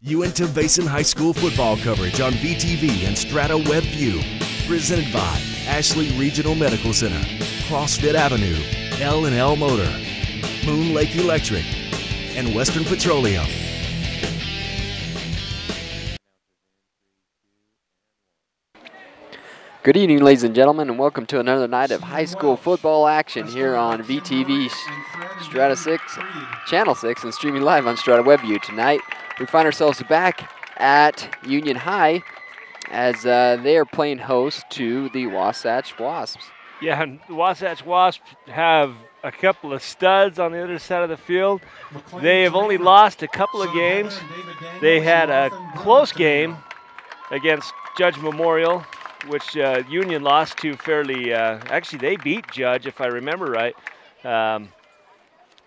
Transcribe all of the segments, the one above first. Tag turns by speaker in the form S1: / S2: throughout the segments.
S1: Uinta Basin High School football coverage on VTV and Strata Web View. Presented by Ashley Regional Medical Center, CrossFit Avenue, L&L Motor, Moon Lake Electric, and Western Petroleum.
S2: Good evening, ladies and gentlemen, and welcome to another night of high school football action here on VTV Strata 6, Channel 6, and streaming live on Strata WebView. Tonight, we find ourselves back at Union High as they are playing host to the Wasatch Wasps.
S3: Yeah, and the Wasatch Wasps have a couple of studs on the other side of the field. They have only lost a couple of games. They had a close game against Judge Memorial, which Union lost to fairly. Actually, they beat Judge, if I remember right.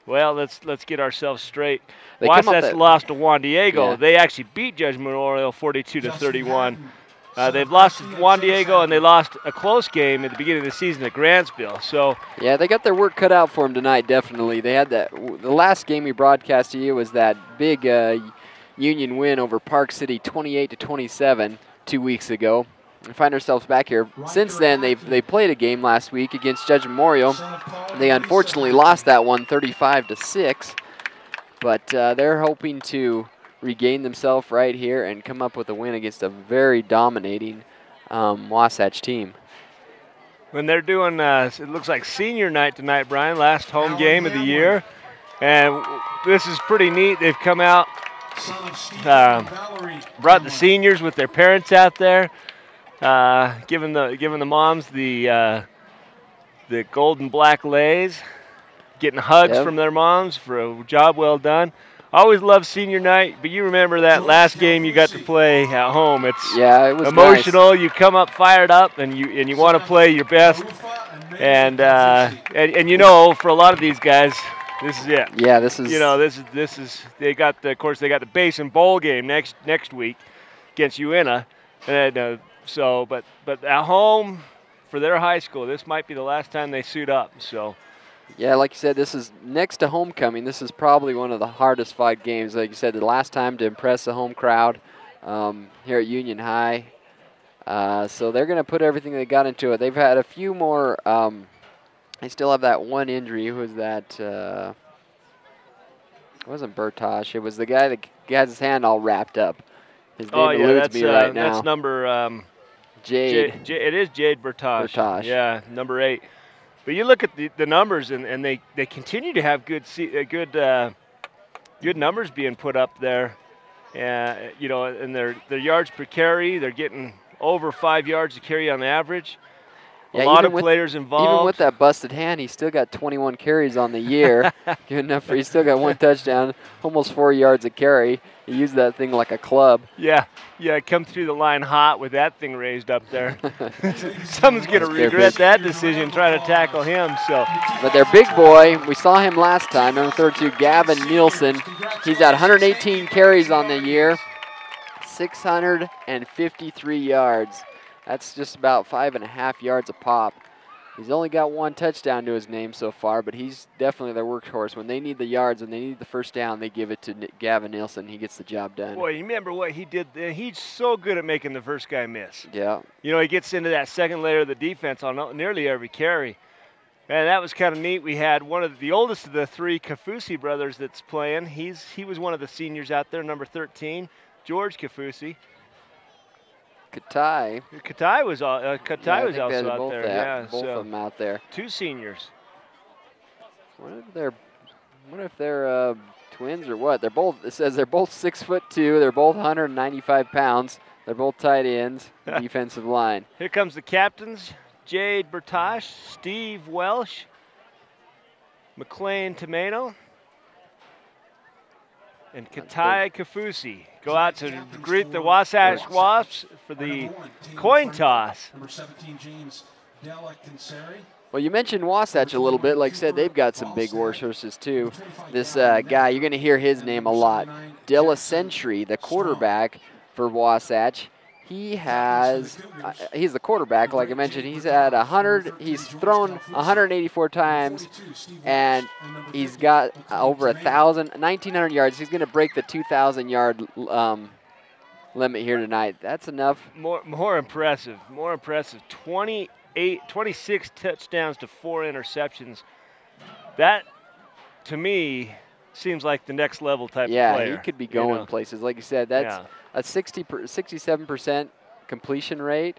S3: Well, let's get ourselves straight. Wasatch lost to Juan Diego. Yeah. They actually beat Judge Memorial 42-31. They've lost to Juan Diego, and they lost a close game at the beginning of the season at Grantsville. So
S2: yeah, they got their work cut out for them tonight. Definitely, they had that. The last game we broadcast to you was that big Union win over Park City, 28-27, 2 weeks ago. We find ourselves back here. Since then, they played a game last week against Judge Memorial. They unfortunately lost that one 35-6, but they're hoping to regain themselves right here and come up with a win against a very dominating Wasatch team.
S3: When they're doing, it looks like senior night tonight, Brian, last home game of the year, and this is pretty neat. They've come out, brought the seniors with their parents out there. Giving the moms the gold and black lays, getting hugs from their moms for a job well done. Always love senior night, but you remember that last game you got to play at home. It was emotional. Nice. You come up fired up, and you want to play your best. And you know, for a lot of these guys, this is it.
S2: Yeah, this is.
S3: You know, this is. They got the Basin Bowl game next week against Uinta, and. But at home for their high school, this might be the last time they suit up. So,
S2: yeah, like you said, this is next to homecoming. This is probably one of the hardest fight games. Like you said, the last time to impress the home crowd here at Union High. So they're going to put everything they got into it. They've had a few more. They still have that one injury. Who was that? It wasn't Bertosh. It was the guy that has his hand all wrapped up. His name eludes me right now.
S3: That's number
S2: Jade.
S3: It is Jade Bertosh. Yeah, number 8. But you look at the numbers, and they continue to have good numbers being put up there. You know, and their yards per carry, they're getting over 5 yards a carry on average. A lot of players involved.
S2: Even with that busted hand, he still got 21 carries on the year. Good enough for he still got 1 touchdown, almost 4 yards a carry. He used that thing like a club.
S3: Yeah, come through the line hot with that thing raised up there. Someone's going to regret that decision, trying to tackle him. So,
S2: but their big boy, we saw him last time, number 32, Gavin Nielsen. He's at 118 carries on the year, 653 yards. That's just about 5.5 yards a pop. He's only got 1 touchdown to his name so far, but he's definitely their workhorse. When they need the yards, when they need the first down, they give it to Gavin Nielsen. He gets the job done.
S3: Boy, you remember what he did? He's so good at making the first guy miss.
S2: Yeah.
S3: You know, he gets into that second layer of the defense on nearly every carry. And that was kind of neat. We had one of the oldest of the 3 Kafusi brothers that's playing. He was one of the seniors out there, number 13, George Kafusi.
S2: Katai
S3: was also out there. Yeah,
S2: both of them out there.
S3: 2 seniors.
S2: What if they're twins or what? They're both. It says they're both 6'2". They're both 195 pounds. They're both tight ends. Defensive line.
S3: Here comes the captains: Jade Bertosh, Steve Welsh, McLean Tomato, and Katai Kafusi go out to greet the Wasatch Wasps for the coin toss.
S2: Well, you mentioned Wasatch a little bit. Like I said, they've got some big horses too. This guy, you're going to hear his name a lot. Della Century, the quarterback for Wasatch. He has, he's the quarterback, like I mentioned. He's at he's thrown 184 times, and he's got over 1,900 yards. He's going to break the 2,000-yard limit here tonight. That's enough.
S3: More impressive. 26 touchdowns to 4 interceptions. That, to me, seems like the next level type of player.
S2: Yeah, he could be going places. Like you said, that's a 67% completion rate.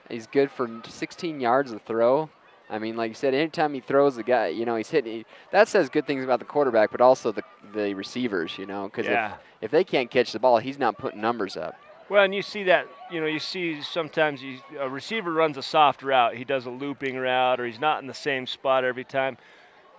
S2: He's good for 16 yards of throw. I mean, like you said, anytime he throws, the guy, he's hitting. That says good things about the quarterback, but also the receivers, because if they can't catch the ball, he's not putting numbers up.
S3: Well, and you see that, you see sometimes a receiver runs a soft route. He does a looping route, or he's not in the same spot every time.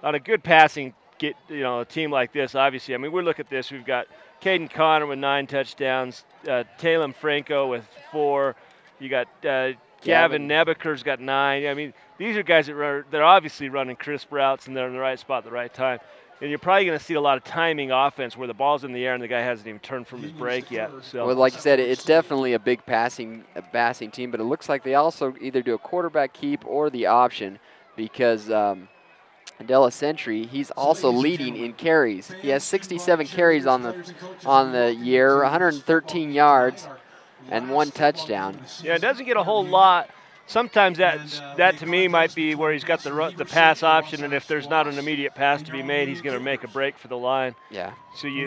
S3: On a good passing a team like this, obviously, I mean, we look at this. We've got Caden Connor with 9 touchdowns, Talem Franco with 4. You got Gavin Nebeker's got 9. I mean, these are guys they're obviously running crisp routes, and they're in the right spot at the right time. And you're probably going to see a lot of timing offense where the ball's in the air and the guy hasn't even turned from his break yet. So,
S2: well, like you said, it's definitely a big passing team, but it looks like they also either do a quarterback keep or the option, because Adela Sentry, he's also leading in carries. He has 67 carries on the year, 113 yards, and 1 touchdown.
S3: Yeah, it doesn't get a whole lot. Sometimes that to me might be where he's got the pass option, and if there's not an immediate pass to be made, he's going to make a break for the line.
S2: Yeah.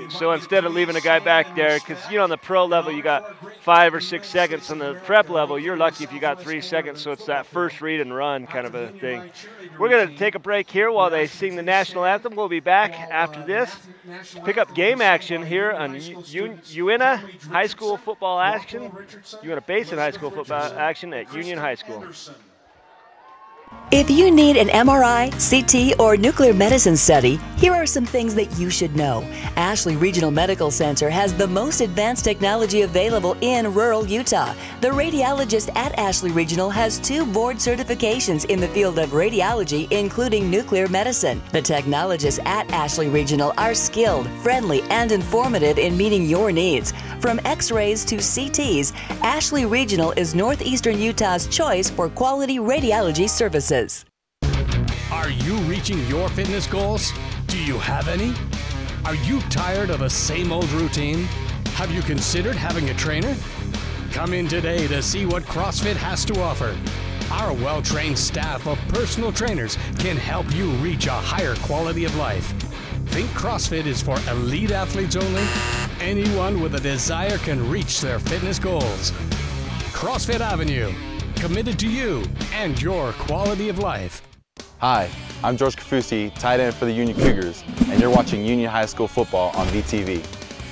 S3: So instead of leaving a guy back there, because on the pro level you got 5 or 6 seconds. On the prep level, you're lucky if you got 3 seconds. So it's that first read and run kind of a thing. We're going to take a break here while they sing the national anthem. We'll be back after this. Pick up game action here on UNA High School football action. UNA Basin High School football action at Union High School.
S4: If you need an MRI, CT, or nuclear medicine study, here are some things that you should know. Ashley Regional Medical Center has the most advanced technology available in rural Utah. The radiologist at Ashley Regional has 2 board certifications in the field of radiology, including nuclear medicine. The technologists at Ashley Regional are skilled, friendly, and informative in meeting your needs. From X-rays to CTs, Ashley Regional is Northeastern Utah's choice for quality radiology services.
S5: Are you reaching your fitness goals? Do you have any? Are you tired of the same old routine? Have you considered having a trainer? Come in today to see what CrossFit has to offer. Our well-trained staff of personal trainers can help you reach a higher quality of life. Think CrossFit is for elite athletes only? Anyone with a desire can reach their fitness goals. CrossFit Avenue, committed to you and your quality of life.
S6: Hi, I'm George Kafusi, tight end for the Union Cougars, and you're watching Union High School football on VTV.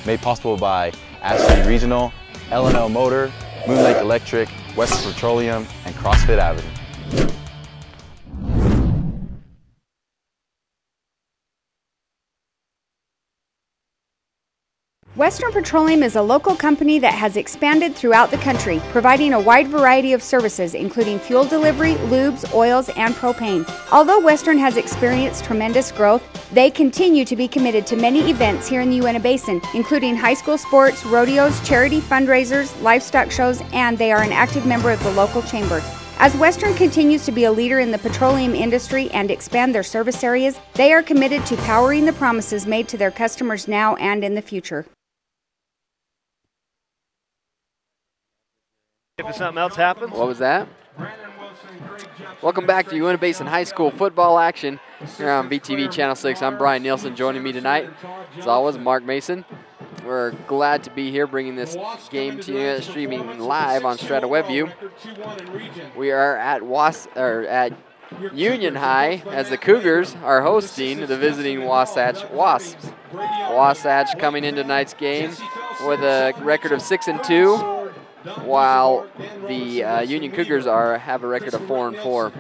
S6: Made possible by Ashley Regional, L&L Motor, Moon Lake Electric, Western Petroleum, and CrossFit Avenue.
S7: Western Petroleum is a local company that has expanded throughout the country, providing a wide variety of services, including fuel delivery, lubes, oils, and propane. Although Western has experienced tremendous growth, they continue to be committed to many events here in the UNA Basin, including high school sports, rodeos, charity fundraisers, livestock shows, and they are an active member of the local chamber. As Western continues to be a leader in the petroleum industry and expand their service areas, they are committed to powering the promises made to their customers now and in the future.
S3: If something else happens.
S2: What was that? Welcome back to UNA Basin High School football action here on VTV Channel 6. I'm Brian Nielsen. Joining me tonight, as always, Mark Mason. We're glad to be here bringing this game to you, streaming live on Strata WebView. We are at Union High as the Cougars are hosting the visiting Wasatch Wasps. Wasatch coming into tonight's game with a record of 6-2. While the Union Cougars have a record of 4-4.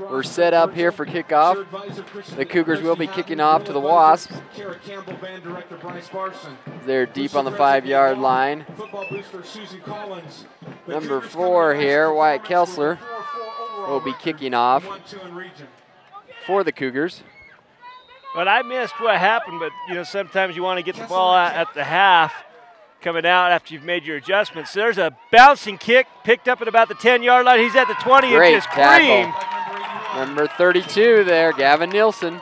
S2: We're set up here for kickoff. The Cougars will be kicking off to the Wasps. They're deep on the 5-yard line. Number 4 here, Wyatt Kelsler, will be kicking off for the Cougars.
S3: But I missed what happened, but sometimes you want to get the ball at the half. coming out after you've made your adjustments. So there's a bouncing kick picked up at about the 10-yard line. He's at the 20
S2: Great
S3: and just
S2: tackle.
S3: creamed.
S2: Number 32 there, Gavin Nielsen.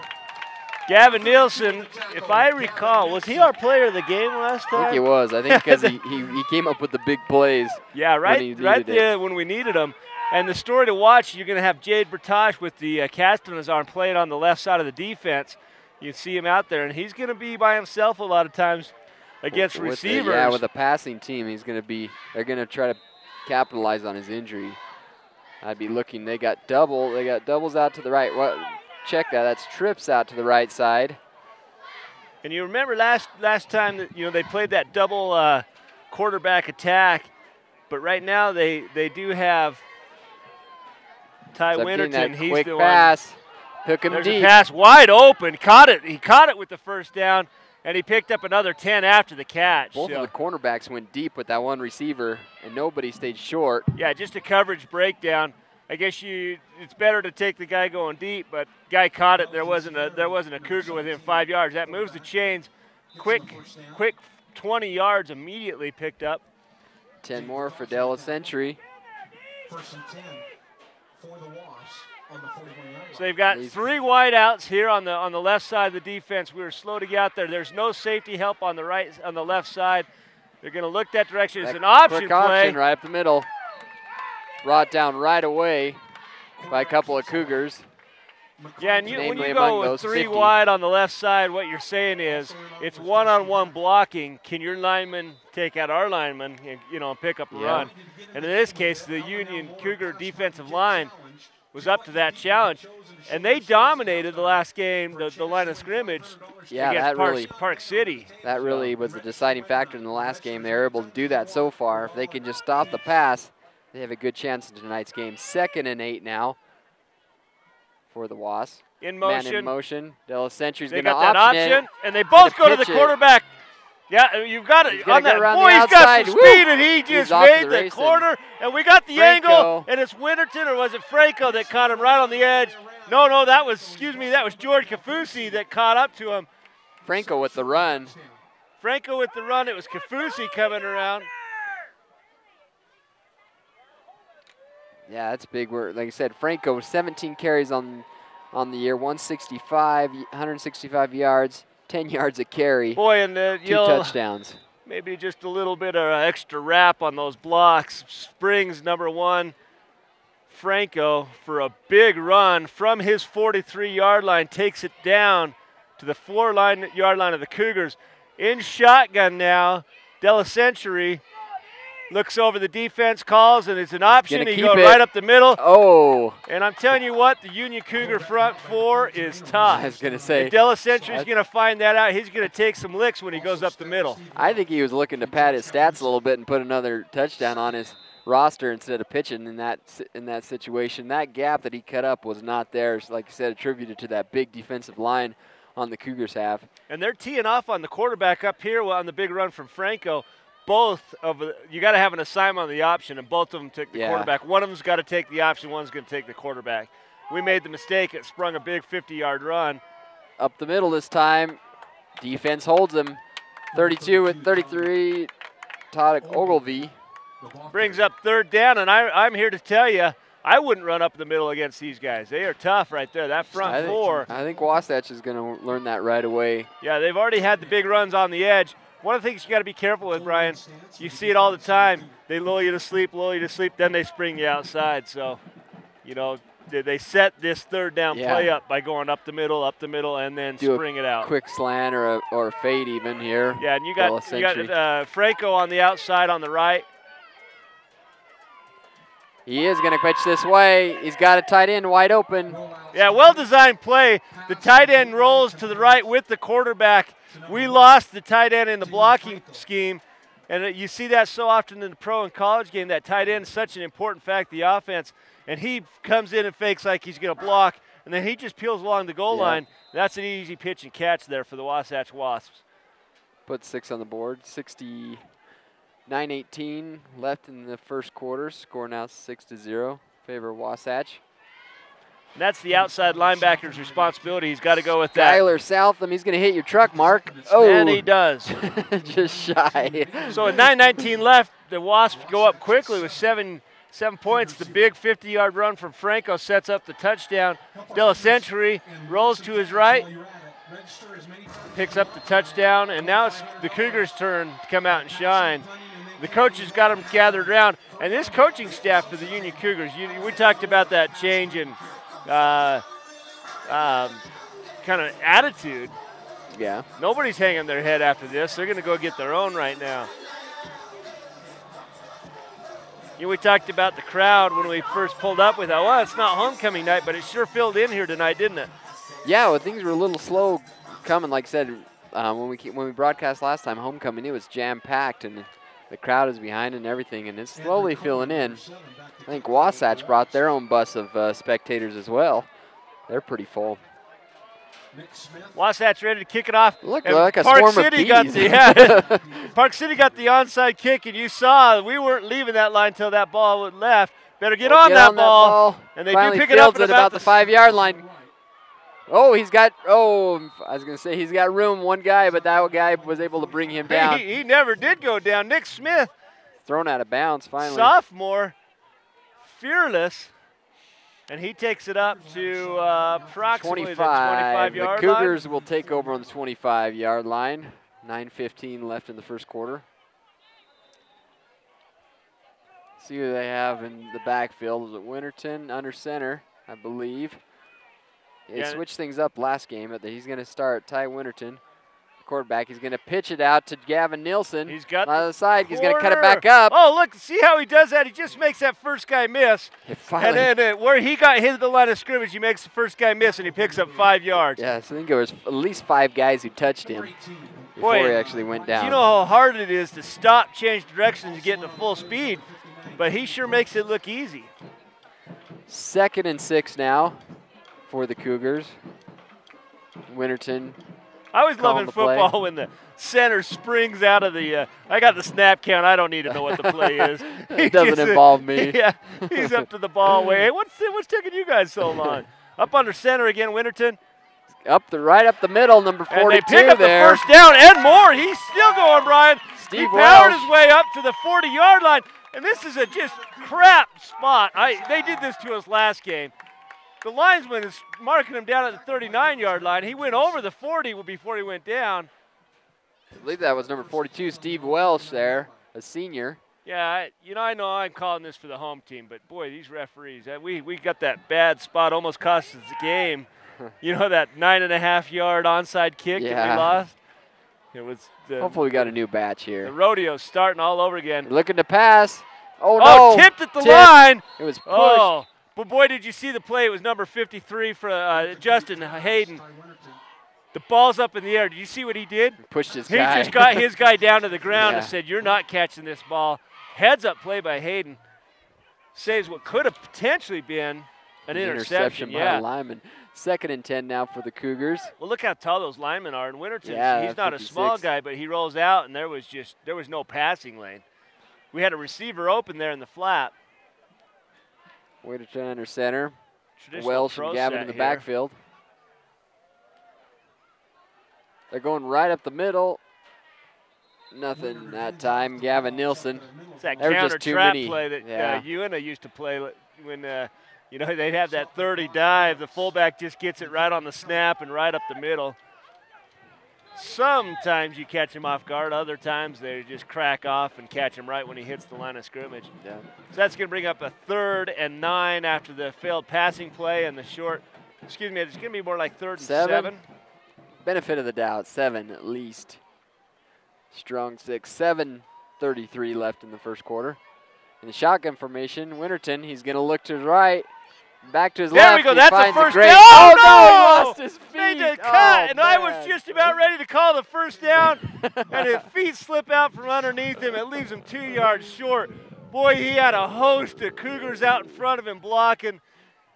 S3: Gavin Nielsen, if I recall, was he our player of the game last time?
S2: I think he was. I think because he came up with the big plays.
S3: Yeah, right there when we needed him. And the story to watch, you're going to have Jade Bertage with the cast on his arm playing on the left side of the defense. You see him out there, and he's going to be by himself a lot of times against receivers.
S2: With a passing team, they're going to try to capitalize on his injury. I'd be looking, they got doubles out to the right. Check that, that's trips out to the right side.
S3: And you remember last time that they played that double quarterback attack, but right now they do have Ty Winterton.
S2: He's
S3: quick
S2: the pass. Hook him
S3: There's
S2: deep.
S3: a pass wide open. Caught it. He caught it with the first down, and he picked up another 10 after the catch.
S2: Both of the cornerbacks went deep with that one receiver, and nobody stayed short.
S3: Yeah, just a coverage breakdown. I guess it's better to take the guy going deep, but guy caught it. There wasn't a Cougar within 5 yards. That moves the chains. Quick 20 yards immediately picked up.
S2: 10 more for Della Century.
S8: First and 10 for the Wasps on the 41-yard line.
S3: So they've got 3 wideouts here on the left side of the defense. We were slow to get out there. There's no safety help on the left side. They're going to look that direction. It's an option play.
S2: Option right up the middle. Brought down right away by a couple of Cougars.
S3: Yeah, and when you go with 3 wide on the left side, what you're saying is it's one-on-one blocking. Can your lineman take out our lineman and pick up a run? And in this case, the Union Cougar defensive line was up to that challenge. And they dominated the last game, the line of scrimmage against Park City.
S2: That really was the deciding factor in the last game. They were able to do that so far. If they can just stop the pass, they have a good chance in tonight's game. 2nd and 8 now for the Wasps.
S3: In motion.
S2: Man in motion. Della Century's
S3: going
S2: to
S3: option. They got that option,
S2: it.
S3: and they both go to the quarterback. Yeah, you've got it on that. Boy, he's got some speed, and he just made the corner. And we got the angle, and it's Winterton, or was it Franco that caught him right on the edge? No, that was George Kafusi that caught up to him.
S2: Franco with the run.
S3: It was Kafusi coming around.
S2: Yeah, that's big work. Like I said, Franco, 17 carries on the year, 165 yards, 10 yards a carry.
S3: Boy, and
S2: 2 touchdowns.
S3: Maybe just a little bit of extra wrap on those blocks. Springs, number 1, Franco, for a big run from his 43-yard line, takes it down to the 4-yard line of the Cougars. In shotgun now, Della Century looks over the defense, calls, and it's an option. He goes right up the middle.
S2: Oh.
S3: And I'm telling you what, the Union Cougar front 4 is tough.
S2: I was going to say.
S3: Della Century's going to find that out. He's going to take some licks when he goes up the middle.
S2: I think he was looking to pad his stats a little bit and put another touchdown on his roster instead of pitching in that situation. That gap that he cut up was not there. Like you said, attributed to that big defensive line on the Cougars half.
S3: And they're teeing off on the quarterback up here on the big run from Franco. You got to have an assignment on the option, and both of them took the quarterback. One of them's got to take the option, one's going to take the quarterback. We made the mistake. It sprung a big 50-yard run.
S2: Up the middle this time. Defense holds him. 32 with 33, Todd Ogilvie.
S3: Brings up 3rd down, and I'm here to tell you, I wouldn't run up the middle against these guys. They are tough right there. That front 4.
S2: I think Wasatch is going to learn that right away.
S3: Yeah, they've already had the big runs on the edge. One of the things you got to be careful with, Brian, you see it all the time. They lull you to sleep, then they spring you outside. So, they set this 3rd down play up by going up the middle, and then spring it out.
S2: Quick slant or a fade even here.
S3: Yeah, and you got Franco on the outside on the right.
S2: He is going to pitch this way. He's got a tight end wide open.
S3: Yeah, well-designed play. The tight end rolls to the right with the quarterback. We lost the tight end in the blocking scheme, and you see that so often in the pro and college game. That tight end is such an important fact, the offense, and he comes in and fakes like he's going to block, and then he just peels along the goal line. That's an easy pitch and catch there for the Wasatch Wasps.
S2: Put 6 on the board, 69-18 left in the first quarter. Score now 6-0, favor Wasatch.
S3: And that's the outside linebacker's responsibility. He's got to go with that.
S2: Skyler Southam, he's going to hit your truck, Mark. Oh,
S3: And he does.
S2: just shy.
S3: So with 9:19 left, the Wasps go up quickly with 7 points. The big 50-yard run from Franco sets up the touchdown. Della Century rolls to his right, picks up the touchdown, and now it's the Cougars' turn to come out and shine. The coaches got them gathered around, and this coaching staff for the Union Cougars, we talked about that change in kind of attitude.
S2: Yeah.
S3: Nobody's hanging their head after this. They're going to go get their own right now. We talked about the crowd when we first pulled up. We thought, well, it's not homecoming night, but it sure filled in here tonight, didn't it?
S2: Yeah, well, things were a little slow coming. Like I said, when we broadcast last time, homecoming, it was jam-packed, and the crowd is behind and everything, and it's slowly filling in. I think Wasatch brought their own bus of spectators as well. They're pretty full.
S3: Wasatch ready to kick it off.
S2: Look like a swarm of bees.
S3: Park City got the onside kick, and you saw we weren't leaving that line until that ball went left. Better get on that ball. And they
S2: finally
S3: do pick it up
S2: at about the 5-yard line. Oh, I was going to say he's got room, one guy, but that guy was able to bring him down.
S3: He never did go down. Nick Smith.
S2: Thrown out of bounds finally.
S3: Sophomore, fearless. And he takes it up to approximately the 25-yard line.
S2: The Cougars will take over on the 25-yard line. 9:15 left in the first quarter. See who they have in the backfield. Is it Winterton under center, I believe. He switched things up last game, but he's going to start Ty Winterton. Quarterback. He's going to pitch it out to Gavin Nielsen.
S3: He's got
S2: on the side. He's going to cut it back up.
S3: Oh, look, see how he does that? He just makes that first guy miss. And then where he got hit at the line of scrimmage, he makes the first guy miss, and he picks up 5 yards.
S2: Yeah, so I think there was at least 5 guys who touched him before he actually went down.
S3: You know how hard it is to stop, change directions, and get into full speed, but he sure makes it look easy.
S2: 2nd and 6 now for the Cougars. Winterton.
S3: I was loving football when the center springs out of the I got the snap count. I don't need to know what the play is.
S2: It doesn't involve me.
S3: Yeah, he's up to the ball way. Hey, what's taking you guys so long? Up under center again, Winterton.
S2: Right up the middle, number 42
S3: and they pick up
S2: there.
S3: the first down and more. He's still going, Brian.
S2: Steve
S3: he powered
S2: Welsh.
S3: his way up to the 40-yard line, and this is a just crap spot. They did this to us last game. The linesman is marking him down at the 39-yard line. He went over the 40 before he went down.
S2: I believe that was number 42, Steve Welsh there, a senior.
S3: Yeah, I know I'm calling this for the home team, but boy, these referees, we got that bad spot, almost cost us the game. That 9.5-yard onside kick that we lost. It was.
S2: Hopefully we got a new batch here.
S3: The rodeo's starting all over again.
S2: Looking to pass. Oh, no.
S3: Tipped at the line.
S2: It was pushed.
S3: Oh. But, boy, did you see the play. It was number 53 for Justin Hayden. The ball's up in the air. Did you see what he did?
S2: Pushed his guy.
S3: He just got his guy down to the ground and said, you're not catching this ball. Heads-up play by Hayden. Saves what could have potentially been an interception
S2: by a lineman. 2nd and 10 now for the Cougars.
S3: Well, look how tall those linemen are. And Winterton, he's not
S2: 56.
S3: a small guy, but he rolls out, and there was no passing lane. We had a receiver open there in the flat.
S2: Winterton under center.
S3: Traditional
S2: Welsh and Gavin in the
S3: here.
S2: backfield. They're going right up the middle. Nothing that time. Gavin Nielsen.
S3: It's that
S2: There were
S3: counter
S2: just too
S3: trap
S2: many.
S3: play that
S2: Yeah.
S3: UNA used to play when they'd have that 30 dive. The fullback just gets it right on the snap and right up the middle. Sometimes you catch him off guard. Other times they just crack off and catch him right when he hits the line of scrimmage.
S2: Yeah.
S3: So that's going to bring up a 3rd and 9 after the failed passing play and the short. It's going to be more like 3rd and 7.
S2: Benefit of the doubt, 7 at least. Strong 6, 7:33 left in the first quarter. In the shotgun formation, Winterton, he's going to look to his right, back to his left.
S3: There we go.
S2: He
S3: That's a
S2: finds
S3: first
S2: great-
S3: down.
S2: Oh, no, he lost his feet.
S3: Made the cut,
S2: Oh,
S3: and I was
S2: man.
S3: just about ready to call the first down, and his feet slip out from underneath him. It leaves him 2 yards short. Boy, he had a host of Cougars out in front of him blocking,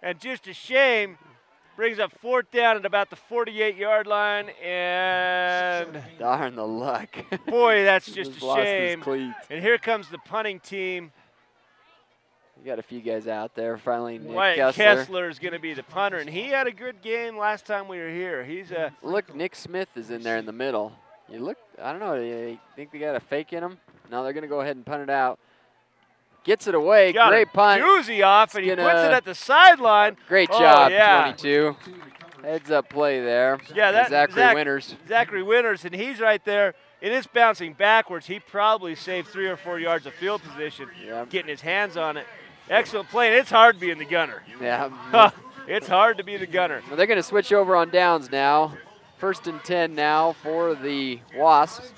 S3: and just a shame. Brings up 4th down at about the 48-yard line, and
S2: Darn the luck.
S3: boy, that's just a
S2: Lost his
S3: shame.
S2: cleats.
S3: And here comes the punting team.
S2: We got a few guys out there. Finally, Nick
S3: Wyatt
S2: Kessler.
S3: Kessler is going to be the punter, and he had a good game last time we were here. He's a
S2: Look, Nick Smith is in there in the middle. You look, I don't know, you think they got a fake in him? No, they're going to go ahead and punt it out. Gets it away.
S3: got
S2: Great
S3: a
S2: punt.
S3: doozy off, and he
S2: It's
S3: puts
S2: gonna-
S3: it at the sideline.
S2: Great
S3: Oh,
S2: job,
S3: yeah.
S2: 22. Heads up play there.
S3: Yeah, that
S2: Zachary Winters.
S3: Zachary Winters, and he's right there. It is bouncing backwards. He probably saved 3 or 4 yards of field position, getting his hands on it. Excellent play, and it's hard being the gunner.
S2: Yeah.
S3: It's hard to be the gunner.
S2: Well, they're going to switch over on downs now. 1st and 10 now for the Wasps.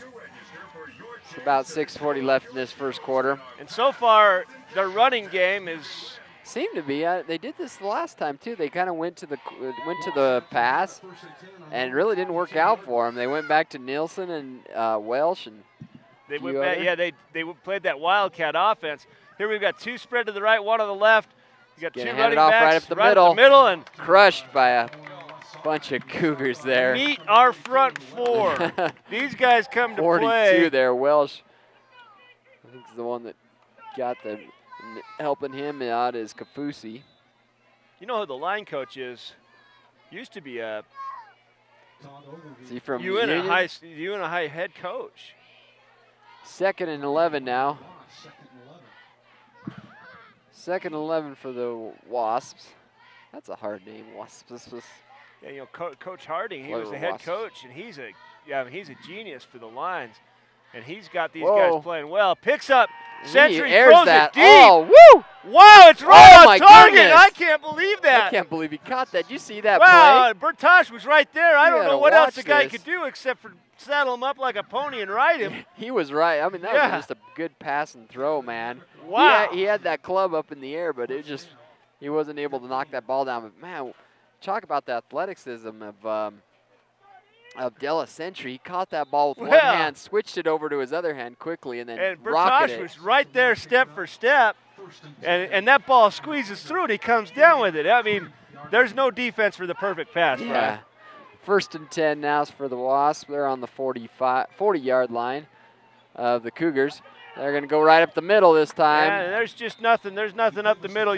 S2: It's about 6:40 left in this first quarter.
S3: And so far, their running game is
S2: Seemed to be. They did this the last time too. They kind of went to the pass, and it really didn't work out for them. They went back to Nielsen and Welsh, and
S3: they went back. Yeah, they played that Wildcat offense. Here we've got 2 spread to the right, 1 on the left. You got 2
S2: Getting
S3: running
S2: handed off
S3: backs
S2: right up the middle.
S3: and
S2: crushed by a bunch of Cougars there.
S3: meet our front 4. These guys come to
S2: 42
S3: play.
S2: there. Welsh, I think, is the one that got the helping him out is Kafusi.
S3: You know who the line coach is? Used to be a
S2: Is he from
S3: UNA
S2: Union?
S3: high head coach.
S2: 2nd and 11 now. 2nd and 11 for the Wasps. That's a hard name, Wasps.
S3: Yeah, you know, Coach Harding, he was the head coach, and he's a genius for the lines. And he's got these guys playing well. Picks up Century, throws it deep.
S2: Oh, woo!
S3: Wow, it's right
S2: my
S3: on target.
S2: goodness.
S3: I can't believe that.
S2: I can't believe he caught that. Did you see that
S3: Wow,
S2: play?
S3: Bertosh was right there. I don't
S2: gotta
S3: know what else
S2: watch
S3: the guy
S2: this.
S3: could do except for saddle him up like a pony and ride him.
S2: He was right. I mean, that
S3: Yeah.
S2: was just a good pass and throw, man.
S3: Wow.
S2: He had that club up in the air, but he wasn't able to knock that ball down. But, man, talk about the athleticism of Della Century. He caught that ball with one
S3: Yeah.
S2: hand, switched it over to his other hand quickly, and then
S3: And
S2: rocketed
S3: Bertosh
S2: it.
S3: was right there step for step. And that ball squeezes through and he comes down with it. I mean, there's no defense for the perfect pass,
S2: Yeah.
S3: Brian.
S2: 1st and 10 now for the Wasps. They're on the 40-yard line of the Cougars. They're going to go right up the middle this time.
S3: Yeah, there's just nothing. There's nothing up the middle.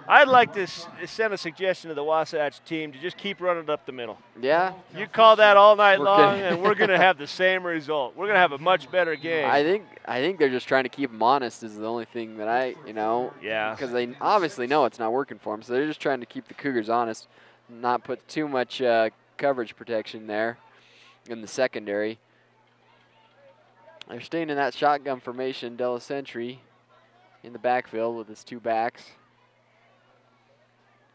S3: I'd like to send a suggestion to the Wasatch team to just keep running it up the middle.
S2: Yeah.
S3: You call that all night
S2: We're
S3: long,
S2: good.
S3: and we're going to have the same result. We're going to have a much better game.
S2: I think they're just trying to keep them honest is the only thing that
S3: Yeah.
S2: because they obviously know it's not working for them. So they're just trying to keep the Cougars honest, not put too much coverage protection there in the secondary. They're staying in that shotgun formation. Della Century in the backfield with his 2 backs.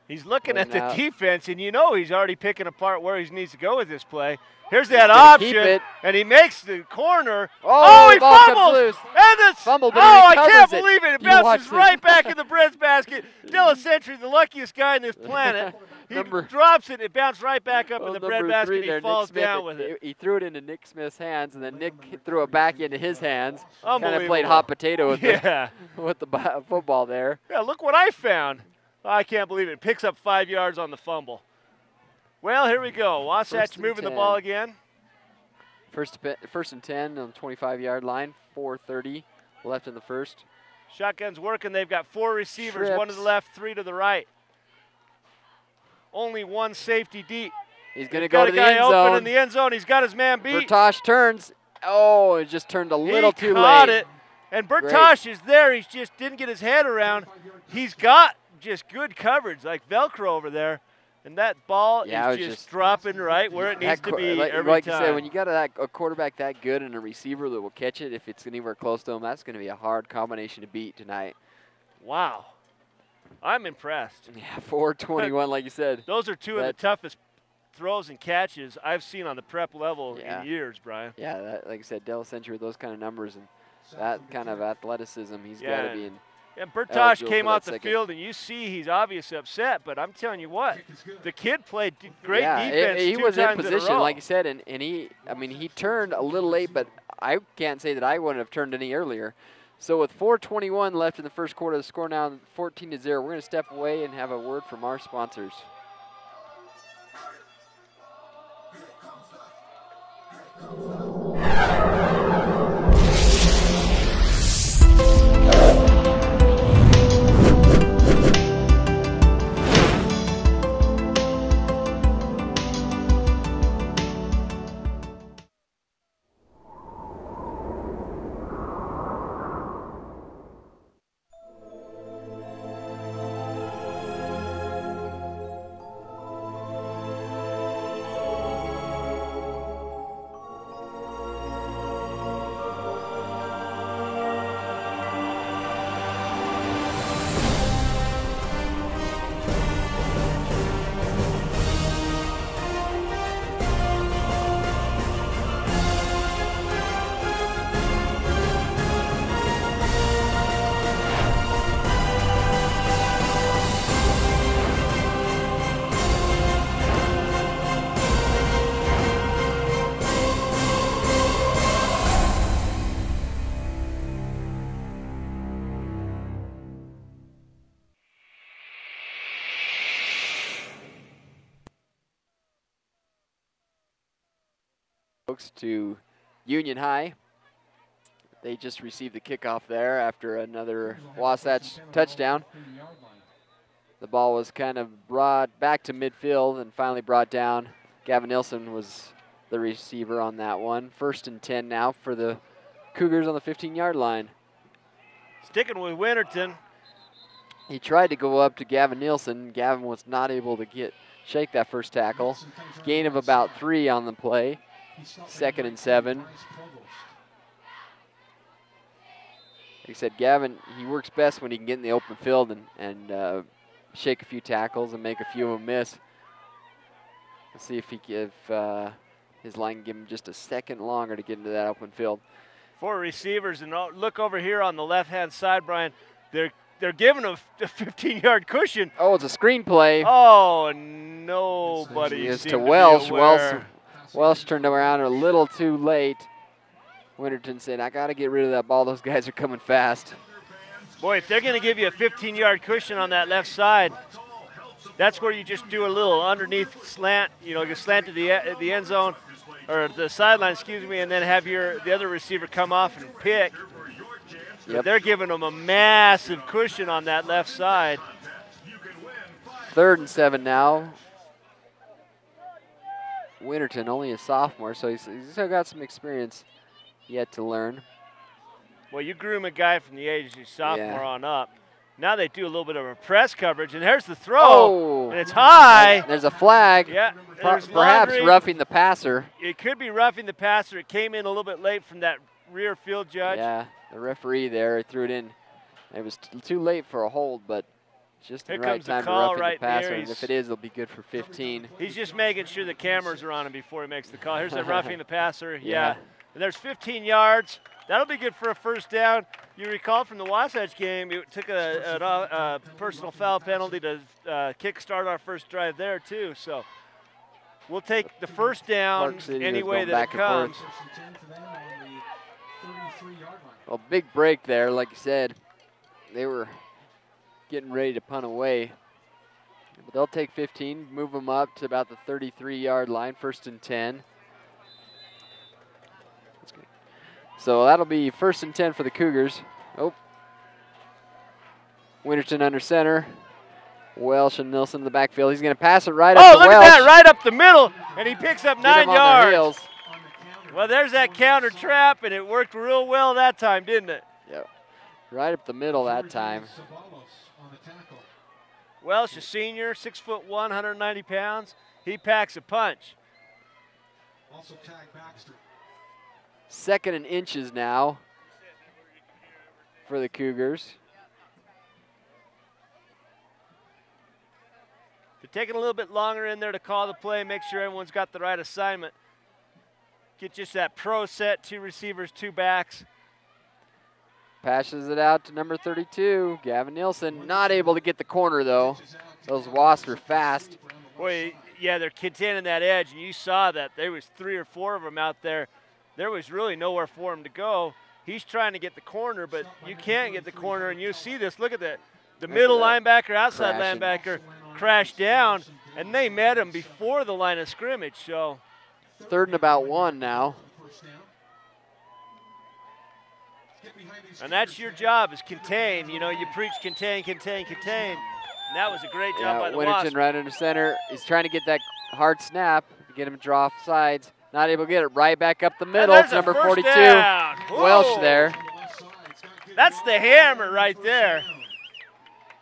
S3: He's looking at
S2: Pulling
S3: the
S2: out.
S3: defense, and you know he's already picking apart where he needs to go with this play. Here's that
S2: gonna keep
S3: option,
S2: it.
S3: and he makes the corner.
S2: Oh,
S3: He
S2: the ball comes
S3: fumbles!
S2: loose.
S3: And it's,
S2: Fumbled, but
S3: oh,
S2: he
S3: I can't
S2: recovers it.
S3: believe it. It
S2: You watch
S3: bounces
S2: this.
S3: right back in the breadbasket. Della Century, the luckiest guy on this planet. He drops it. It bounced right back up in the
S2: number 3
S3: breadbasket.
S2: there,
S3: He falls
S2: Nick Smith,
S3: down with it.
S2: He threw it into Nick Smith's hands, and then Nick threw it back into his hands. Kind of played
S3: Unbelievable.
S2: hot potato with
S3: Yeah.
S2: the football there.
S3: Yeah, look what I found. I can't believe it. Picks up 5 yards on the fumble. Well, here we go. Wasatch
S2: 1st and
S3: moving the
S2: 10.
S3: ball again.
S2: First and 10 on the 25-yard line. 4:30 left in the first.
S3: Shotgun's working. They've got 4 receivers, 1 to the
S2: Trips.
S3: left, 3 to the right. Only 1 safety deep.
S2: He's going to
S3: He's
S2: go
S3: got
S2: to
S3: a
S2: the
S3: guy
S2: end
S3: open
S2: zone.
S3: in the end zone. He's got his man beat.
S2: Bertosh turns. Oh, it just turned a little
S3: He
S2: too
S3: caught
S2: late.
S3: it. And Bertosh is there. He just didn't get his head around. He's got just good coverage, like Velcro over there. And that ball
S2: Yeah, it
S3: is
S2: was
S3: just
S2: just-
S3: dropping right where it needs to be every
S2: like
S3: time.
S2: you said, when you got a quarterback that good and a receiver that will catch it if it's anywhere close to him, that's going to be a hard combination to beat tonight.
S3: Wow. I'm impressed.
S2: Yeah, 4:21, like you said.
S3: Those are 2 of the toughest throws and catches I've seen on the prep level
S2: Yeah.
S3: in years, Brian.
S2: Yeah, like I said, Della Century with those kind of numbers and that kind of athleticism, he's got to be in.
S3: And Bertosh
S2: eligible
S3: came
S2: for
S3: off
S2: that
S3: the
S2: second.
S3: field, and you see he's obviously upset, but I'm telling you what, the kid played great
S2: Yeah,
S3: defense
S2: he
S3: 2
S2: was in
S3: times a
S2: position,
S3: row.
S2: like you said, and he turned a little late, but I can't say that I wouldn't have turned any earlier. So with 4:21 left in the first quarter, the score now 14-0. We're going to step away and have a word from our sponsors. folks to Union High. They just received the kickoff there after another Wasatch touchdown. The ball was kind of brought back to midfield and finally brought down. Gavin Nilsson was the receiver on that one. 1st and 10 now for the Cougars on the 15-yard line.
S3: Sticking with Winterton.
S2: He tried to go up to Gavin Nilsson. Gavin was not able to shake that first tackle. Gain of about 3 on the play. 2nd and 7. Like I said, Gavin, he works best when he can get in the open field and shake a few tackles and make a few of them miss. Let's see if his line can give him just a second longer to get into that open field.
S3: 4 receivers, and look over here on the left-hand side, Brian. They're giving him a 15-yard cushion.
S2: Oh, it's a screen play.
S3: Oh, nobody
S2: It's
S3: seemed
S2: to
S3: be
S2: Welsh.
S3: aware.
S2: Welsh turned around a little too late. Winterton said, I got to get rid of that ball. Those guys are coming fast.
S3: Boy, if they're going to give you a 15-yard cushion on that left side, that's where you just do a little underneath slant, you slant to the end zone, or the sideline, excuse me, and then have the other receiver come off and pick. Yep. They're giving them a massive cushion on that left side.
S2: 3rd and 7 now. Winterton, only a sophomore, so he's still got some experience yet to learn.
S3: Well, you groom a guy from the age of sophomore on up. Now they do a little bit of a press coverage, and there's the throw, and it's high.
S2: There's a flag.
S3: Yeah,
S2: perhaps roughing the passer.
S3: It could be roughing the passer. It came in a little bit late from that rear field judge.
S2: Yeah, the referee there threw it in. It was too late for a hold, but just the right time to roughing the passer. And if it is, it'll be good for 15.
S3: He's just making sure the cameras are on him before he makes the call. Here's the roughing the passer. Yeah. And there's 15 yards. That'll be good for a first down. You recall from the Wasatch game, it took a personal foul penalty to kickstart our first drive there, too. So we'll take the first down any way that it comes.
S2: Well, big break there, like you said. They were getting ready to punt away. But they'll take 15, move them up to about the 33-yard line, 1st and 10. So that'll be 1st and 10 for the Cougars. Oh. Winterton under center. Welsh and Nilsson in the backfield. He's going to pass it right up to Welsh.
S3: Oh, look at that, right up the middle, and he picks up 9 yards. Well, there's that counter trap, and it worked real well that time, didn't it?
S2: Yep. Right up the middle that time.
S3: Welsh, a senior, 6'1", 190 pounds. He packs a punch.
S8: Also tag Baxter.
S2: 2nd and inches now for the Cougars.
S3: They're taking a little bit longer in there to call the play, make sure everyone's got the right assignment. Get just that pro set, 2 receivers, 2 backs.
S2: Passes it out to number 32, Gavin Nilsson. Not able to get the corner, though. Those Wasps are fast.
S3: Boy, yeah, they're containing that edge, and you saw that. There was 3 or 4 of them out there. There was really nowhere for him to go. He's trying to get the corner, but you can't get the corner, and you see this. Look at that. The middle linebacker, outside linebacker crashed down, and they met him before the line of scrimmage. So
S2: 3rd and about 1 now.
S3: And that's your job, is contain. You know, you preach contain, contain, contain. And that was a great job by the
S2: Winterton
S3: Wasps.
S2: right under center. He's trying to get that hard snap to get him to draw off sides. Not able to get it right back up the middle. It's number 42. Welsh there.
S3: That's the hammer right there.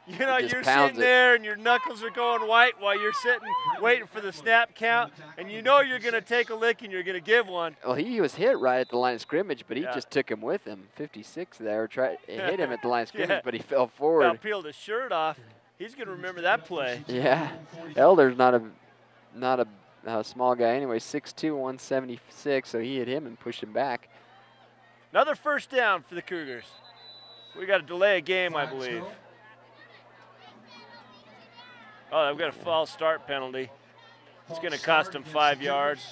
S3: You know, you're
S2: pounds
S3: sitting there and your knuckles are going white while you're sitting waiting for the snap count, and you know you're going to take a lick and you're going to give one.
S2: Well, he was hit right at the line of scrimmage, but he just took him with him. 56 there, hit him at the line of scrimmage, but he fell forward.
S3: About peeled his shirt off. He's going to remember that play.
S2: Yeah. Elder's not a small guy anyway, 6'2", 176, so he hit him and pushed him back.
S3: Another first down for the Cougars. We got to delay a game, I believe. Oh, I've got a false start penalty. It's going to cost them 5 yards.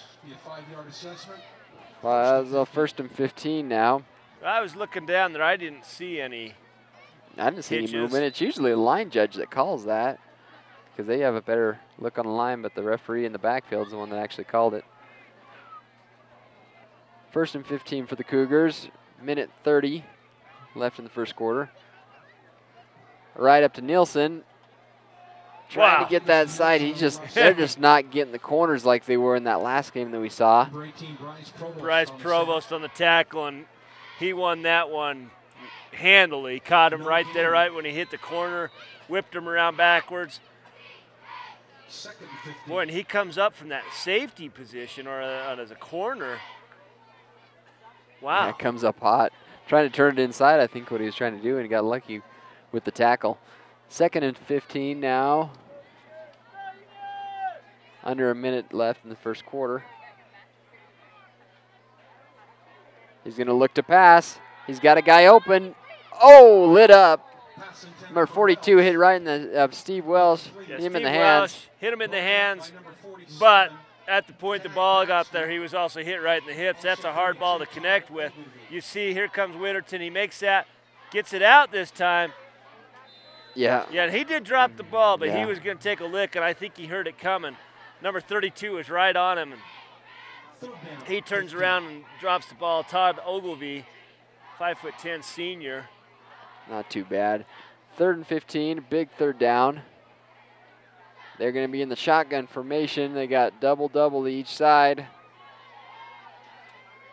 S2: Well, that's a 1st and 15 now.
S3: I was looking down there. I didn't see any.
S2: I didn't see any movement. It's usually a line judge that calls that because they have a better look on the line, but the referee in the backfield is the one that actually called it. First and 15 for the Cougars. Minute 30 left in the first quarter. Right up to Nielsen. Trying to get that side. They're just not getting the corners like they were in that last game that we saw.
S3: Bryce Provost on the tackle, and he won that one handily. Caught him right there, right when he hit the corner, whipped him around backwards. Boy, and he comes up from that safety position or as a corner. Wow.
S2: Yeah, comes up hot. Trying to turn it inside, I think, what he was trying to do, and he got lucky with the tackle. Second and 15 now. Under a minute left in the first quarter. He's going to look to pass. He's got a guy open. Oh, lit up. Number 42 hit right in the Steve Welsh.
S3: Yeah,
S2: hit him in
S3: Steve
S2: the hands.
S3: Welsh hit him in the hands, but at the point the ball got there, he was also hit right in the hips. That's a hard ball to connect with. You see, here comes Winterton. He makes that, gets it out this time.
S2: Yeah.
S3: Yeah, and he did drop the ball, but
S2: Yeah.
S3: he was going to take a lick, and I think he heard it coming. Number 32 was right on him, and he turns around and drops the ball. Todd Ogilvie, 5'10" senior.
S2: Not too bad. Third and 15, big third down. They're going to be in the shotgun formation. They got double each side.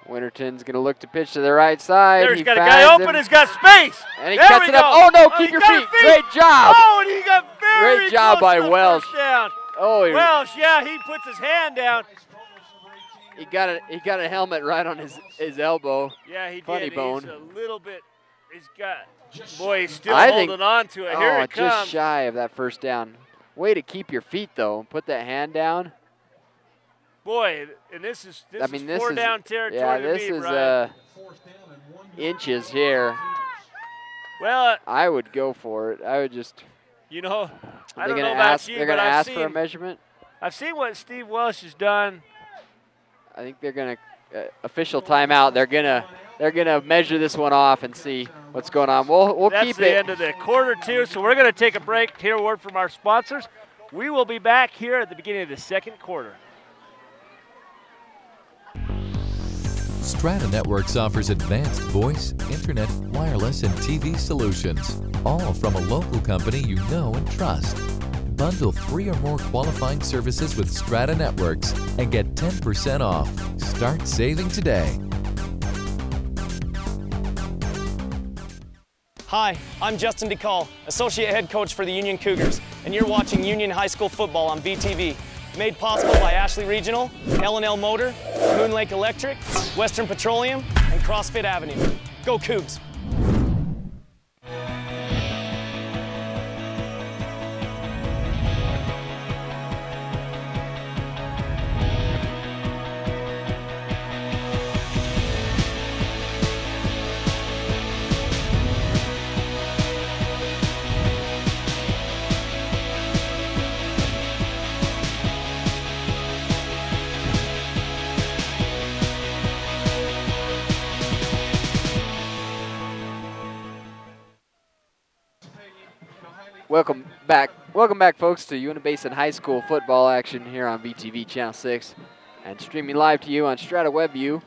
S2: Winterton's going to look to pitch to the right side.
S3: There's
S2: He
S3: got a guy
S2: finds
S3: open.
S2: him,
S3: He's got space.
S2: and he
S3: There
S2: cuts
S3: we
S2: it up.
S3: go.
S2: Oh, no,
S3: he
S2: keep your
S3: got
S2: feet.
S3: a feet.
S2: Great job.
S3: Oh, and he got very
S2: Great job
S3: close
S2: by
S3: to the
S2: Welsh.
S3: first down.
S2: Oh,
S3: Welsh, yeah, he puts his hand down.
S2: he got a helmet right on his elbow.
S3: Yeah, he
S2: Funny
S3: did.
S2: bone.
S3: He's a little bit, he's got, boy, he's still
S2: I
S3: holding
S2: think-
S3: on to it. Here
S2: Oh,
S3: it
S2: just
S3: comes.
S2: shy of that first down. Way to keep your feet, though. Put that hand down.
S3: Boy, and this is
S2: I mean, this
S3: four
S2: is
S3: down territory
S2: yeah,
S3: to
S2: this
S3: me,
S2: is
S3: Brian.
S2: inches here.
S3: Well,
S2: I would go for it. I would just.
S3: you know, I
S2: They're
S3: don't know
S2: gonna
S3: about
S2: ask.
S3: you,
S2: They're
S3: but
S2: gonna
S3: I've
S2: ask for a
S3: seen,
S2: measurement.
S3: I've seen what Steve Welsh has done.
S2: I think they're gonna official timeout. They're gonna measure this one off and see what's going on. We'll
S3: That's
S2: keep
S3: the
S2: it.
S3: end of the quarter two, so we're going to take a break, hear a word from our sponsors. We will be back here at the beginning of the second quarter.
S9: Strata Networks offers advanced voice, internet, wireless, and TV solutions, all from a local company you know and trust. Bundle 3 or more qualifying services with Strata Networks and get 10% off. Start saving today.
S10: Hi, I'm Justin DeCall, Associate Head Coach for the Union Cougars, and you're watching Union High School Football on VTV. Made possible by Ashley Regional, L&L Motor, Moon Lake Electric, Western Petroleum, and CrossFit Avenue. Go Cougs!
S2: Welcome back, folks, to Uinta-Basin High School football action here on VTV Channel 6 and streaming live to you on Strata WebView.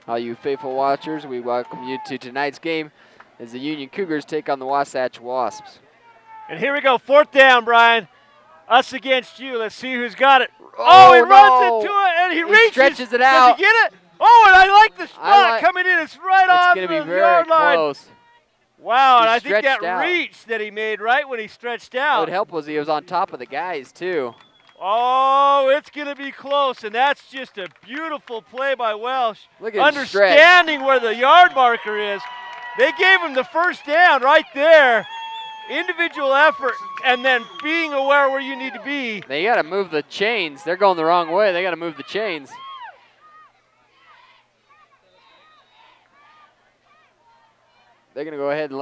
S2: All you faithful watchers, we welcome you to tonight's game as the Union Cougars take on the Wasatch Wasps.
S3: And here we go, fourth down, Brian. Us against you. Let's see who's got it. Oh, he
S2: no.
S3: runs into it, and he reaches.
S2: Stretches it out.
S3: Does he get it? Oh, and I like the spot coming in. It's right
S2: It's
S3: on
S2: going to
S3: the
S2: be very
S3: yard line.
S2: close.
S3: Wow, and
S2: He
S3: I think that
S2: stretched out.
S3: reach that he made right when he stretched
S2: What
S3: out.
S2: would help was he was on top of the guys, too.
S3: Oh, it's going to be close, and that's just a beautiful play by Welsh.
S2: Look at him
S3: Understanding where the yard marker is. They gave him the first down right there. Individual effort, and then being aware where you need to be.
S2: They got to move the chains. They're going the wrong way. They got to move the chains. They're going to go ahead and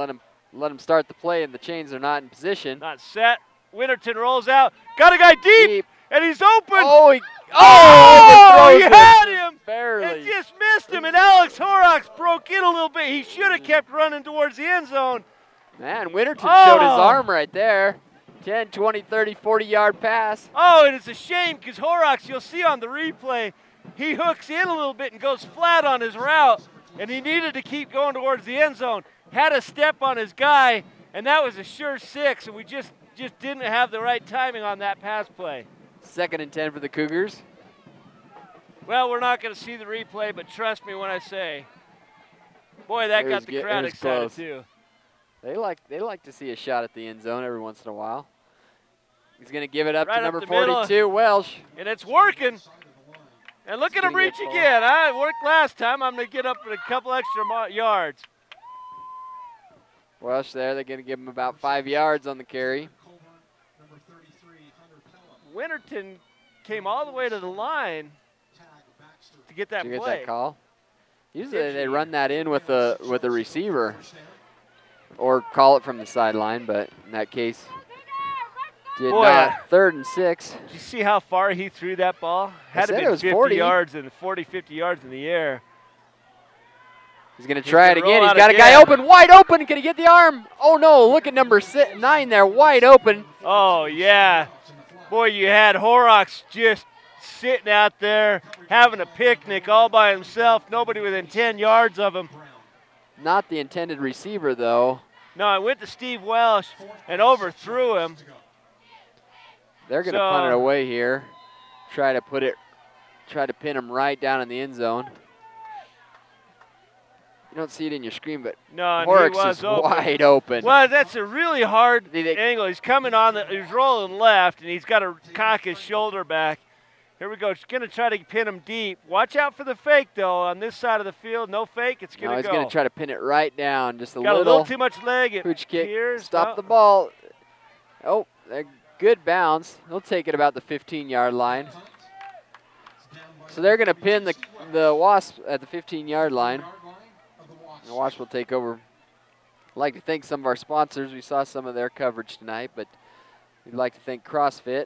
S2: let him start the play, and the chains are not in position.
S3: Not set. Winterton rolls out. Got a guy deep. And he's open.
S2: Oh, he
S3: had him.
S2: Barely.
S3: And just missed him. And Alex Horrocks broke in a little bit. He should have kept running towards the end zone.
S2: Man, Winterton showed his arm right there. 10, 20, 30, 40-yard pass.
S3: Oh, and it's a shame because Horrocks, you'll see on the replay, he hooks in a little bit and goes flat on his route, and he needed to keep going towards the end zone. Had a step on his guy, and that was a sure 6, and we just didn't have the right timing on that pass play.
S2: 2nd and 10 for the Cougars.
S3: Well, we're not going to see the replay, but trust me when I say, boy, that got the crowd excited
S2: close.
S3: too.
S2: They like to see a shot at the end zone every once in a while. He's going to give it up to number 42,
S3: middle.
S2: Welsh.
S3: And it's working. And look at him reach again. I worked last time. I'm going to get up a couple extra yards.
S2: Welsh there. They're going to give him about 5 yards on the carry.
S3: Winterton came all the way to the line to get that play.
S2: Get that call. Usually they run that in with a receiver or call it from the sideline, but in that case, did not. 3rd and 6.
S3: Did you see how far he threw that ball? Had to be 50 yards and 40, 50 yards in the air.
S2: He's going to try it again. He's got a guy open, wide open. Can he get the arm? Oh, no. Look at number 9 there, wide open.
S3: Oh, yeah. Boy, you had Horrocks just sitting out there having a picnic all by himself. Nobody within 10 yards of him.
S2: Not the intended receiver, though.
S3: No, I went to Steve Welsh and overthrew him.
S2: They're going to punt it away here. Try to pin him right down in the end zone. You don't see it in your screen, but Horrocks is wide open.
S3: Well, that's a really hard angle. He's coming on, he's rolling left, and he's got to cock his shoulder back. Here we go. He's going to try to pin him deep. Watch out for the fake, though, on this side of the field. No fake. It's going to go.
S2: He's going to try to pin it right down. Just
S3: got a little too much leg.
S2: Hooch kick. Stop the ball. Oh, good bounce. He'll take it about the 15-yard line. So they're going to pin the Wasp at the 15-yard line. The Wasp will take over. I'd like to thank some of our sponsors. We saw some of their coverage tonight, but we'd like to thank CrossFit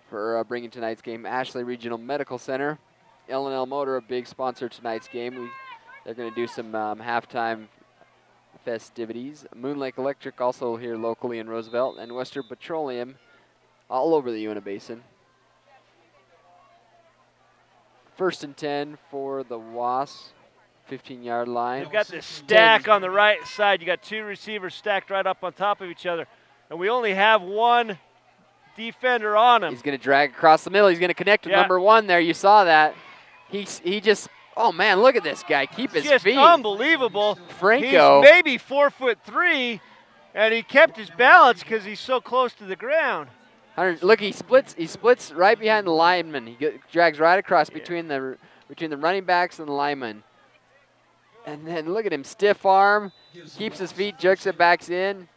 S2: for bringing tonight's game. Ashley Regional Medical Center. L&L Motor, a big sponsor of tonight's game. They're going to do some halftime festivities. Moon Lake Electric also here locally in Roosevelt, and Western Petroleum all over the Uinta Basin. 1st and 10 for the Wasps. 15-yard line.
S3: You've got this stack on the right side. You got 2 receivers stacked right up on top of each other, and we only have 1 defender on him.
S2: He's going to drag across the middle. He's going to connect with number 1 there. You saw that. He just, oh man, look at this guy. Keep his feet.
S3: Just unbelievable.
S2: Franco.
S3: He's maybe 4'3", and he kept his balance because he's so close to the ground.
S2: Look, he splits right behind the lineman. He drags right across between the running backs and the linemen. And then look at him, stiff arm, keeps his feet, jerks it back in.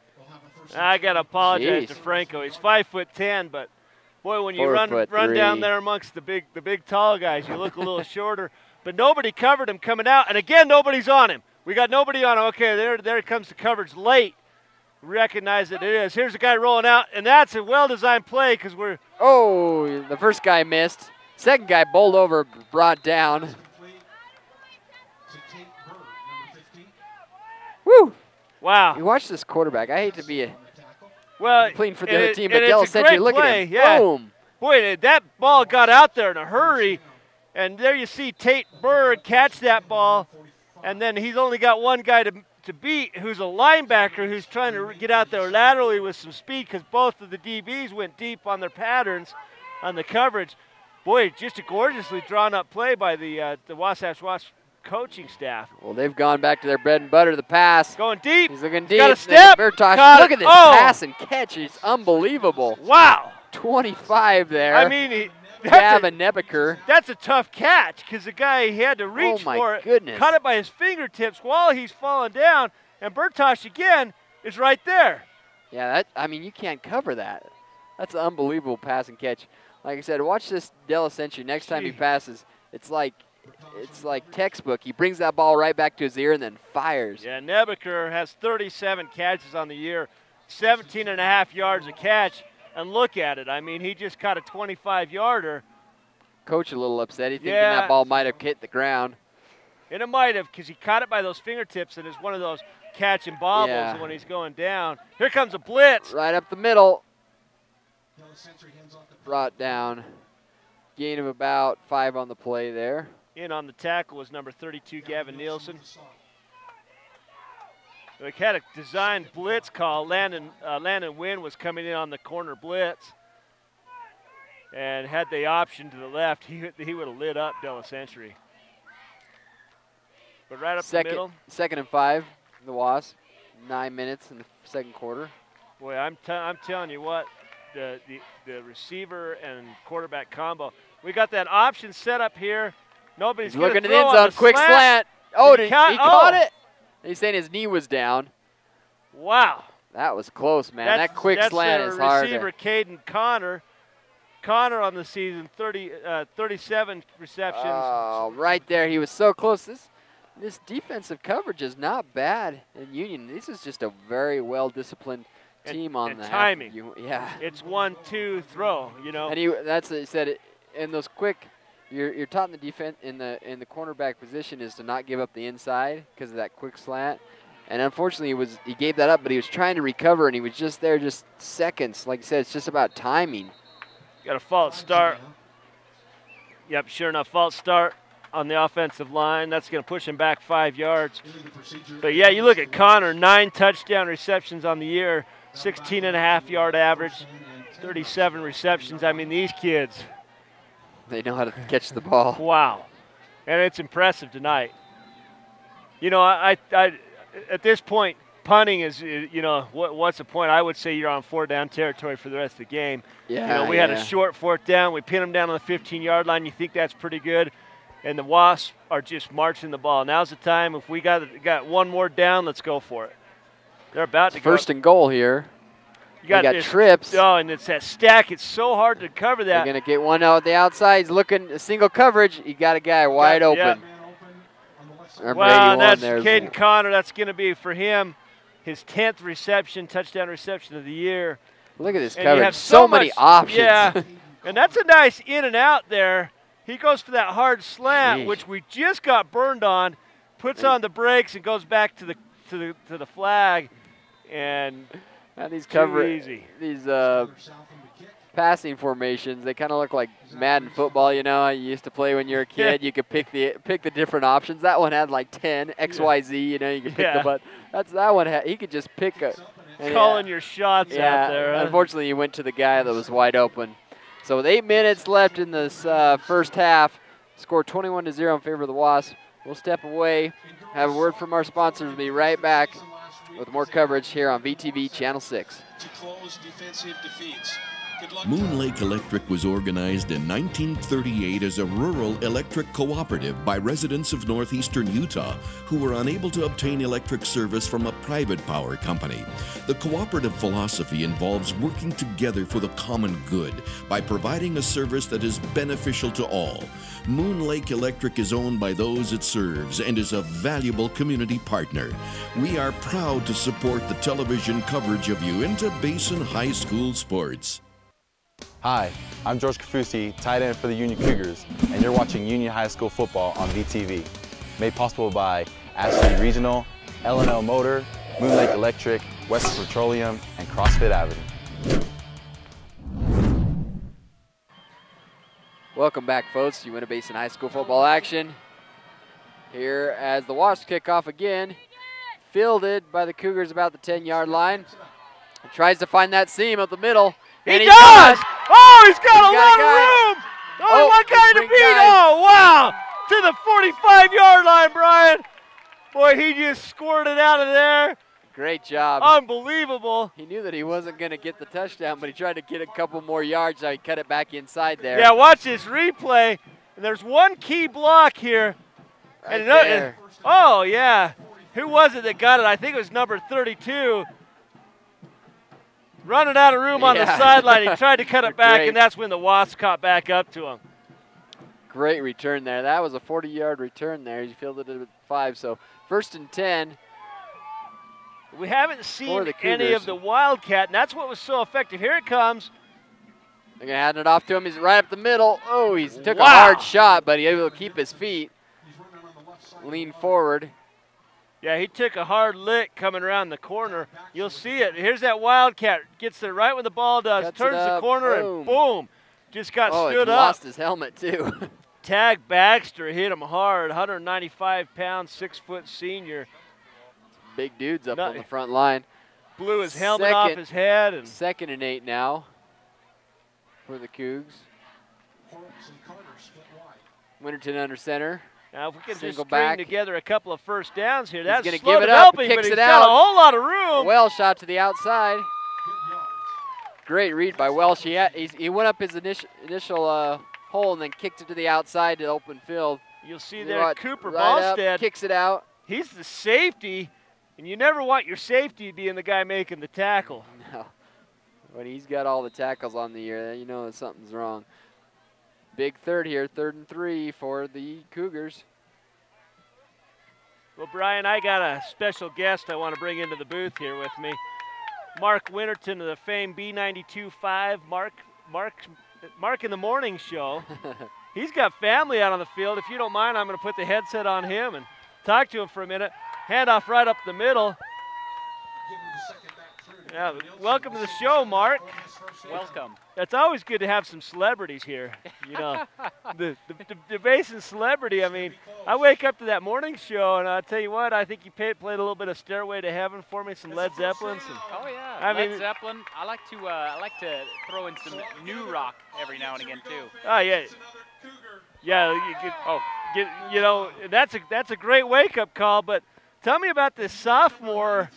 S3: I got to apologize to Franco. He's 5'10", but boy, when you run down there amongst the big tall guys, you look a little shorter. But nobody covered him coming out, and again, nobody's on him. We got nobody on him. Okay, there comes the coverage late. Recognize that it is. Here's a guy rolling out, and that's a well-designed play because we're.
S2: Oh, the first guy missed. Second guy bowled over, brought down. Woo!
S3: Wow.
S2: You watch this quarterback. I hate to be pleading for the other team, but
S3: Dell
S2: said you look at him.
S3: Yeah.
S2: Boom.
S3: Boy, that ball got out there in a hurry, and there you see Tate Bird catch that ball, and then he's only got 1 guy to beat, who's a linebacker who's trying to get out there laterally with some speed because both of the DBs went deep on their patterns on the coverage. Boy, just a gorgeously drawn-up play by the Wasatch Wasp coaching staff.
S2: Well, they've gone back to their bread and butter, the pass.
S3: Going deep.
S2: He's looking deep.
S3: Got a step.
S2: Look at this pass and catch. It's unbelievable.
S3: Wow.
S2: 25 there.
S3: I mean,
S2: Gavin Nebeker.
S3: That's a tough catch because the guy, he had to reach for it.
S2: Goodness.
S3: Caught it by his fingertips while he's falling down, and Bertosh again is right there.
S2: Yeah, I mean, you can't cover that. That's an unbelievable pass and catch. Like I said, watch this Della Century. Next time he passes, it's like textbook. He brings that ball right back to his ear and then fires.
S3: Yeah, Nebeker has 37 catches on the year, 17.5 yards a catch. And look at it. I mean, he just caught a 25-yarder.
S2: Coach a little upset. He thinking that ball might have hit the ground.
S3: And it might have because he caught it by those fingertips, and it's one of those catch and bobbles when he's going down. Here comes a blitz.
S2: Right up the middle. Brought down. Gain of about 5 on the play there.
S3: In on the tackle was number 32, Gavin Nielsen. We had a designed blitz call. Landon Wynn was coming in on the corner blitz. And had the option to the left, he would have lit up Della Century. But right up the middle.
S2: 2nd and 5, the Wasps. 9 minutes in the second quarter.
S3: Boy, I'm telling you what, the receiver and quarterback combo. We got that option set up here. Nobody's
S2: looking
S3: to
S2: at the end zone. Quick slant. Oh, he caught it. He's saying his knee was down.
S3: Wow.
S2: That was close, man. That quick slant is hard.
S3: Receiver Caden Connor. Connor on the season, 37 receptions.
S2: Oh, right there. He was so close. This defensive coverage is not bad in Union. This is just a very well-disciplined team on the
S3: timing.
S2: Yeah.
S3: It's 1-2 throw, you know.
S2: And he said in those quick, you're taught in the defense in the cornerback position is to not give up the inside because of that quick slant. And unfortunately, he gave that up, but he was trying to recover, and he was just there just seconds. Like I said, it's just about timing.
S3: Got a false start. Yep, sure enough, false start on the offensive line. That's going to push him back 5 yards. But, yeah, you look at Connor, 9 touchdown receptions on the year, 16.5-yard average, 37 receptions. I mean, these kids.
S2: They know how to catch the ball.
S3: Wow. And it's impressive tonight. You know, I at this point, punting is, you know, what's the point? I would say you're on 4-down territory for the rest of the game.
S2: Yeah,
S3: you know, we had a short 4th down. We pin them down on the 15-yard line. You think that's pretty good. And the Wasps are just marching the ball. Now's the time. If we got one more down, let's go for it. They're about to go.
S2: First and goal here. You got trips.
S3: Oh, and it's that stack. It's so hard to cover that.
S2: They're going to get one out the outside. He's looking a single coverage. You got a guy wide open.
S3: Yep. Wow, and that's Caden Connor. That's going to be for him his 10th touchdown reception of the year.
S2: Look at this
S3: and
S2: coverage.
S3: You have
S2: so many options.
S3: Yeah, and that's a nice in and out there. He goes for that hard slant, which we just got burned on, puts on the brakes and goes back to the flag, and
S2: these
S3: easy.
S2: These passing formations, they kind of look like Madden football. You know, you used to play when you were a kid. You could pick the different options. That one had like 10 XYZ. You know, you could pick the button. That one he could just pick
S3: calling your shots out there. Huh?
S2: Unfortunately, he went to the guy that was wide open. So with 8 minutes left in this first half, score 21-0 in favor of the Wasps. We'll step away, have a word from our sponsors. We'll be right back with more coverage here on VTV Channel 6.
S8: To close defensive defeats.
S11: Moon Lake Electric was organized in 1938 as a rural electric cooperative by residents of northeastern Utah who were unable to obtain electric service from a private power company. The cooperative philosophy involves working together for the common good by providing a service that is beneficial to all. Moon Lake Electric is owned by those it serves and is a valuable community partner. We are proud to support the television coverage of Uinta Basin High School sports.
S6: Hi, I'm George Kafusi, tight end for the Union Cougars, and you're watching Union High School football on VTV. Made possible by Ashley Regional, L&L Motor, Moon Lake Electric, West Petroleum, and CrossFit Avenue.
S2: Welcome back, folks, to Uinta Basin High School football action. Here as the Wasps kick off again, fielded by the Cougars about the 10-yard line. He tries to find that seam up the middle.
S3: He does! Oh, he's got a lot of room! Only one guy to beat! Oh, wow! To the 45-yard line, Brian. Boy, he just scored it out of there.
S2: Great job.
S3: Unbelievable.
S2: He knew that he wasn't going to get the touchdown, but he tried to get a couple more yards. So he cut it back inside there.
S3: Yeah, watch this replay. And there's one key block here.
S2: Right there.
S3: Oh, yeah. Who was it that got it? I think it was number 32. Running out of room on the sideline. He tried to cut it back, and that's when the Wasps caught back up to him.
S2: Great return there. That was a 40-yard return there. He fielded it at 5. So 1st and 10.
S3: We haven't seen any of the Wildcat, and that's what was so effective. Here it comes.
S2: They're going to hand it off to him. He's right up the middle. Oh, he took a hard shot, but he was able to keep his feet. Lean forward.
S3: Yeah, he took a hard lick coming around the corner. You'll see it. Here's that Wildcat. Gets there right when the ball does. Turns the corner and boom. just got
S2: Oh,
S3: stood
S2: he
S3: up.
S2: lost his helmet, too.
S3: Tag Baxter hit him hard, 195 pounds, 6-foot senior.
S2: Big dudes up on the front line.
S3: Blew his helmet off his head. And
S2: 2nd and 8 now for the Cougs. Winterton under center.
S3: Now, if we can just
S2: back.
S3: string together a couple of first downs here, that's
S2: going to
S3: slow
S2: give it up,
S3: developing,
S2: kicks
S3: but he's
S2: it
S3: got
S2: out.
S3: a whole lot of room.
S2: Welsh out to the outside. Great read by Welsh. He went up his initial hole and then kicked it to the outside to open field.
S3: You'll see there Cooper
S2: right
S3: Ballstead.
S2: Up, kicks it out.
S3: He's the safety, and you never want your safety being the guy making the tackle.
S2: No. When he's got all the tackles on the year, you know that something's wrong. Big third here, 3rd and 3 for the Cougars.
S3: Well, Brian, I got a special guest I want to bring into the booth here with me. Mark Winterton of the famed B92.5, Mark in the Morning Show. He's got family out on the field. If you don't mind, I'm going to put the headset on him and talk to him for a minute. Handoff right up the middle. Yeah, welcome to the show, Mark.
S12: Welcome.
S3: It's always good to have some celebrities here. You know, the Basin celebrity. I mean, I wake up to that morning show, and I tell you what, I think you played a little bit of Stairway to Heaven for me, some Led Zeppelin.
S12: Oh yeah, Led Zeppelin. I like to throw in some new rock every now and again too.
S3: Oh yeah. Yeah, you know, that's a great wake-up call. But tell me about this sophomore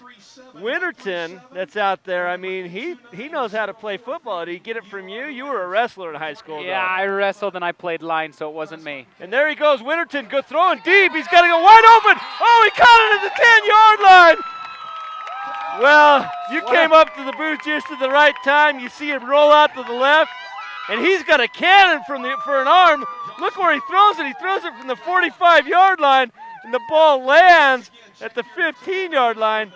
S3: Winterton that's out there. I mean, he knows how to play football. Did he get it from you? You were a wrestler in high school.
S12: Yeah, I wrestled and I played line, so it wasn't me.
S3: And there he goes, Winterton, throwing deep. He's got to go wide open. Oh, he caught it at the 10-yard line. Well, you came up to the booth just at the right time. You see him roll out to the left, and he's got a cannon for an arm. Look where he throws it. He throws it from the 45-yard line, and the ball lands at the 15-yard line.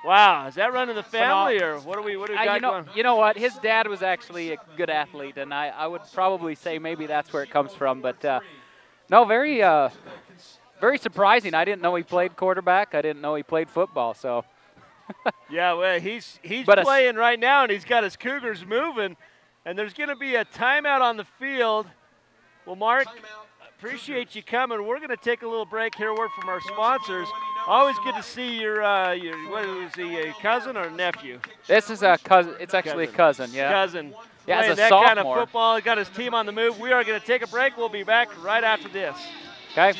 S3: Wow, is that running the family, or what do we got going?
S12: You know what? His dad was actually a good athlete, and I would probably say maybe that's where it comes from. But no, very surprising. I didn't know he played quarterback. I didn't know he played football. So.
S3: Yeah, well, he's playing right now, and he's got his Cougars moving, and there's going to be a timeout on the field. Well, Mark, appreciate you coming. We're going to take a little break here. Word from our sponsors. Always good to see your what is he, a cousin or a nephew?
S12: This is a cousin. It's actually a cousin, yeah.
S3: Cousin.
S12: Yeah,
S3: playing
S12: as a
S3: that
S12: sophomore.
S3: kind of football. He got his team on the move. We are going to take a break. We'll be back right after this.
S12: Okay.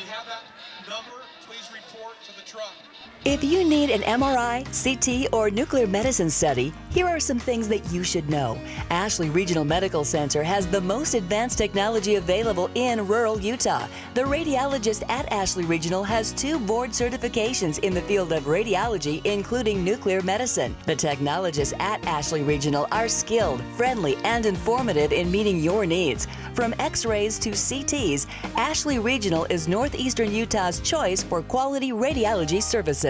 S4: If you need an MRI, CT, or nuclear medicine study, here are some things that you should know. Ashley Regional Medical Center has the most advanced technology available in rural Utah. The radiologist at Ashley Regional has 2 board certifications in the field of radiology, including nuclear medicine. The technologists at Ashley Regional are skilled, friendly, and informative in meeting your needs. From X-rays to CTs, Ashley Regional is northeastern Utah's choice for quality radiology services.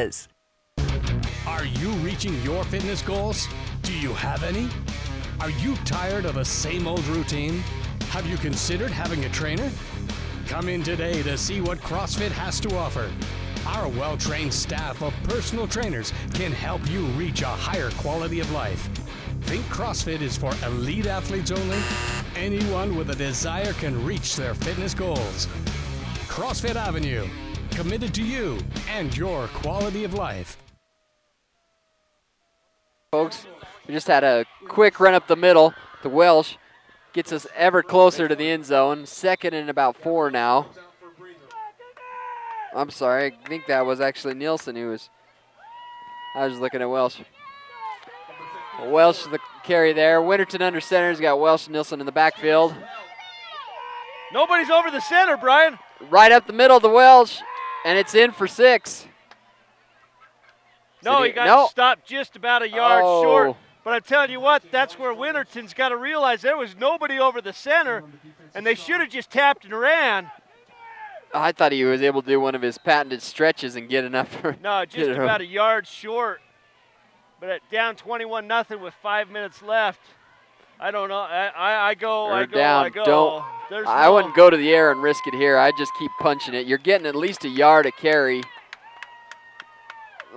S5: Are you reaching your fitness goals? Do you have any? Are you tired of the same old routine? Have you considered having a trainer? Come in today to see what CrossFit has to offer. Our well-trained staff of personal trainers can help you reach a higher quality of life. Think CrossFit is for elite athletes only? Anyone with a desire can reach their fitness goals. CrossFit Avenue, committed to you and your quality of life.
S2: Folks, we just had a quick run up the middle to Welsh. Gets us ever closer to the end zone. 2nd and about 4 now. I'm sorry, I think that was actually Nielsen who was. I was looking at Welsh. Welsh the carry there. Winterton under center. He's got Welsh and Nielsen in the backfield.
S3: Nobody's over the center, Brian.
S2: Right up the middle to Welsh, and it's in for 6.
S3: No, he got stopped just about a yard short. But I tell you what, that's where Winterton's got to realize there was nobody over the center, and they should have just tapped and ran.
S2: I thought he was able to do one of his patented stretches and get enough for.
S3: No, just about a yard short. But at down 21-0 with 5 minutes left, I don't know. I go.
S2: I wouldn't go to the air and risk it here. I'd just keep punching it. You're getting at least a yard a carry.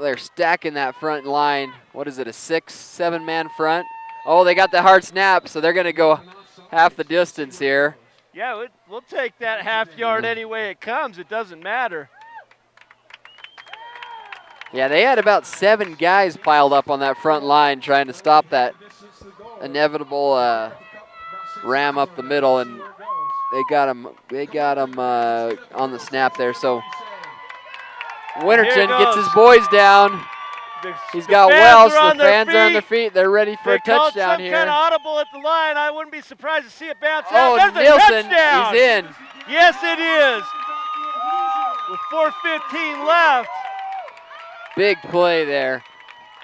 S2: They're stacking that front line. What is it, a 6-7 man front? Oh, they got the hard snap, so they're going to go half the distance here.
S3: Yeah, we'll take that half yard any way it comes. It doesn't matter.
S2: Yeah, they had about 7 guys piled up on that front line trying to stop that inevitable ram up the middle, and they got him. On the snap there. So Winterton gets his boys down. He's got Welsh. The fans are on their feet. They're ready for a touchdown here.
S3: Some kind of audible at the line. I wouldn't be surprised to see it bounce out.
S2: Oh,
S3: There's
S2: Nielsen,
S3: a touchdown.
S2: he's in.
S3: Yes, it is. With 4:15 left.
S2: Big play there.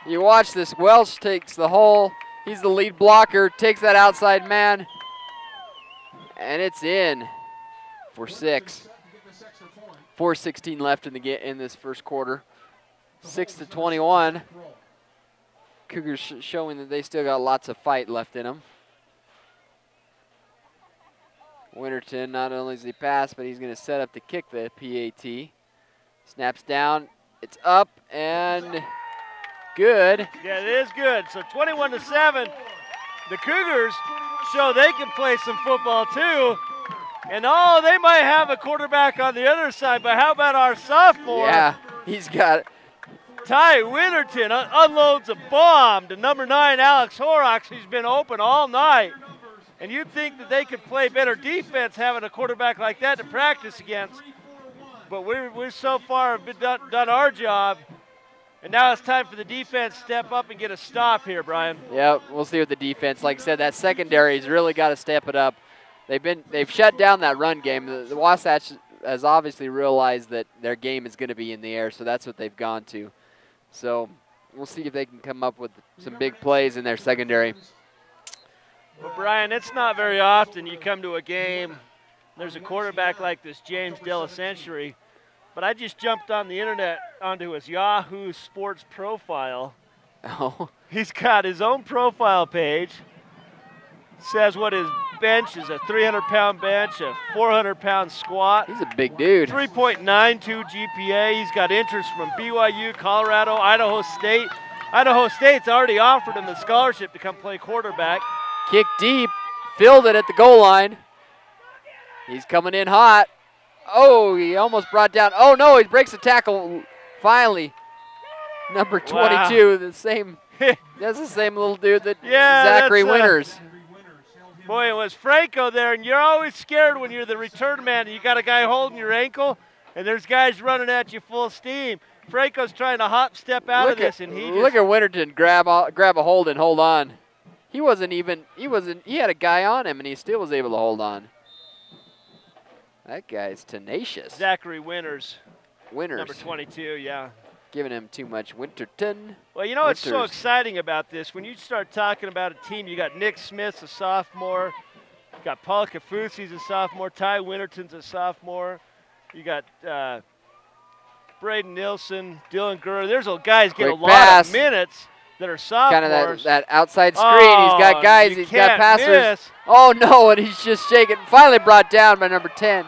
S2: You watch this. Welsh takes the hole. He's the lead blocker. Takes that outside man. And it's in for 6. 4:16 left in this first quarter. 6-21. Cougars showing that they still got lots of fight left in them. Winterton, not only does he pass, but he's going to set up to kick the PAT. Snaps down. It's up and good.
S3: Yeah, it is good. So 21-7. The Cougars show they can play some football too. And they might have a quarterback on the other side, but how about our sophomore?
S2: Yeah, he's got it.
S3: Ty Winterton unloads a bomb to number 9, Alex Horrocks, who's been open all night. And you'd think that they could play better defense having a quarterback like that to practice against. But we're so far done our job. And now it's time for the defense to step up and get a stop here, Brian.
S2: Yeah, we'll see with the defense. Like I said, that secondary's really got to step it up. They've shut down that run game. The Wasatch has obviously realized that their game is going to be in the air, so that's what they've gone to. So we'll see if they can come up with some big plays in their secondary.
S3: Well, Brian, it's not very often you come to a game, there's a quarterback like this James Delacentury, but I just jumped on the internet onto his Yahoo Sports profile.
S2: Oh.
S3: He's got his own profile page. Says what his bench is, a 300-pound bench, a 400-pound squat.
S2: He's a big dude.
S3: 3.92 GPA. He's got interest from BYU, Colorado, Idaho State. Idaho State's already offered him the scholarship to come play quarterback.
S2: Kick deep, filled it at the goal line. He's coming in hot. Oh, he almost brought down. Oh, no, he breaks the tackle finally. Number 22, the same. That's the same little dude that Zachary Winters.
S3: Boy, it was Franco there, and you're always scared when you're the return man and you got a guy holding your ankle, and there's guys running at you full steam. Franco's trying to hop step out of this, and
S2: look at Winterton grab a hold and hold on. He had a guy on him, and he still was able to hold on. That guy's tenacious.
S3: Zachary Winters. Number 22, yeah.
S2: Giving him too much. Winterton.
S3: Well, you know what's so exciting about this? When you start talking about a team, you got Nick Smith's a sophomore. You got Paul Kafusi's a sophomore. Ty Winterton's a sophomore. You got Braden Nilsson, Dylan Gurr. There's guys getting a lot of minutes that are sophomores.
S2: Kind of that outside screen. He's got guys. He's got passers.
S3: Miss.
S2: Oh, no, and he's just shaking. Finally brought down by number 10.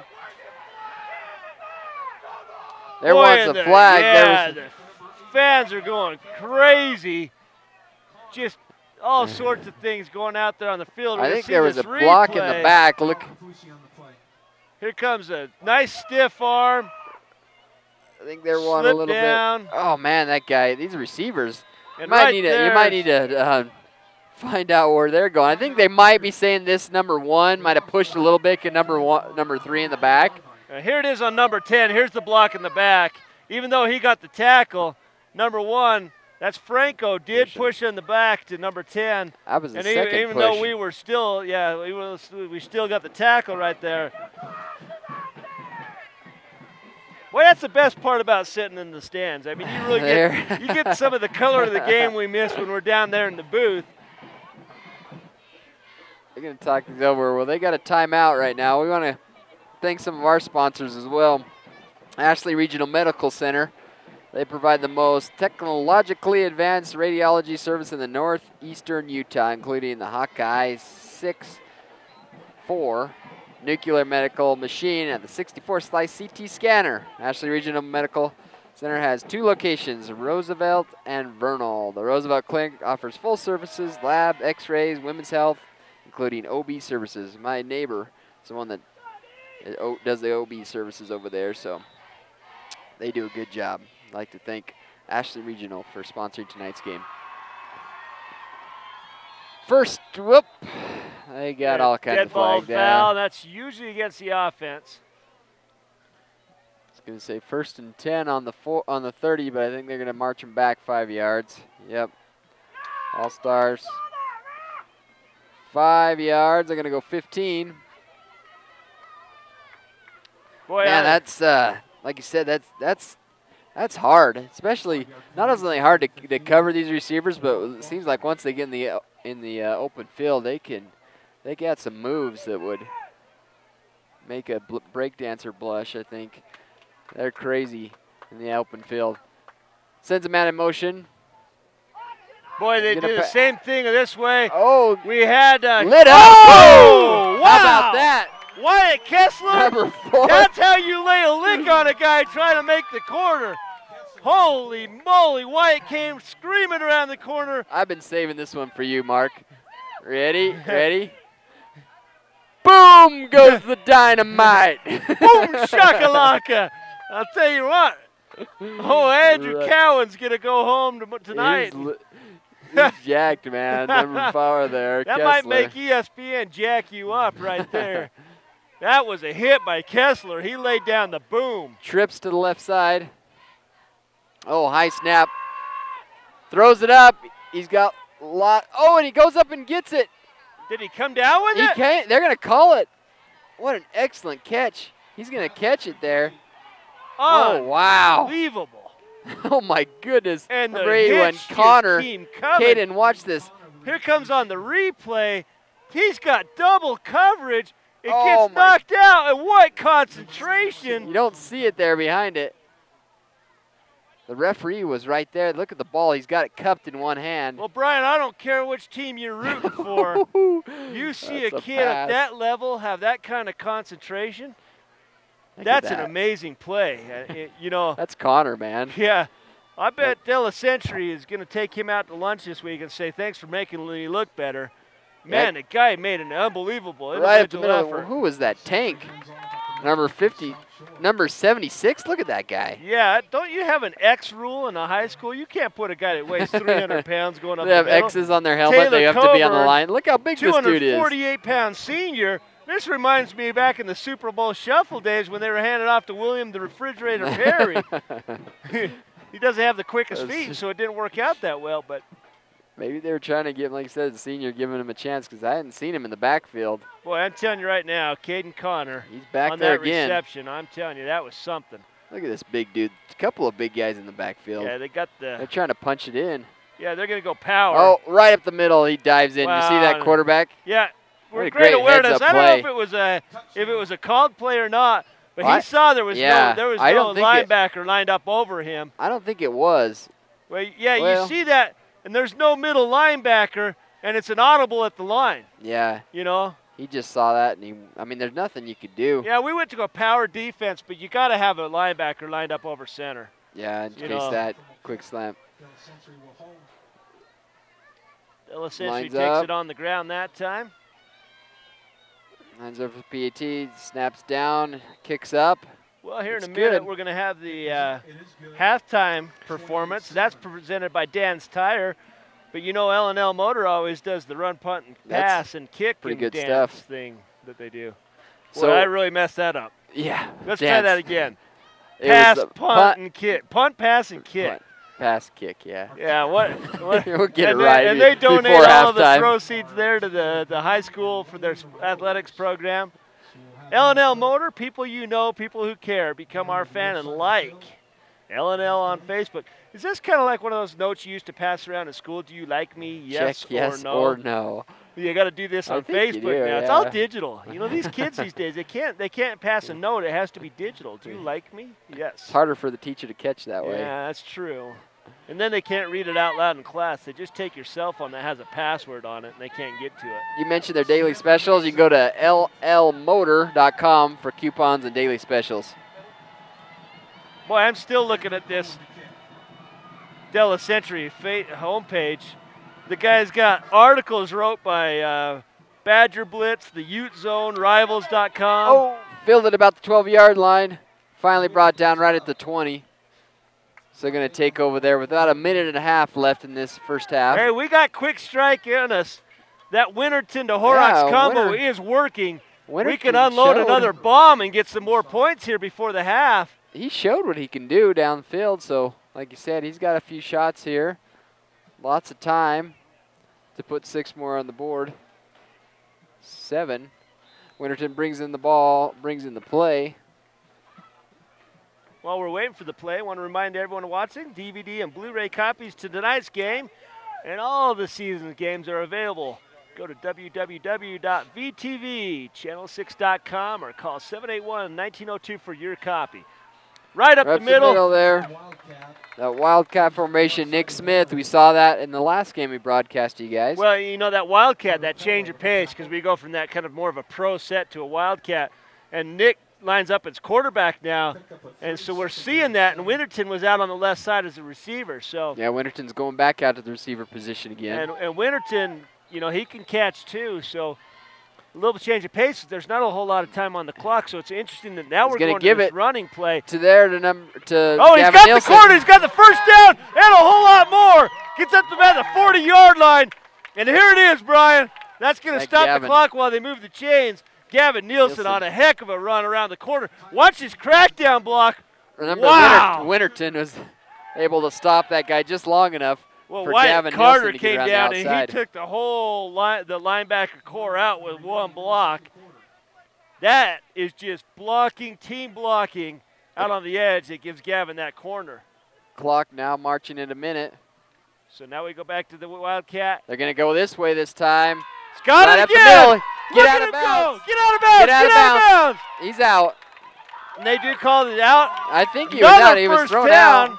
S2: There was a flag.
S3: Yeah, the fans are going crazy. Just all sorts of things going out there on the field.
S2: I think there was a block in the back. Look.
S3: Here comes a nice stiff arm.
S2: I think they're one a little
S3: down.
S2: bit. Oh, man, that guy. These receivers. You might need to find out where they're going. I think they might be saying this number 1 might have pushed a little bit to number 3 in the back.
S3: Here it is on number 10. Here's the block in the back. Even though he got the tackle, number 1, that's Franco, did push in the back to number 10.
S2: That was the second
S3: even
S2: push.
S3: though we were still, we still got the tackle right there. Boy, that's the best part about sitting in the stands. I mean, you really get some of the color of the game we miss when we're down there in the booth.
S2: They're going to talk these over. Well, they got a timeout right now. We want to thank some of our sponsors as well. Ashley Regional Medical Center. They provide the most technologically advanced radiology service in the northeastern Utah, including the Hawkeye 6-4 nuclear medical machine and the 64-slice CT scanner. Ashley Regional Medical Center has 2 locations, Roosevelt and Vernal. The Roosevelt Clinic offers full services, lab, x-rays, women's health, including OB services. My neighbor is the one that does the OB services over there, so they do a good job. I'd like to thank Ashley Regional for sponsoring tonight's game. First, whoop, they got all kinds of flags.
S3: Dead ball foul, that's usually against the offense.
S2: I was going to say 1st and 10 on the 30, but I think they're going to march them back 5 yards. Yep. All-Stars. 5 yards. They're going to go 15.
S3: Boy,
S2: man, that's like you said, that's hard. Especially not only hard to cover these receivers, but it seems like once they get in the open field, they got some moves that would make a breakdancer blush. I think they're crazy in the open field. Sends a man in motion.
S3: Boy, they did the same thing this way.
S2: Oh,
S3: we had
S2: lit up.
S3: Oh, wow.
S2: How about that?
S3: Wyatt Kessler,
S2: Number 4.
S3: That's how you lay a lick on a guy trying to make the corner. Holy moly, Wyatt came screaming around the corner.
S2: I've been saving this one for you, Mark. Ready? Ready? Boom goes the dynamite.
S3: Boom shakalaka. I'll tell you what. Oh, Andrew Cowan's going to go home tonight.
S2: He's jacked, man. Number 4 there,
S3: That
S2: Kessler.
S3: might make ESPN jack you up right there. That was a hit by Kessler. He laid down the boom.
S2: Trips to the left side. Oh, high snap. Throws it up. He's got a lot. Oh, and he goes up and gets it.
S3: Did he come down with it?
S2: Can't. They're going to call it. What an excellent catch. He's going to catch it there. Oh, wow.
S3: Unbelievable.
S2: Oh, my goodness.
S3: And the
S2: Number 81,
S3: hitch
S2: Connor.
S3: team coming.
S2: Caden, watch this.
S3: Here comes on the replay. He's got double coverage. It
S2: Oh,
S3: gets knocked out. And what concentration.
S2: You don't see it there behind it. The referee was right there. Look at the ball. He's got it cupped in one hand.
S3: Well, Brian, I don't care which team you're rooting for. You see a kid at that level have that kind of concentration. That's an amazing play. You know.
S2: That's Connor, man.
S3: Yeah. I bet Della Century is going to take him out to lunch this week and say, thanks for making me look better. Man, the guy made an unbelievable
S2: right up the
S3: individual
S2: middle.
S3: effort.
S2: Who was that? Tank. Number 50. Number 76. Look at that guy.
S3: Yeah, don't you have an X rule in a high school? You can't put a guy that weighs 300 pounds going up
S2: They have
S3: the middle.
S2: X's on their helmet.
S3: Taylor
S2: They have to be on the line. Look how big this dude is.
S3: 248-pound senior. This reminds me back in the Super Bowl shuffle days when they were handing off to William the Refrigerator Perry. He doesn't have the quickest feet, so it didn't work out that well. But
S2: maybe they were trying to give, like I said, the senior, giving him a chance because I hadn't seen him in the backfield.
S3: Boy, I'm telling you right now, Caden Connor,
S2: he's back
S3: on
S2: there
S3: that
S2: again.
S3: reception. I'm telling you, that was something.
S2: Look at this big dude. A couple of big guys in the backfield.
S3: Yeah, they got the.
S2: They're trying to punch it in.
S3: Yeah, they're going to go power.
S2: Oh, right up the middle, he dives in.
S3: Wow.
S2: You see that quarterback?
S3: Yeah,
S2: What a
S3: great awareness.
S2: heads-up
S3: I don't know
S2: play.
S3: if it was a called play or not, but
S2: Well,
S3: he saw there was no
S2: I don't think
S3: linebacker lined up over him.
S2: I don't think it was.
S3: Well, yeah, you see that, and there's no middle linebacker, and it's an audible at the line.
S2: Yeah.
S3: You know?
S2: He just saw that, and I mean, there's nothing you could do.
S3: Yeah, we went to go power defense, but you got to have a linebacker lined up over center.
S2: Yeah, in case that quick slam.
S3: Della Century
S2: Lines
S3: takes
S2: up.
S3: it on the ground that time.
S2: Lines over for PAT, snaps down, kicks up.
S3: Well, here in a
S2: It's
S3: minute,
S2: good.
S3: we're going to have the halftime performance. That's presented by Dan's Tire. But you know L&L Motor always does the run, punt, and pass and kick
S2: pretty
S3: and
S2: good
S3: dance
S2: stuff.
S3: thing that they do.
S2: So
S3: Boy, I really messed that up.
S2: Yeah.
S3: Let's try
S2: dance.
S3: that again.
S2: It
S3: Pass,
S2: was a
S3: punt, and kick. Punt, pass, and kick.
S2: Punt, pass, kick, yeah.
S3: Yeah, what?
S2: We'll get
S3: and
S2: it right
S3: and they donate
S2: before
S3: all of the
S2: halftime.
S3: proceeds there to the high school for their athletics program. L&L Motor, people you know, people who care, become our fan and like L&L on Facebook. Is this kind of like one of those notes you used to pass around at school? Do you like me? Yes,
S2: Check yes
S3: or no? You got to do this
S2: I
S3: on
S2: think you
S3: Facebook
S2: do,
S3: now. It's
S2: yeah.
S3: all digital. You know, these kids these days, they can't pass a note. It has to be digital. Do you like me? Yes.
S2: It's harder for the teacher to catch that way.
S3: Yeah, that's true. And then they can't read it out loud in class. They just take your cell phone that has a password on it, and they can't get to it.
S2: You mentioned their daily specials. You can go to llmotor.com for coupons and daily specials.
S3: Boy, I'm still looking at this Della Century homepage. The guy's got articles wrote by Badger Blitz, the Ute Zone, Rivals.com.
S2: Oh, fielded about the 12-yard line. Finally brought down right at the 20. So going to take over there with about a minute and a half left in this first half.
S3: Hey, we got quick strike in us. That Winterton to Horrocks combo is working. We can unload another bomb and get some more points here before the half.
S2: He showed what he can do downfield, so like you said, he's got a few shots here. Lots of time to put 6 more on the board. 7. Winterton brings in the ball, brings in the play.
S3: While we're waiting for the play, I want to remind everyone watching, DVD and Blu-ray copies to tonight's game and all the season's games are available. Go to www.vtvchannel6.com or call 781-1902 for your copy. Right up the middle
S2: there. That Wildcat formation, Nick Smith. We saw that in the last game we broadcast to you guys.
S3: Well, you know, that Wildcat, that change of pace, because we go from that kind of more of a pro set to a Wildcat. And Nick lines up as quarterback now. And so we're seeing that. And Winterton was out on the left side as a receiver. So
S2: yeah, Winterton's going back out to the receiver position again.
S3: And Winterton, you know, he can catch too. So a little change of pace. There's not a whole lot of time on the clock, so it's interesting that now we're going to
S2: give
S3: this
S2: it
S3: running play.
S2: To there to
S3: oh, he's
S2: Gavin
S3: got
S2: Nielsen.
S3: the corner. He's got the first down and a whole lot more. Gets up to about the 40-yard line. And here it is, Brian. That's going to stop the clock while they move the chains. Gavin Nielsen on a heck of a run around the corner. Watch his crackdown block.
S2: Remember,
S3: wow.
S2: Winterton was able to stop that guy just long enough
S3: well,
S2: for
S3: Wyatt
S2: Gavin
S3: Carter
S2: Nielsen to
S3: came
S2: get
S3: down
S2: the
S3: and he took the whole the linebacker core out with one block. That is just blocking, team blocking out on the edge that gives Gavin that corner.
S2: Clock now marching in a minute.
S3: So now we go back to the Wildcat.
S2: They're going to go this way this time.
S3: It's got
S2: right
S3: it
S2: up
S3: again.
S2: the middle.
S3: Get out of bounds. Get out of bounds.
S2: Get out of bounds. He's out.
S3: And they do call it out.
S2: I think he was out. He was thrown out.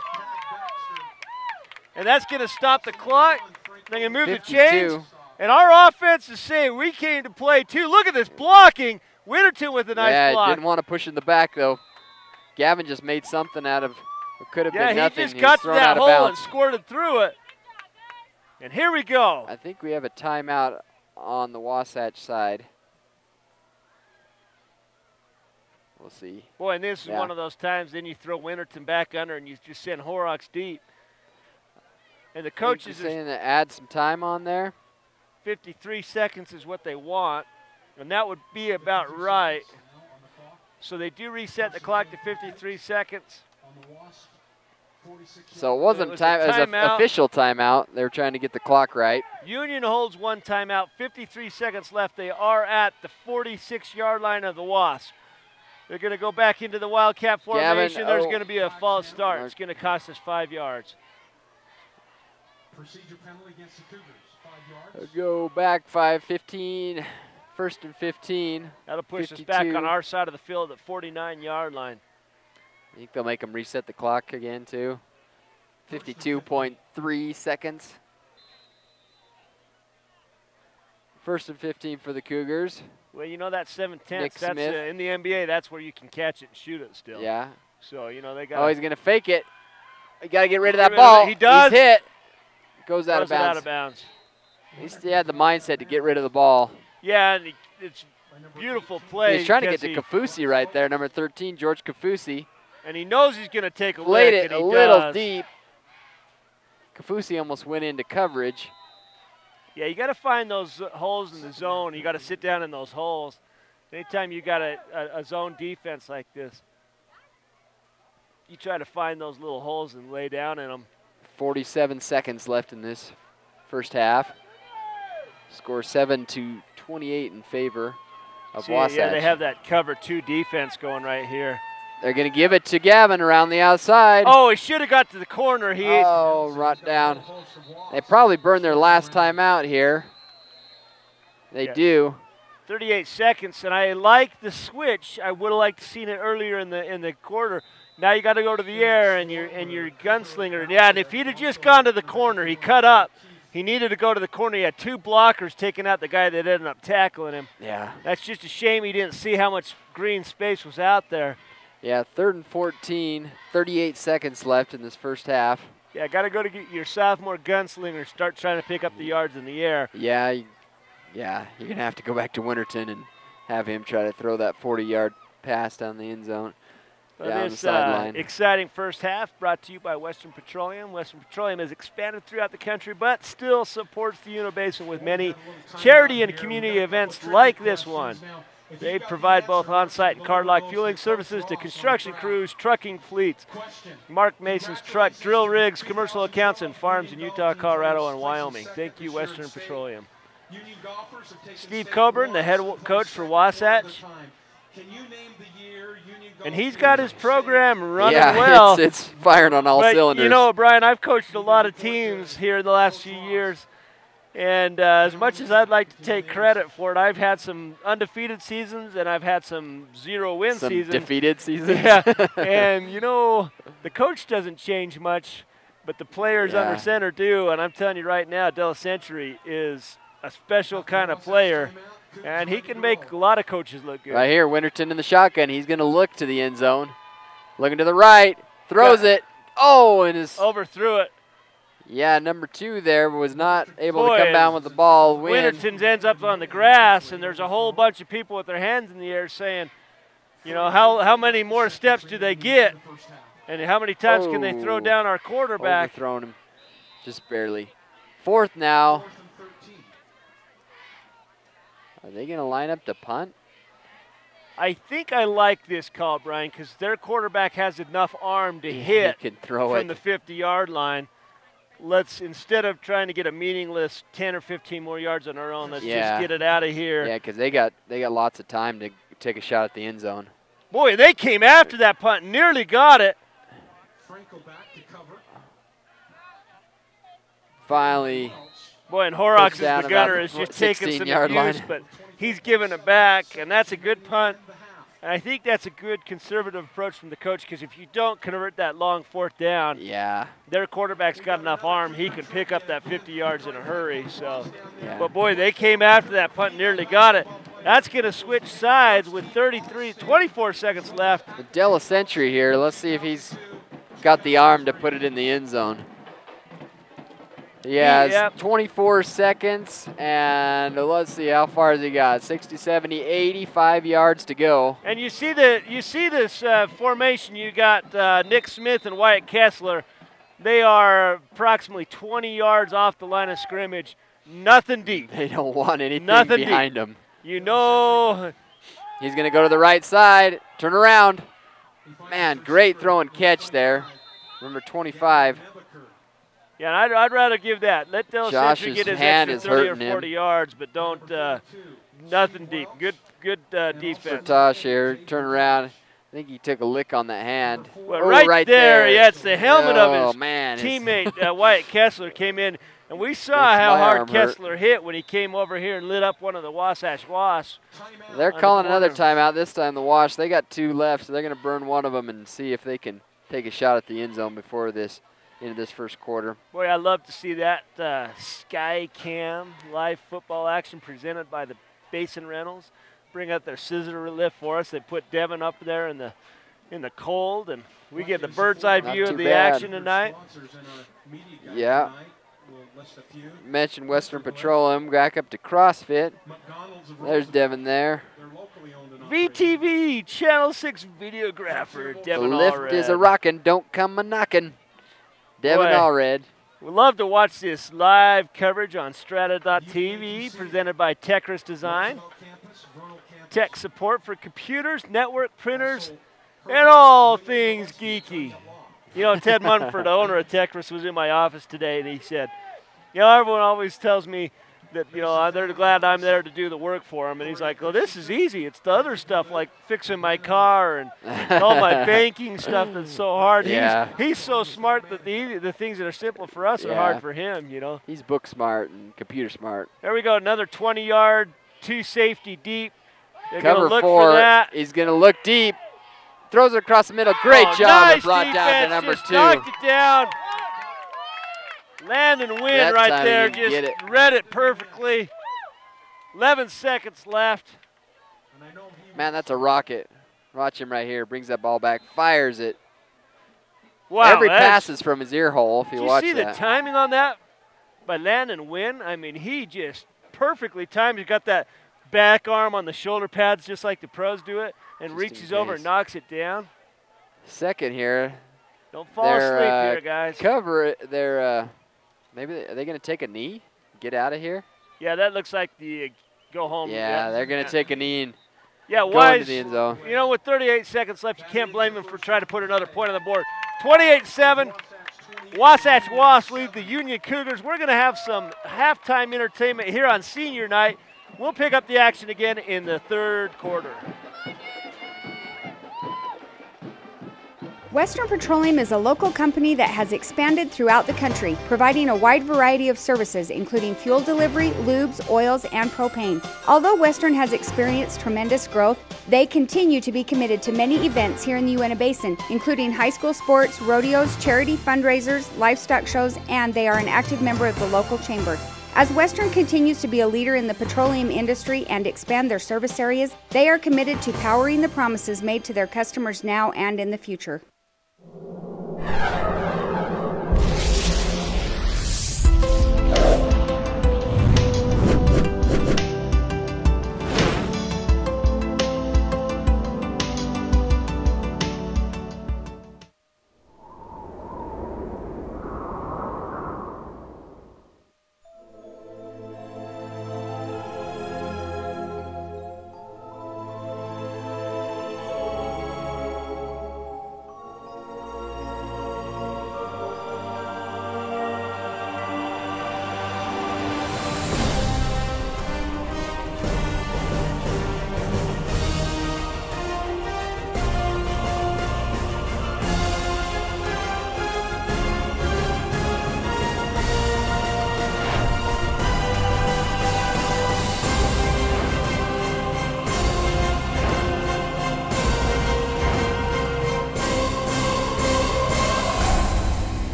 S3: And that's going to stop the clock. They can move
S2: 52.
S3: the chains. And our offense is saying we came to play too. Look at this blocking. Winterton with a nice block.
S2: Yeah, didn't want to push in the back though. Gavin just made something out of what could have been nothing.
S3: Yeah, he just got to that hole and squirted through it. And here we go.
S2: I think we have a timeout on the Wasatch side. We'll see.
S3: Boy, and this is one of those times, then you throw Winterton back under and you just send Horrocks deep. And the coaches
S2: are saying to add some time on there.
S3: 53 seconds is what they want, and that would be about right. So they do reset the clock to 53 seconds.
S2: So it wasn't time as an official timeout. They were trying to get the clock right.
S3: Union holds one timeout. 53 seconds left. They are at the 46-yard line of the Wasp. They're going to go back into the Wildcat formation. There's going to be a false start. It's going to cost us 5 yards.
S8: Procedure penalty against the Cougars, 5 yards.
S2: Go back 5-15. First and 15.
S3: That'll push 52. Us back on our side of the field at 49-yard line.
S2: I think they'll make them reset the clock again, too. 52.3 seconds. First and 15 for the Cougars.
S3: Well, you know that 7/10. That's in the NBA. That's where you can catch it and shoot it still.
S2: Yeah.
S3: So you know they got.
S2: Oh, he's gonna fake it. You got to get rid of that ball.
S3: He does.
S2: He's hit. Goes out of bounds.
S3: Out of bounds.
S2: He had the mindset to get rid of the ball.
S3: Yeah, and it's beautiful play.
S2: He's trying to get to Kafusi right there, number 13, George Kafusi.
S3: And he knows he's going to take a
S2: Played
S3: lick,
S2: it
S3: and
S2: a
S3: he
S2: little
S3: does.
S2: deep. Kafusi almost went into coverage.
S3: Yeah, you got to find those holes in the zone. You got to sit down in those holes. Anytime you got a zone defense like this, you try to find those little holes and lay down in them.
S2: 47 seconds left in this first half. Score 7-28 in favor of Wasatch.
S3: Yeah, they have that cover 2 defense going right here.
S2: They're going to give it to Gavin around the outside.
S3: Oh, he should have got to the corner.
S2: Right down. They probably burned their last time out here. They do.
S3: 38 seconds, and I like the switch. I would have liked to seen it earlier in the quarter. Now you got to go to the air and your gunslinger. Yeah, and if he'd have just gone to the corner, he cut up. He needed to go to the corner. He had 2 blockers taking out the guy that ended up tackling him.
S2: Yeah.
S3: That's just a shame he didn't see how much green space was out there.
S2: Yeah, 3rd and 14, 38 seconds left in this first half.
S3: Yeah, got to go to get your sophomore gunslinger, start trying to pick up the yards in the air.
S2: Yeah, you Yeah, you're going to have to go back to Winterton and have him try to throw that 40-yard pass down the end zone. Down the sideline.
S3: Exciting first half brought to you by Western Petroleum. Western Petroleum has expanded throughout the country, but still supports the Uno Basin with many charity and community events like this one. They provide both on-site and card-lock fueling services to construction crews, trucking fleets, Mark Mason's truck, drill rigs, commercial accounts, and farms in Utah, Colorado, and Wyoming. Thank you, Western Petroleum. Steve Coburn, the head coach for Wasatch. And he's got his program running well.
S2: It's firing on all cylinders.
S3: You know, Brian, I've coached a lot of teams here in the last few years. And as much as I'd like to take credit for it, I've had some undefeated seasons and I've had some zero-win seasons.
S2: Some defeated seasons.
S3: Yeah. And, you know, the coach doesn't change much, but the players under center do. And I'm telling you right now, Della Century is a special kind of player. And he can make a lot of coaches look good.
S2: Right here, Winterton in the shotgun. He's going to look to the end zone. Looking to the right. Throws it. Oh, and is
S3: overthrew it.
S2: Yeah, number 2 there was not able to come down with the ball.
S3: Winterton ends up on the grass, and there's a whole bunch of people with their hands in the air saying, you know, how many more steps do they get? And how many times can they throw down our quarterback?
S2: Overthrown him just barely. 4th now. Are they going to line up to punt?
S3: I think I like this call, Brian, because their quarterback has enough arm to hit
S2: he can throw
S3: from the 50-yard line. Let's, instead of trying to get a meaningless 10 or 15 more yards on our own, let's just get it out of here.
S2: Yeah, because they got lots of time to take a shot at the end zone.
S3: Boy, they came after that punt, nearly got it.
S8: Franco back to cover.
S2: Finally.
S3: Boy, and Horrocks, as the gunner, is just taking some abuse, but he's giving it back, and that's a good punt. And I think that's a good conservative approach from the coach, because if you don't convert that long 4th down, their quarterback's got enough arm, he can pick up that 50 yards in a hurry. So, but boy, they came after that punt, nearly got it. That's going to switch sides with 24 seconds left.
S2: The Della Century here. Let's see if he's got the arm to put it in the end zone. Yeah, it's 24 seconds, and let's see how far has he got. 60, 70, 85 yards to go.
S3: And you see this formation. You got Nick Smith and Wyatt Kessler. They are approximately 20 yards off the line of scrimmage. Nothing deep.
S2: They don't want anything behind them.
S3: You know.
S2: He's going to go to the right side, turn around. Man, great throw and catch there. Number 25.
S3: Yeah, I'd rather give that. Let Della Century get his extra 30 or 40 yards, but don't, nothing deep. Good defense.
S2: Tosh here, turn around. I think he took a lick on the hand.
S3: Well, right there. Yeah, it's the helmet of his teammate, Wyatt Kessler, came in. And we saw how hard Kessler hit when he came over here and lit up one of the Wasatch Wasps.
S2: They're calling another timeout. This time the Wash, they got 2 left, so they're going to burn one of them and see if they can take a shot at the end zone before this. Into this first quarter.
S3: Boy, I love to see that Sky Cam live football action presented by the Basin Rentals. Bring out their scissor lift for us. They put Devin up there in the cold, and we get the bird's eye view of the action tonight.
S2: Yeah. Mentioned Western Petroleum, back up to CrossFit. There's Devin there.
S3: VTV, Channel 6 videographer, Devin
S2: The lift
S3: Allred.
S2: is a rockin', don't come a knockin'. Devin Allred.
S3: We love to watch this live coverage on Strata.tv, presented by Techris Design. Tech support for computers, network printers, and all things geeky. You know, Ted Munford, the owner of Techris, was in my office today, and he said, you know, everyone always tells me that, you know, they're glad I'm there to do the work for them. And he's like, well, this is easy. It's the other stuff like fixing my car and all my banking stuff that's so hard. He's so smart that the things that are simple for us are hard for him, you know.
S2: He's book smart and computer smart.
S3: There we go, another 20-yard, 2 safety deep. They're
S2: Cover
S3: look
S2: 4.
S3: For that.
S2: He's going to look deep. Throws it across the middle. Great job.
S3: Nice
S2: brought
S3: defense,
S2: down to number
S3: just
S2: 2.
S3: Knocked it down. Land and win
S2: That
S3: right
S2: time
S3: there.
S2: he didn't
S3: Just
S2: get it.
S3: read it perfectly. 11 seconds left.
S2: Man, that's a rocket. Watch him right here. Brings that ball back. Fires it.
S3: Wow.
S2: Every pass is from his ear hole if you watch that.
S3: Did you see the timing on that by Land and Win? I mean, he just perfectly timed. He's got that back arm on the shoulder pads just like the pros do it, and
S2: Just
S3: reaches
S2: in
S3: over and
S2: case.
S3: knocks it down.
S2: Second here.
S3: Don't fall asleep here, guys.
S2: Cover it. Maybe are they going to take a knee? Get out of here?
S3: Yeah, that looks like the go home.
S2: Yeah, they're going to take a knee and
S3: go
S2: into the end zone.
S3: You know, with 38 seconds left, you can't blame him for trying to put another point on the board. 28-7. Wasatch Wasps lead the Union Cougars. We're going to have some halftime entertainment here on senior night. We'll pick up the action again in the third quarter.
S7: Western Petroleum is a local company that has expanded throughout the country, providing a wide variety of services, including fuel delivery, lubes, oils, and propane. Although Western has experienced tremendous growth, they continue to be committed to many events here in the Uinta Basin, including high school sports, rodeos, charity fundraisers, livestock shows, and they are an active member of the local chamber. As Western continues to be a leader in the petroleum industry and expand their service areas, they are committed to powering the promises made to their customers now and in the future.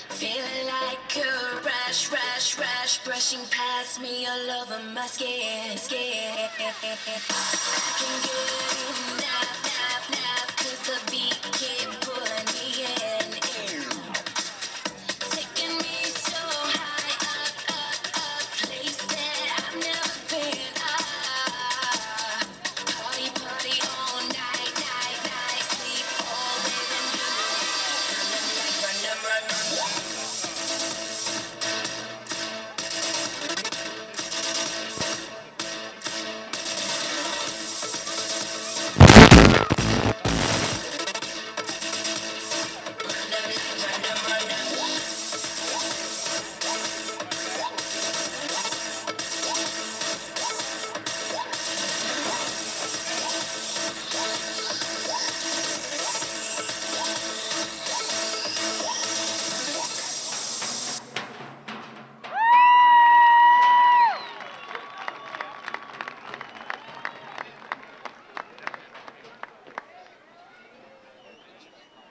S13: Feeling like a rush, brushing past me all over my skin. I can get enough, 'cause the beat keep pulling me in. Taking me so high, up, place that I've never been. Party all night, sleep all day, then do run.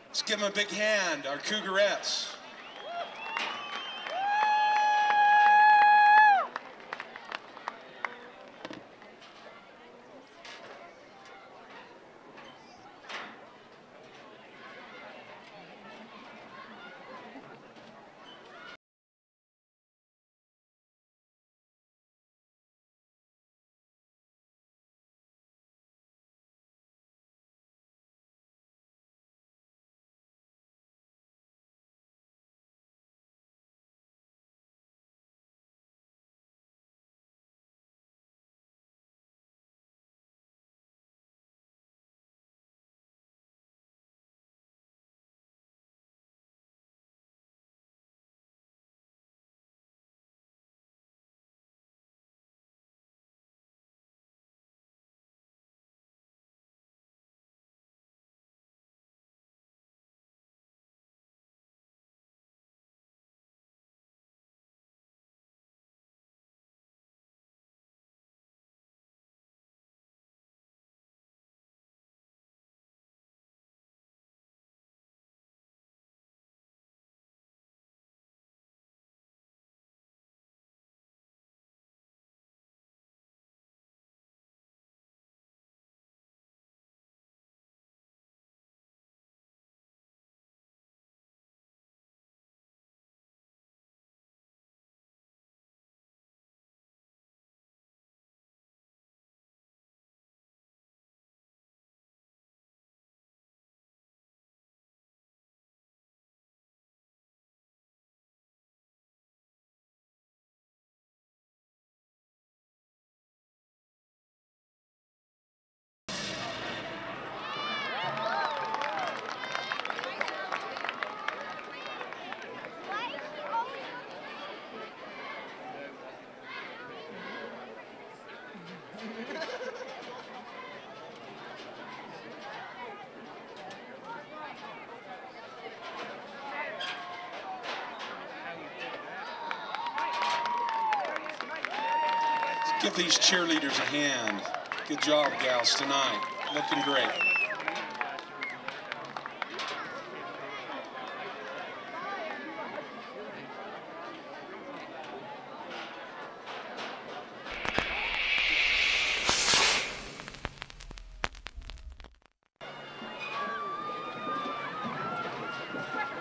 S8: Let's give them a big hand, our Cougarettes.
S14: Give these cheerleaders a hand. Good job, gals, tonight. Looking great.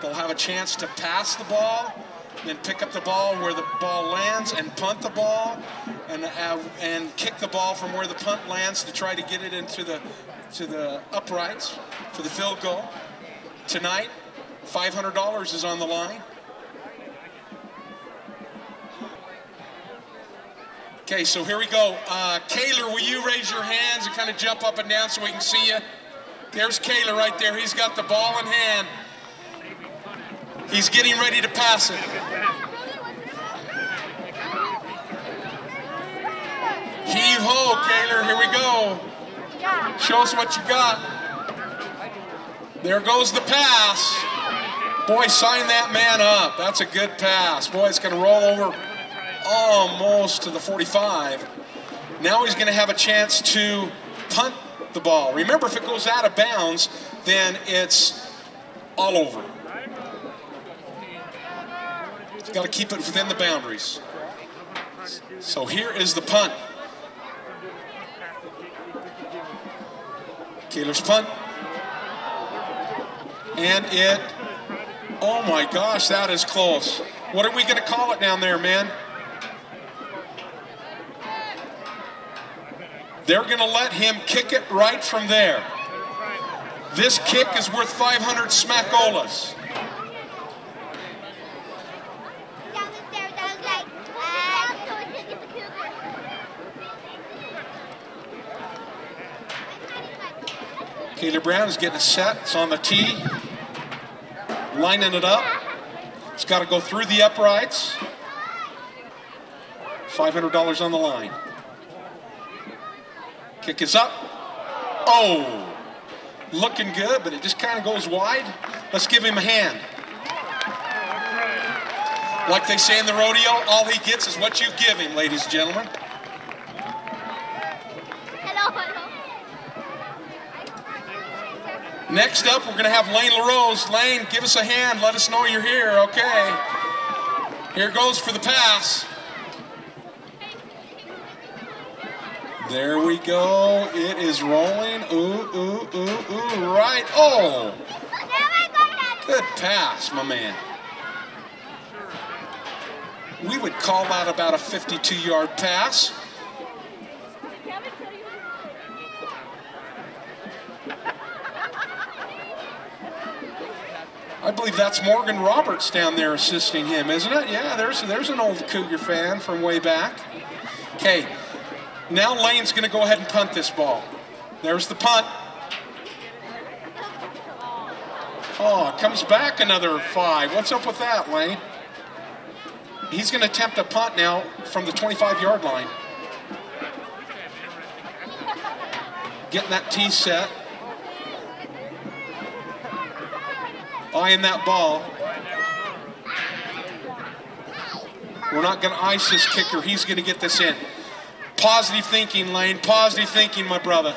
S14: They'll have a chance to pass the ball, then pick up the ball where the ball lands and punt the ball, and kick the ball from where the punt lands to try to get it into the uprights for the field goal. Tonight, $500 is on the line. Okay, so here we go. Kaler, will you raise your hands and kind of jump up and down so we can see you? There's Kaler right there. He's got the ball in hand. He's getting ready to pass it. Heave ho, Kaler, here we go. Show us what you got. There goes the pass. Boy, sign that man up. That's a good pass. Boy, it's going to roll over almost to the 45. Now he's going to have a chance to punt the ball. Remember, if it goes out of bounds, then it's all over. He's got to keep it within the boundaries. So here is the punt. Kaler's punt. And it, oh my gosh, that is close. What are we going to call it down there, man? They're going to let him kick it right from there. This kick is worth 500 smackolas. Kaler Brown is getting it set. It's on the tee. Lining it up. It's got to go through the uprights. $500 on the line. Kick is up. Oh, looking good, but it just kind of goes wide. Let's give him a hand. Like they say in the rodeo, all he gets is what you give him, ladies and gentlemen. Next up, we're going to have Lane LaRose. Lane, give us a hand. Let us know you're here. Okay. Here goes for the pass. There we go. It is rolling. Ooh, ooh, ooh, ooh. Right. Oh. Good pass, my man. We would call that about a 52-yard pass. I believe that's Morgan Roberts down there assisting him, isn't it? Yeah, there's an old Cougar fan from way back. Okay, now Lane's going to go ahead and punt this ball. There's the punt. Oh, it comes back another 5. What's up with that, Lane? He's going to attempt a punt now from the 25-yard line. Getting that tee set. Eyeing that ball. We're not going to ice this kicker. He's going to get this in. Positive thinking, Lane. Positive thinking, my brother.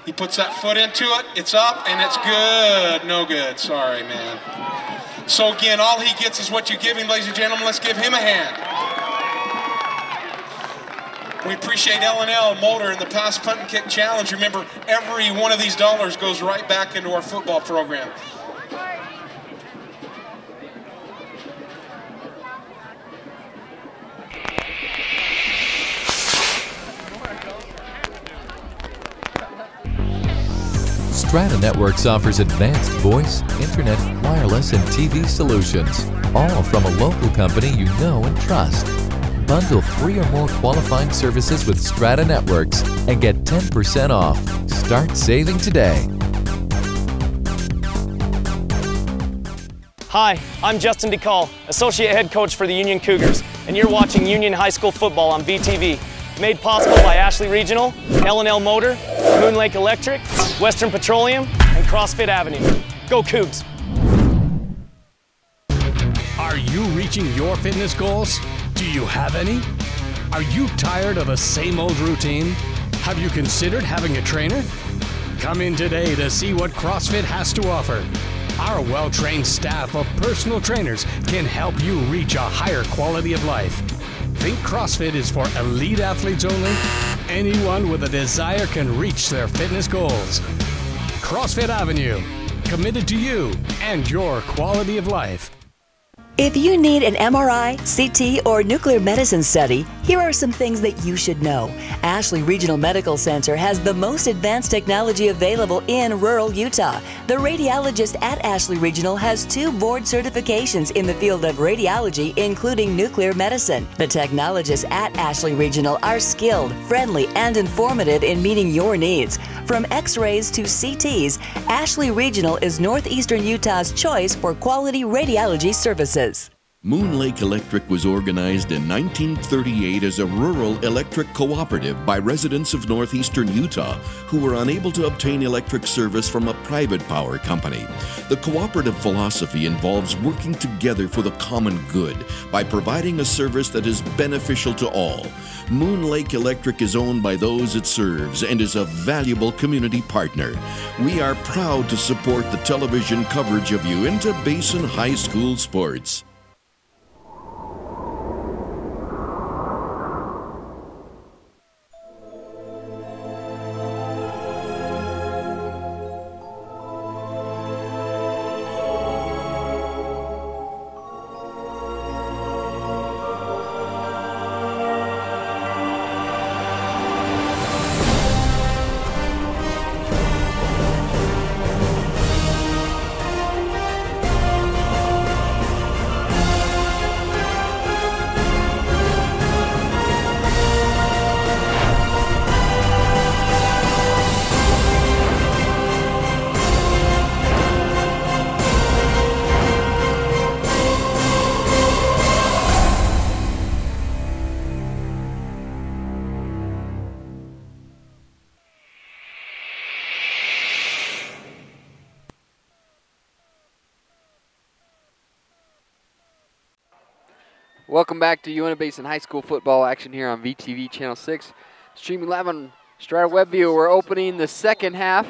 S14: He puts that foot into it. It's up, and it's good. No good. Sorry, man. So, again, all he gets is what you give him, ladies and gentlemen. Let's give him a hand. We appreciate L&L Motor and the Pass Punt and Kick Challenge. Remember, every one of these dollars goes right back into our football program.
S9: Strata Networks offers advanced voice, internet, wireless, and TV solutions, all from a local company you know and trust. Bundle 3 or more qualifying services with Strata Networks and get 10% off. Start saving today.
S10: Hi, I'm Justin DeCall, Associate Head Coach for the Union Cougars, and you're watching Union High School football on VTV. Made possible by Ashley Regional, L&L Motor, Moon Lake Electric, Western Petroleum, and CrossFit Avenue. Go Cougs!
S5: Are you reaching your fitness goals? Do you have any? Are you tired of the same old routine? Have you considered having a trainer? Come in today to see what CrossFit has to offer. Our well-trained staff of personal trainers can help you reach a higher quality of life. Think CrossFit is for elite athletes only? Anyone with a desire can reach their fitness goals. CrossFit Avenue, committed to you and your quality of life.
S4: If you need an MRI, CT, or nuclear medicine study, here are some things that you should know. Ashley Regional Medical Center has the most advanced technology available in rural Utah. The radiologist at Ashley Regional has 2 board certifications in the field of radiology, including nuclear medicine. The technologists at Ashley Regional are skilled, friendly, and informative in meeting your needs. From X-rays to CTs, Ashley Regional is northeastern Utah's choice for quality radiology services.
S11: Moon Lake Electric was organized in 1938 as a rural electric cooperative by residents of northeastern Utah who were unable to obtain electric service from a private power company. The cooperative philosophy involves working together for the common good by providing a service that is beneficial to all. Moon Lake Electric is owned by those it serves and is a valuable community partner. We are proud to support the television coverage of Uinta Basin High School sports.
S2: Welcome back to Uinta Basin High School football action here on VTV Channel 6. Streaming live on Strata WebView. We're opening the second half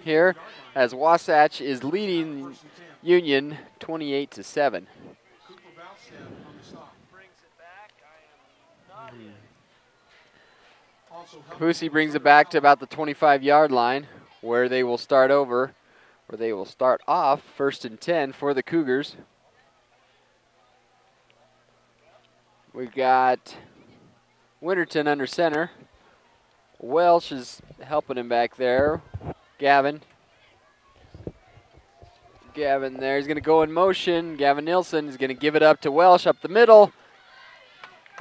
S2: here as Wasatch is leading Union 28-7. Pussy brings it back to about the 25-yard line where they will start off 1st and 10 for the Cougars. We've got Winterton under center. Welsh is helping him back there. Gavin there. He's going to go in motion. Gavin Nilsson is going to give it up to Welsh up the middle.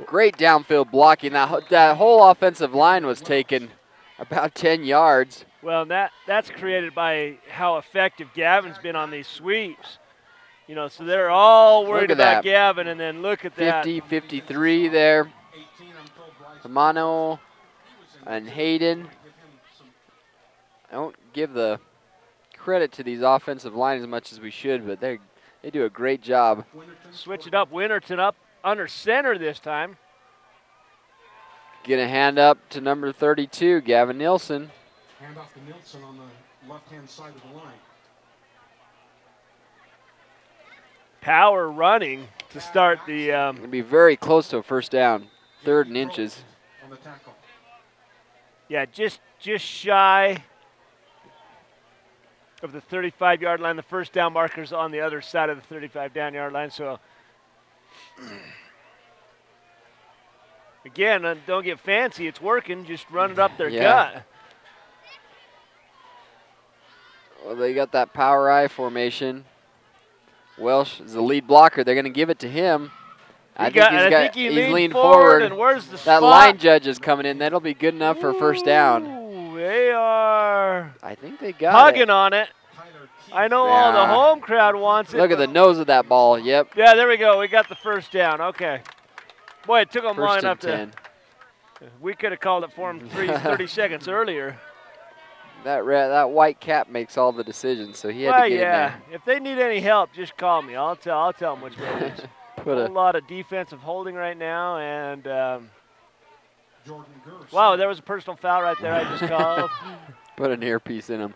S2: Great downfield blocking. That whole offensive line was taken about 10 yards.
S3: Well, that's created by how effective Gavin's been on these sweeps. You know, so they're all worried about Gavin, and then look at that.
S2: 50-53 there. Hamano and Hayden. I don't give the credit to these offensive line as much as we should, but they do a great job.
S3: Switch it up. Winterton up under center this time.
S2: Get a hand up to number 32, Gavin Nilsson.
S8: Hand off to Nilsson on the left-hand side of the line.
S3: Power running to start the.
S2: It'll be very close to a first down, 3rd and inches.
S8: On the tackle.
S3: Yeah, just shy of the 35-yard line. The first down marker's on the other side of the 35-down-yard line. So, again, don't get fancy. It's working. Just run it up their gut.
S2: Well, they got that power I formation. Welsh is the lead blocker. They're going to give it to him. I think he's leaned forward.
S3: And where's the
S2: that
S3: spot?
S2: line judge is coming in. That'll be good enough for a first down.
S3: They are.
S2: I think they got
S3: hugging on it. I know all the home crowd wants it.
S2: Look at the nose of that ball. Yep.
S3: Yeah, there we go. We got the first down. Okay. Boy, it took them long enough to. We could have called it for them 30 seconds earlier.
S2: That white cap makes all the decisions, so he had to get in there.
S3: If they need any help, just call me. I'll tell them which way it is. A lot of defensive holding right now, and wow, there was a personal foul right there. I just called.
S2: Put an earpiece in him.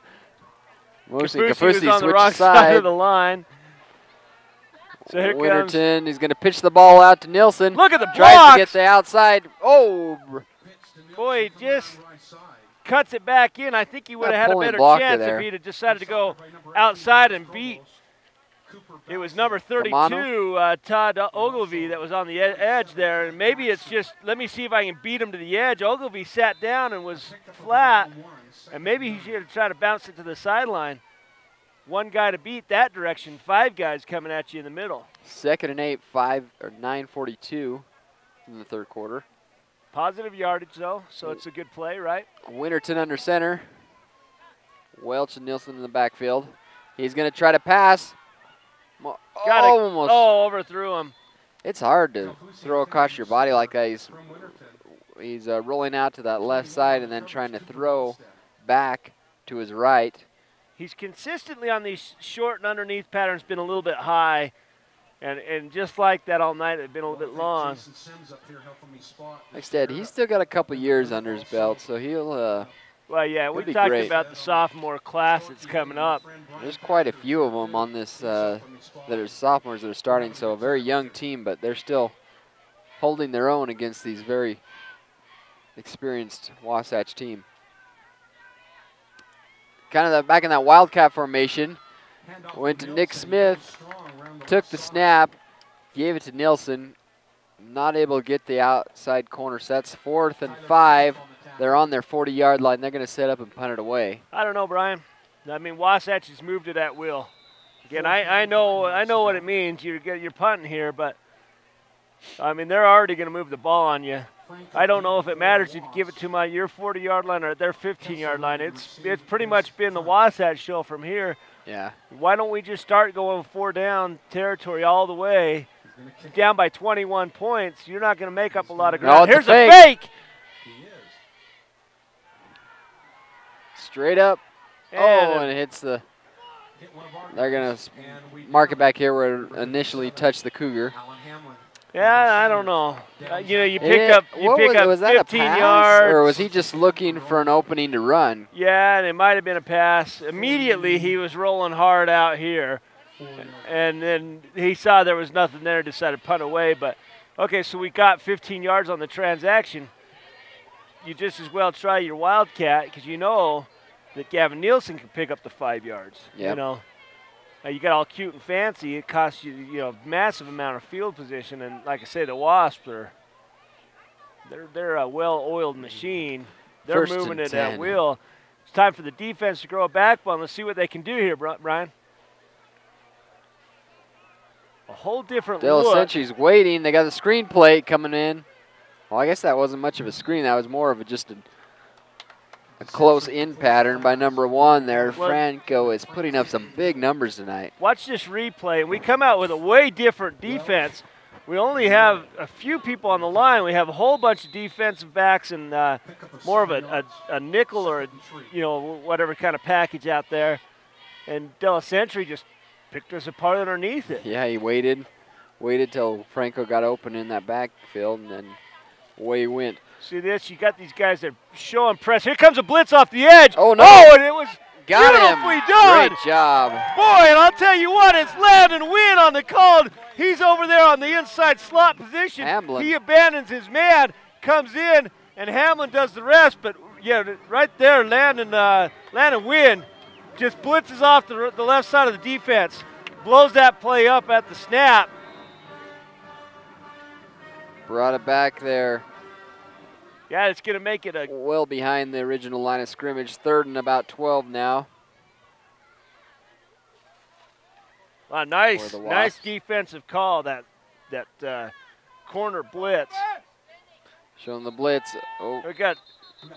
S3: Kafusi was on the wrong side of the line. So here
S2: Winterton, he's going to pitch the ball out to Nielsen.
S3: Look at the blocks.
S2: Tries to get the outside. Oh.
S3: Boy, he just cuts it back in. I think he would have had a better chance if he'd have decided to go outside and beat. It was number 32, Todd Ogilvy, that was on the edge there. And maybe it's just, let me see if I can beat him to the edge. Ogilvy sat down and was flat. And maybe he should try to bounce it to the sideline. One guy to beat that direction, 5 guys coming at you in the middle.
S2: 2nd and 8, 9:42 in the third quarter.
S3: Positive yardage, though, so it's a good play, right?
S2: Winterton under center. Welch and Nielsen in the backfield. He's going to try to pass. Almost.
S3: Oh, overthrew him.
S2: It's hard to throw across your body like that. He's rolling out to that left side and then trying to throw back to his right.
S3: He's consistently on these short and underneath patterns been a little bit high, and just like that all night, it's been a little bit long.
S2: Like I said, he's still got a couple years under his belt, so he'll.
S3: Well, yeah, we talked about the sophomore class that's coming up.
S2: There's quite a few of them on this that are sophomores that are starting, so a very young team, but they're still holding their own against these very experienced Wasatch team. Kind of back in that Wildcat formation, went to Nick Smith, took the snap, gave it to Nielsen, not able to get the outside corner. So that's 4th and 5. They're on their 40-yard line. They're going to set up and punt it away.
S3: I don't know, Brian. I mean, Wasatch has moved it at will. Again, I know what it means. You're punting here, but I mean they're already going to move the ball on you. I don't know if it matters if you give it to your 40-yard line or their 15-yard line. It's pretty much been the Wasatch show from here.
S2: Yeah.
S3: Why don't we just start going 4-down territory all the way? Down by 21 points, you're not going to make up a lot of ground. Here's a fake.
S2: Straight up. And it hits the. They're going to mark it back here where it initially touched the Cougar.
S3: Yeah, I don't know. You pick up 15 yards.
S2: Or was he just looking for an opening to run?
S3: Yeah, and it might have been a pass. Immediately he was rolling hard out here. And then he saw there was nothing there, decided to punt away. But, okay, so we got 15 yards on the transaction. You just as well try your Wildcat because you know that Gavin Nielsen can pick up the 5 yards.
S2: Yep.
S3: You know. You got all cute and fancy. It costs you, a massive amount of field position. And like I say, the Wasps they're a well-oiled machine. They're moving it at will. It's time for the defense to grow a backbone. Let's see what they can do here, Brian. A whole different look.
S2: Century's waiting. They got the screen plate coming in. Well, I guess that wasn't much of a screen. That was more of just a close-in pattern by number 1 there.
S3: Well,
S2: Franco is putting up some big numbers tonight.
S3: Watch this replay. We come out with a way different defense. We only have a few people on the line. We have a whole bunch of defensive backs and more of a nickel or whatever kind of package out there. And Della Century just picked us apart underneath it.
S2: Yeah, he waited till Franco got open in that backfield, and then away he went.
S3: See this? You got these guys that are showing press. Here comes a blitz off the edge.
S2: Oh, no.
S3: Oh, and it was
S2: beautifully
S3: done.
S2: Great job.
S3: Boy, and I'll tell you what, it's Landon Wynn on the call. He's over there on the inside slot position.
S2: Hamlin.
S3: He abandons his man, comes in, and Hamlin does the rest. But, yeah, right there, Landon Wynn just blitzes off the left side of the defense, blows that play up at the snap.
S2: Brought it back there.
S3: Yeah, it's going to make it
S2: well behind the original line of scrimmage. 3rd and about 12 now.
S3: Nice defensive call, that corner blitz.
S2: Showing the blitz. Oh.
S3: We got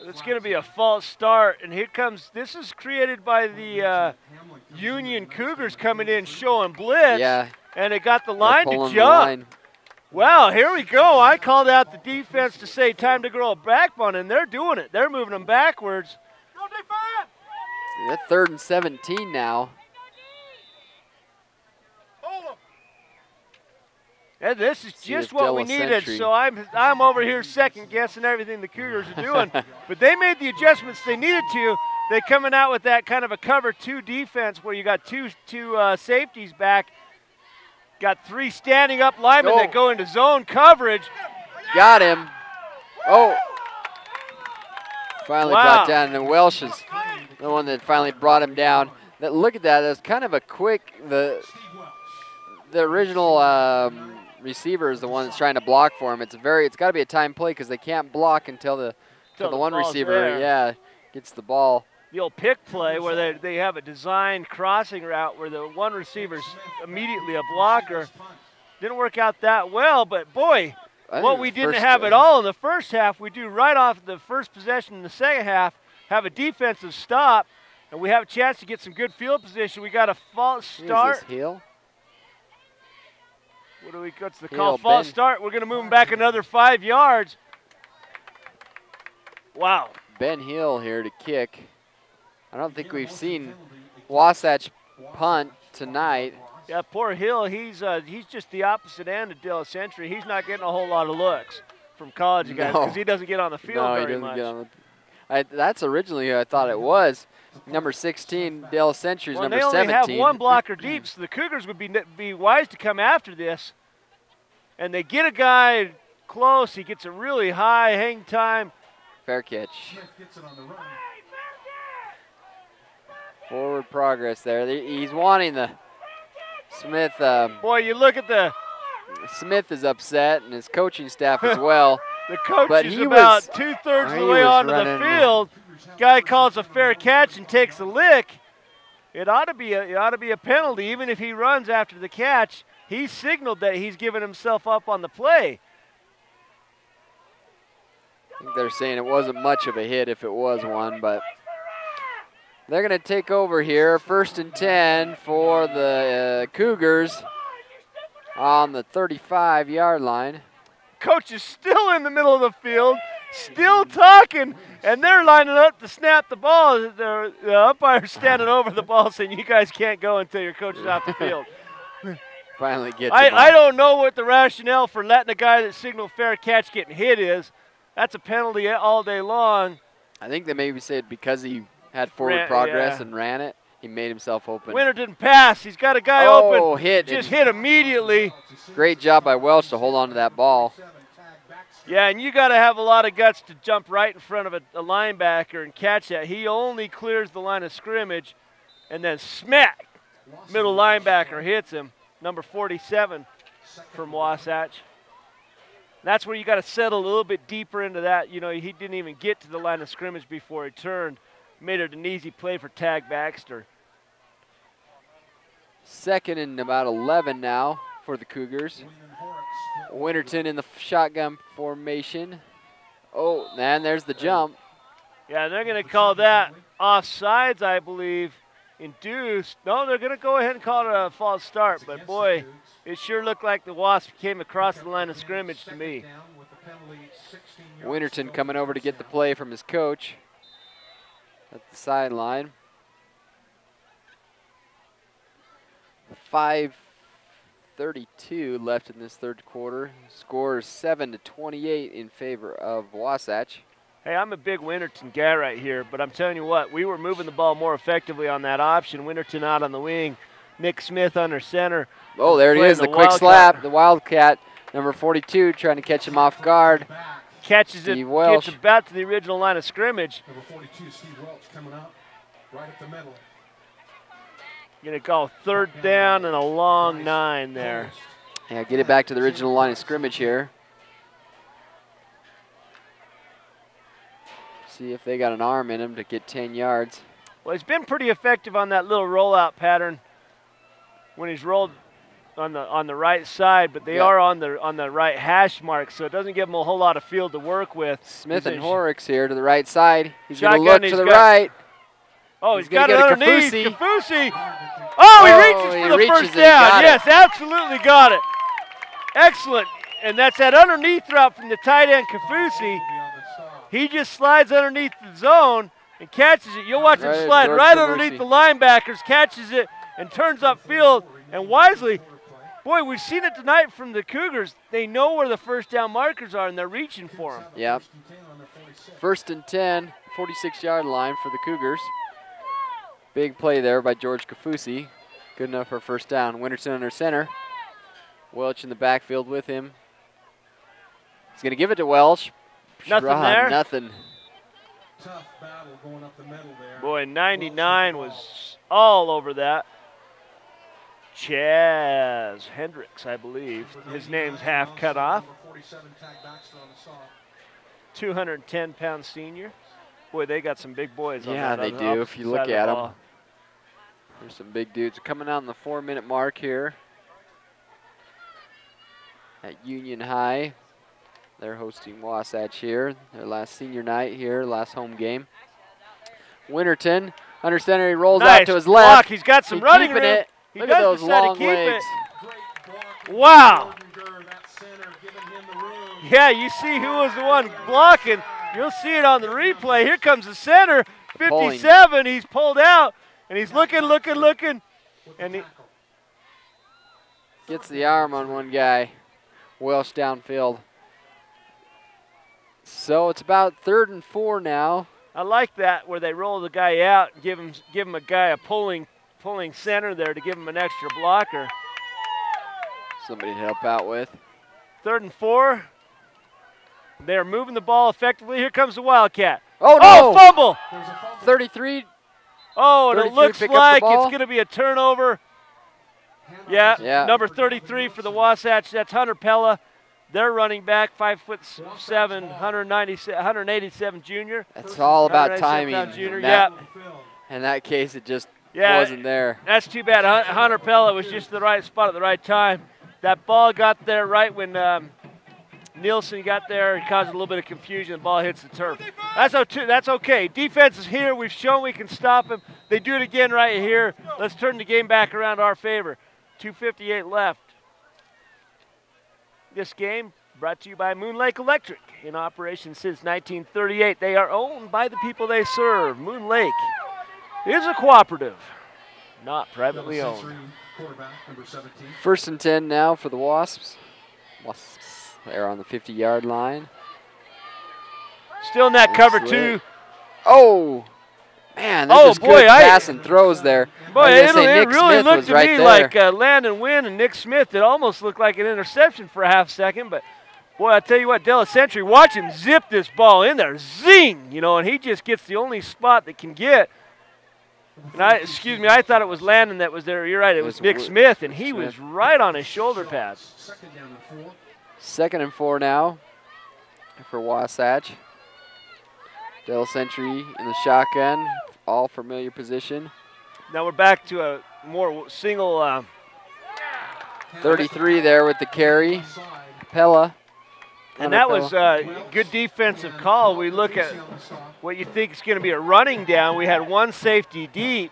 S3: It's going to be a false start, and here comes, this is created by the Union Cougars coming in showing blitz.
S2: Yeah.
S3: And it got the line to
S2: pulling
S3: jump.
S2: the line.
S3: Well, here we go. I called out the defense to say time to grow a backbone, and they're doing it. They're moving them backwards.
S2: That's 3rd and 17 now.
S3: And this is
S2: See
S3: just
S2: if
S3: what we
S2: Della
S3: needed.
S2: Sentry-
S3: So I'm over here second guessing everything the Cougars are doing. But they made the adjustments they needed to. They coming out with that kind of a cover 2 defense where you got two safeties back. Got 3 standing up linemen that go into zone coverage.
S2: Got him. Oh. Finally
S3: Wow.
S2: got down, and Welsh is the one that finally brought him down. Look at that. That's kind of a quick, the original receiver is the one that's trying to block for him. It's got to be a time play because they can't block until the one
S3: ball's
S2: receiver,
S3: there.
S2: gets the ball.
S3: The old pick play where they have a designed crossing route where the one receiver's immediately a blocker. Didn't work out that well, but boy, what we didn't have at all in the first half, we do right off the first possession in the second half, have a defensive stop, and we have a chance to get some good field position. We got a false start.
S2: Is this Hill?
S3: What's the call?
S2: Hill,
S3: False
S2: Ben.
S3: start. We're going to move him back another 5 yards. Wow.
S2: Ben Hill here to kick. I don't think we've seen Wasatch punt tonight.
S3: Yeah, poor Hill. He's just the opposite end of Della Sentry. He's not getting a whole lot of looks from college guys because he doesn't get on the field very much.
S2: Get on that's originally who I thought it was. Number 16, Della Sentry's number 17.
S3: They only have one blocker deep, so the Cougars would be wise to come after this. And they get a guy close. He gets a really high hang time.
S2: Fair catch. Forward progress there. He's wanting the Smith.
S3: Boy, you look at the.
S2: Smith is upset, and his coaching staff as well.
S3: The coach
S2: but
S3: is
S2: he
S3: about
S2: was,
S3: 2/3 of
S2: he
S3: the way
S2: was
S3: onto the
S2: running.
S3: field. Guy calls a fair catch and takes a lick. It ought to be a penalty, even if he runs after the catch. He signaled that he's giving himself up on the play.
S2: I think they're saying it wasn't much of a hit if it was one, but they're going to take over here. 1st and 10 for the Cougars on the 35-yard line.
S3: Coach is still in the middle of the field, still talking, and they're lining up to snap the ball. The umpire's standing over the ball saying, you guys can't go until your coach is off the field.
S2: Finally gets
S3: I don't know what the rationale for letting a guy that signaled fair catch getting hit is. That's a penalty all day long.
S2: I think they maybe said because he had forward progress and ran it, he made himself open.
S3: Winter didn't pass. He's got a guy open.
S2: Hit.
S3: Just hit immediately.
S2: Great job by Welch to hold on to that ball.
S3: Yeah, and you got to have a lot of guts to jump right in front of a linebacker and catch that. He only clears the line of scrimmage, and then smack, middle linebacker hits him. Number 47 from Wasatch. That's where you got to settle a little bit deeper into that. You know, he didn't even get to the line of scrimmage before he turned. Made it an easy play for Tag Baxter.
S2: 2nd and about 11 now for the Cougars. Winterton in the shotgun formation. Oh, and there's the jump.
S3: Yeah, they're going to call that offsides, I believe. Induced. No, they're going to go ahead and call it a false start. But, boy, it sure looked like the Wasp came across the line of scrimmage to me.
S2: Winterton coming over to get the play from his coach at the sideline. 5:32 left in this third quarter. Score is 7-28 in favor of Wasatch.
S3: Hey, I'm a big Winterton guy right here, but I'm telling you what, we were moving the ball more effectively on that option. Winterton out on the wing, Nick Smith under center.
S2: Oh, there it is, the quick slap, the Wildcat, number 42, trying to catch him off guard.
S3: Catches it, gets about to the original line of scrimmage.
S14: Number 42, Steve Welch coming up right at the middle.
S3: Going to call 3rd down and a long 9 there.
S2: Yeah, get it back to the original line of scrimmage here. See if they got an arm in him to get 10 yards.
S3: Well, he's been pretty effective on that little rollout pattern when he's rolled on the right side, but they are on the right hash mark, so it doesn't give them a whole lot of field to work with.
S2: Smith and Horrocks here to the right side. He's going to
S3: Shotgun,
S2: look to the right.
S3: Oh, he's got it underneath. Kafusi. Oh,
S2: Oh,
S3: he reaches for the first down. Yes, absolutely got it. Excellent. And that's that underneath route from the tight end, Kafusi. He just slides underneath the zone and catches it. You'll watch him slide right underneath the linebackers, catches it, and turns upfield. And wisely, boy, we've seen it tonight from the Cougars. They know where the first down markers are, and they're reaching for them.
S2: Yep. 1st and 10, 46-yard line for the Cougars. Big play there by George Kafusi. Good enough for a first down. Winterton under center. Welch in the backfield with him. He's going to give it to Welch.
S3: Nothing there?
S2: Nothing.
S8: Tough battle going up the middle there.
S3: Boy, 99 was all over that. Chaz Hendricks, I believe. His name's half cut off. 210-pound senior. Boy, they got some big boys on that.
S2: Yeah, they do. If you look at them, there's some big dudes coming out on the 4-minute mark here at Union High. They're hosting Wasatch here. Their last senior night here, last home game. Winterton under center. He rolls out to his left.
S3: He's got some running room.
S2: It. Look at those long legs.
S3: Wow. Yeah, you see who was the one blocking. You'll see it on the replay. Here comes the center, 57. He's pulled out, and he's looking, and he
S2: gets the arm on one guy. Welsh downfield. So it's about 3rd and 4 now.
S3: I like that where they roll the guy out and give him a guy a pulling center there to give him an extra blocker.
S2: Somebody to help out with.
S3: 3rd and 4. They're moving the ball effectively. Here comes the Wildcat.
S2: Oh, no.
S3: Oh, fumble.
S2: 33.
S3: Oh, and it looks like it's going to be a turnover. Yeah, number 33 for the Wasatch. That's Hunter Pella. Their running back, 5'7", 187 junior.
S2: That's all about timing.
S3: Junior.
S2: In that case, it just wasn't there.
S3: That's too bad. Hunter Pella was just the right spot at the right time. That ball got there right when Nielsen got there. It caused a little bit of confusion. The ball hits the turf. That's okay. Defense is here. We've shown we can stop them. They do it again right here. Let's turn the game back around our favor. 2:58 left. This game brought to you by Moon Lake Electric. In operation since 1938. They are owned by the people they serve. Moon Lake is a cooperative, not privately owned.
S2: 1st and 10 now for the Wasps. They're on the 50-yard line.
S3: Still in that cover 2.
S2: Oh, man, there's good pass and throws there.
S3: Boy, it really looked to me like Landon Wynn and Nick Smith. It almost looked like an interception for a half second, but boy, I tell you what, Della Century, watch him zip this ball in there, zing, and he just gets the only spot that can get. And I thought it was Landon that was there. You're right, it was Nick Smith, and he was right on his shoulder pads.
S2: 2nd and 4 now for Wasatch. Della Century in the shotgun, all familiar position.
S3: Now we're back to a more single.
S2: 33 there with the carry. Pella.
S3: And that was a good defensive call. We look at what you think is going to be a running down. We had one safety deep,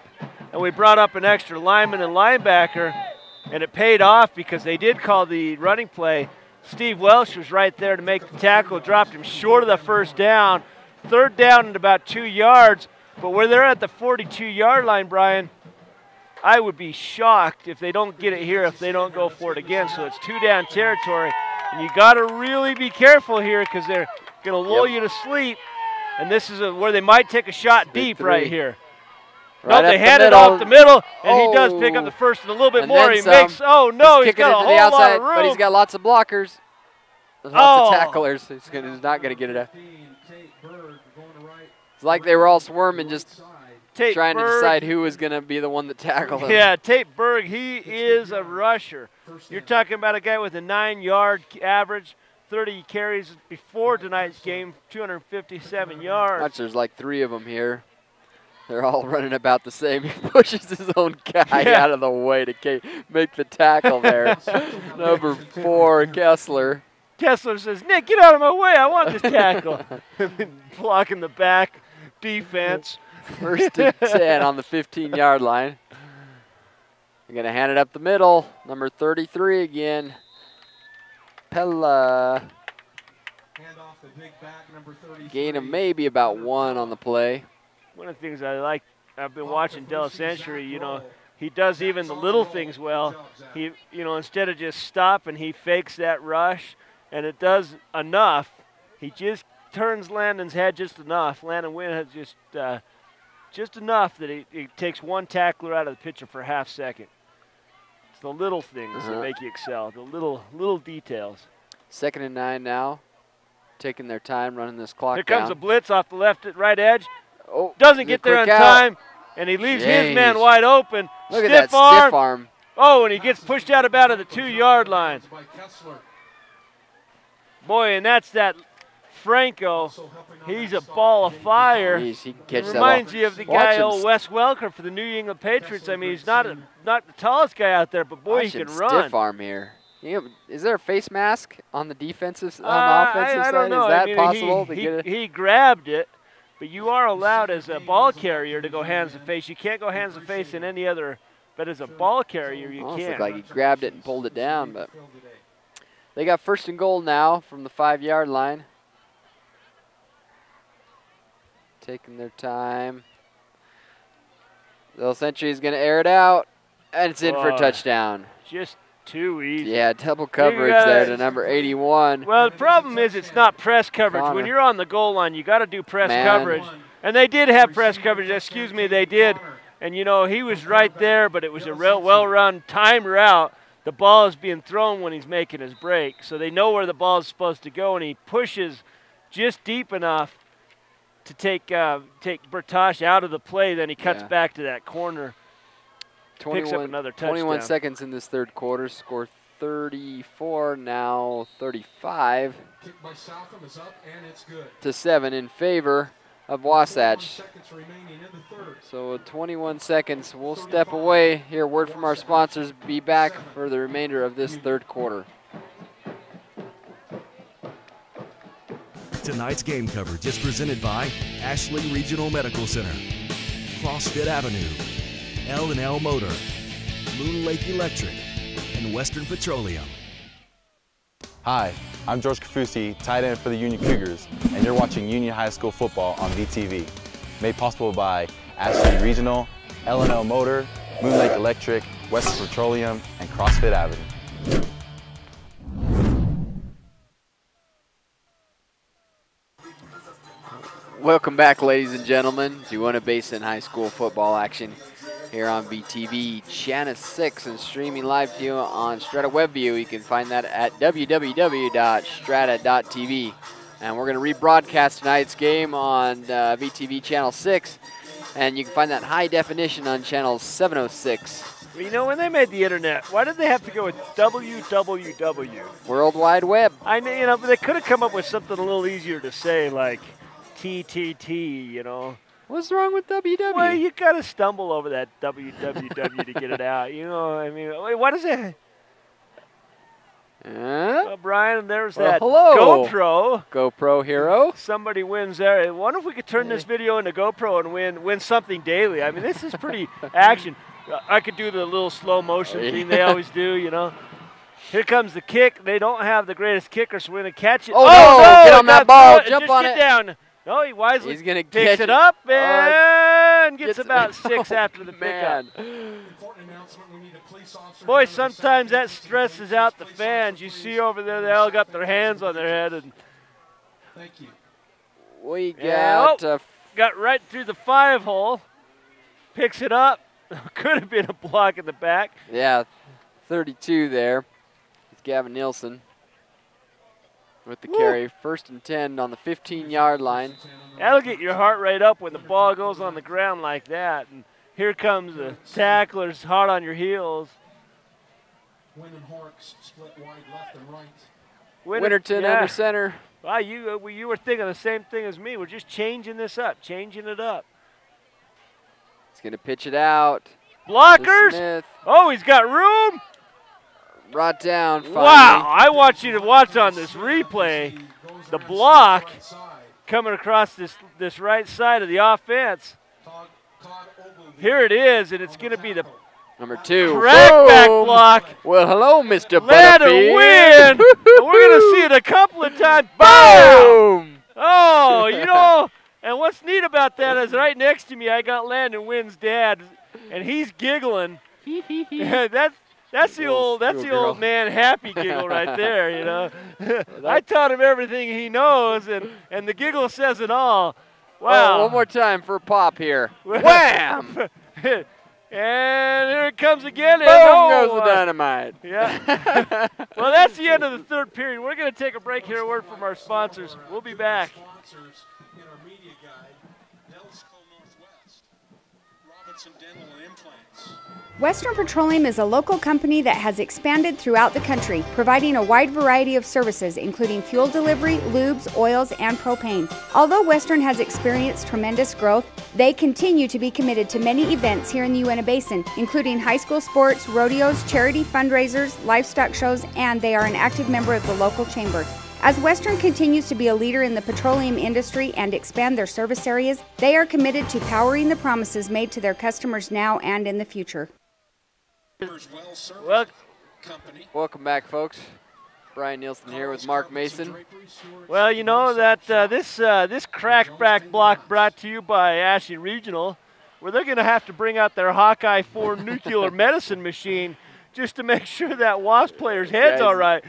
S3: and we brought up an extra lineman and linebacker, and it paid off because they did call the running play. Steve Welsh was right there to make the tackle, dropped him short of the first down. 3rd down at about 2 yards, but where they're at the 42-yard line, Brian, I would be shocked if they don't get it here, if they don't go for it again. So it's 2-down territory, and you got to really be careful here because they're going to lull you to sleep, and this is where they might take a shot deep right here. No, they hand it off the middle, and he does pick up the first and a little bit more. He makes, oh no, he's got a whole lot of room.
S2: But he's got lots of blockers. There's lots of tacklers. He's not going to get it out. It's like they were all swarming, just trying to decide who was going to be the one that tackled him.
S3: Yeah, Tate Berg, he is a rusher. You're talking about a guy with a 9-yard average, 30 carries before tonight's game, 257 yards.
S2: There's like 3 of them here. They're all running about the same. He pushes his own guy out of the way to make the tackle there. Number 4, Kessler.
S3: Kessler says, Nick, get out of my way. I want this tackle. Blocking the back defense.
S2: First and 10 on the 15-yard line. They're going to hand it up the middle. Number 33 again. Pella. Gain of maybe about 1 on the play.
S3: One of the things I like, I've been watching Della Century, you know, he does even the little things well. He, you know, instead of just stopping, he fakes that rush, and it does enough. He just turns Landon's head just enough. Landon Wynn has just enough that he takes one tackler out of the picture for a half second. It's the little things that make you excel, the little details.
S2: 2nd and 9 now. Taking their time running this clock
S3: Here
S2: down.
S3: comes a blitz off the left right edge.
S2: Oh,
S3: doesn't get there on time, and he leaves his man wide open.
S2: Look at that stiff arm.
S3: Oh, and he gets pushed out about at the 2-yard line. Boy, and that's that Franco. He's a ball of fire.
S2: Jeez, he can catch that
S3: reminds
S2: ball.
S3: you of the guy, old Wes Welker for the New England Patriots. I mean, he's not the tallest guy out there, but boy, he can run.
S2: Stiff arm here. You know, is there a face mask on the defensive, on the offensive
S3: I don't
S2: side?
S3: know.
S2: Is that
S3: I mean,
S2: possible to get it?
S3: He grabbed it, but you are allowed as a ball carrier to go hands to face. You can't go hands to face in any other, but as a ball carrier, you
S2: Almost
S3: can.
S2: looked like he grabbed it and pulled it down, but they got 1st and goal now from the 5-yard line. Taking their time. Little Century is going to air it out, and it's in for a touchdown.
S3: Just too easy.
S2: Yeah, double coverage there to number 81.
S3: Well, the problem is it's not press coverage.
S2: Connor.
S3: When you're on the goal line, you got to do press coverage. And they did have press coverage. Excuse me, they did. And, you know, he was right there, but it was a real well-run timed route. The ball is being thrown when he's making his break. So they know where the ball is supposed to go, and he pushes just deep enough to take Bertosh out of the play. Then he cuts back to that corner. Picks up another touchdown.
S2: 21 seconds in this 3rd quarter. Score 34, now 35 to 7 in favor of Wasatch. So with 21 seconds, we'll step away. Hear word from our sponsors. Be back for the remainder of this 3rd quarter.
S1: Tonight's game coverage is presented by Ashley Regional Medical Center, CrossFit Avenue, L&L Motor, Moon Lake Electric, and Western Petroleum.
S6: Hi, I'm George Kafusi, tight end for the Union Cougars, and you're watching Union High School football on VTV. Made possible by Ashley Regional, L&L Motor, Moon Lake Electric, Western Petroleum, and CrossFit Avenue.
S2: Welcome back, ladies and gentlemen, to Uinta Basin High School football action here on VTV Channel 6 and streaming live to you on Strata WebView. You can find that at www.strata.tv. And we're going to rebroadcast tonight's game on VTV Channel 6, and you can find that high definition on Channel 706.
S3: Well, you know, when they made the internet, why did they have to go with www?
S2: World Wide Web.
S3: I know, you know, but they could have come up with something a little easier to say, like TTT, you know.
S2: What's wrong with WW?
S3: Well, you got to stumble over that www to get it out. You know, I mean, what is it? Well, Brian, there's that GoPro.
S2: GoPro hero.
S3: Somebody wins there. I wonder if we could turn this video into GoPro and win something daily. I mean, this is pretty action. I could do the little slow motion thing they always do, you know. Here comes the kick. They don't have the greatest kicker, so we're going to catch it.
S2: Oh, no, get on that ball. Jump on it.
S3: Down. No, he wisely
S2: picks
S3: it up and gets about 6 after the pickup. Boy, sometimes that stresses out the fans. You see over there, they all got their hands on their head. And
S2: we got
S3: got right through the 5-hole. Picks it up. Could have been a block in the back.
S2: Yeah, 32 there. It's Gavin Nielsen with the carry. 1st and 10 on the 15-yard line.
S3: That'll get your heart rate up when the ball goes on the ground like that. And here comes the tacklers hot on your heels.
S2: Winterton under center.
S3: Wow, you were thinking the same thing as me. We're just changing this up, changing it up.
S2: He's going to pitch it out.
S3: Blockers.
S2: Smith.
S3: Oh, he's got room.
S2: Brought down finally.
S3: Wow, I want you to watch on this replay the block coming across this right side of the offense. Here it is, and it's going to be the
S2: number 2.
S3: crackback block.
S2: Well, hello, Mr.
S3: Land a
S2: Butterfield.
S3: win. And we're going to see it a couple of times.
S2: Boom!
S3: Oh, you know, and what's neat about that is right next to me, I got Landon Wynn's dad, and he's giggling. That's the old man happy giggle right there, you know. I taught him everything he knows, and the giggle says it all. Wow.
S2: Oh, one more time for Pop here. Wham!
S3: And here it comes again.
S2: Boom
S3: and
S2: goes the dynamite.
S3: Yeah. Well, that's the end of the third period. We're going to take a break here, a word from our sponsors. We'll be back.
S14: In our media guide, Nelsco Northwest, Robinson Dental and Implants.
S7: Western Petroleum is a local company that has expanded throughout the country, providing a wide variety of services, including fuel delivery, lubes, oils, and propane. Although Western has experienced tremendous growth, they continue to be committed to many events here in the Uinta Basin, including high school sports, rodeos, charity fundraisers, livestock shows, and they are an active member of the local chamber. As Western continues to be a leader in the petroleum industry and expand their service areas, they are committed to powering the promises made to their customers now and in the future.
S2: Welcome back, folks. Brian Nielsen here with Mark Mason.
S3: Well, you know that this crackback block brought to you by Ashley Regional, where they're going to have to bring out their Hawkeye 4 nuclear medicine machine just to make sure that Wasp player's head's all right.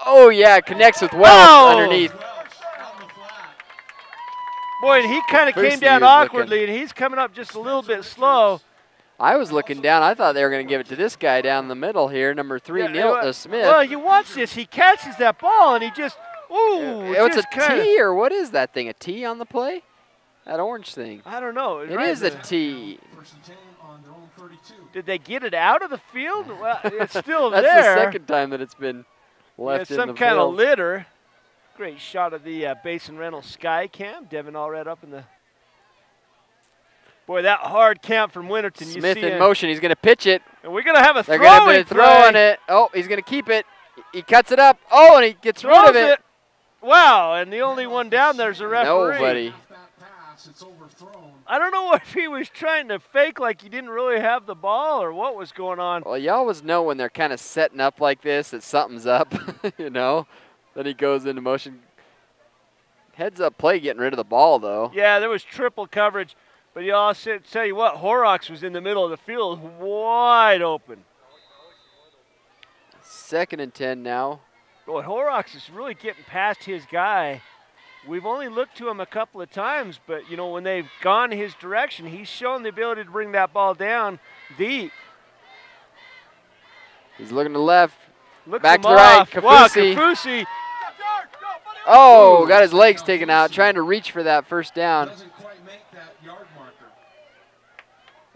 S2: Oh, yeah, it connects with Welsh underneath.
S3: Boy, and he kind of came down awkwardly, and he's coming up just a little bit slow.
S2: I was looking down. I thought they were going to give it to this guy down the middle here, number 3, Smith.
S3: Well, you watch this. He catches that ball, and he just,
S2: It's a T, or what is that thing? A T on the play? That orange thing.
S3: I don't know.
S2: It is a T.
S3: Did they get it out of the field? Well, it's still
S2: That's
S3: there.
S2: That's the second time that it's been left in the
S3: some kind
S2: field.
S3: of litter. Great shot of the Basin Rental Sky Cam. Devin Allred up in the. Boy, that hard count from Winterton.
S2: Smith in motion. He's going to pitch it.
S3: And we're going to have a
S2: They're going to be throwing it. Oh, he's going to keep it. He cuts it up. Oh, and he gets rid of it.
S3: Wow, and the only one down there is a referee.
S2: Nobody.
S3: I don't know if he was trying to fake like he didn't really have the ball or what was going on.
S2: Well, you always know when they're kind of setting up like this that something's up, you know. Then he goes into motion. Heads up play getting rid of the ball, though.
S3: Yeah, there was triple coverage. But y'all tell you what, Horrocks was in the middle of the field, wide open.
S2: 2nd and 10 now.
S3: Boy, Horrocks is really getting past his guy. We've only looked to him a couple of times, but, you know, when they've gone his direction, he's shown the ability to bring that ball down deep.
S2: He's looking to the left.
S3: Looks
S2: back to
S3: him
S2: the right.
S3: off.
S2: Kaufusi.
S3: Wow, Kaufusi.
S2: Oh, got his legs taken out, trying to reach for that first down.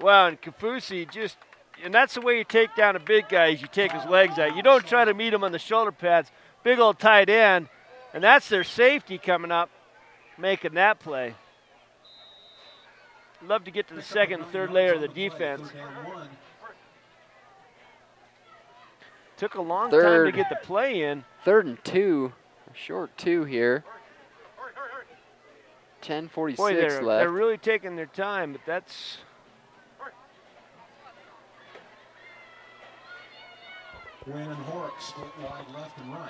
S3: Wow, and Kaufusi just, and that's the way you take down a big guy, is you take his legs out. You don't try to meet him on the shoulder pads. Big old tight end, and that's their safety coming up, making that play. Love to get to the second and third layer of the defense. Took a long time to get the play in.
S2: 3rd and 2, a short 2 here. 10:46
S3: Boy,
S2: left.
S3: They're really taking their time, but that's.
S8: Wynn and Horrocks split wide left and right.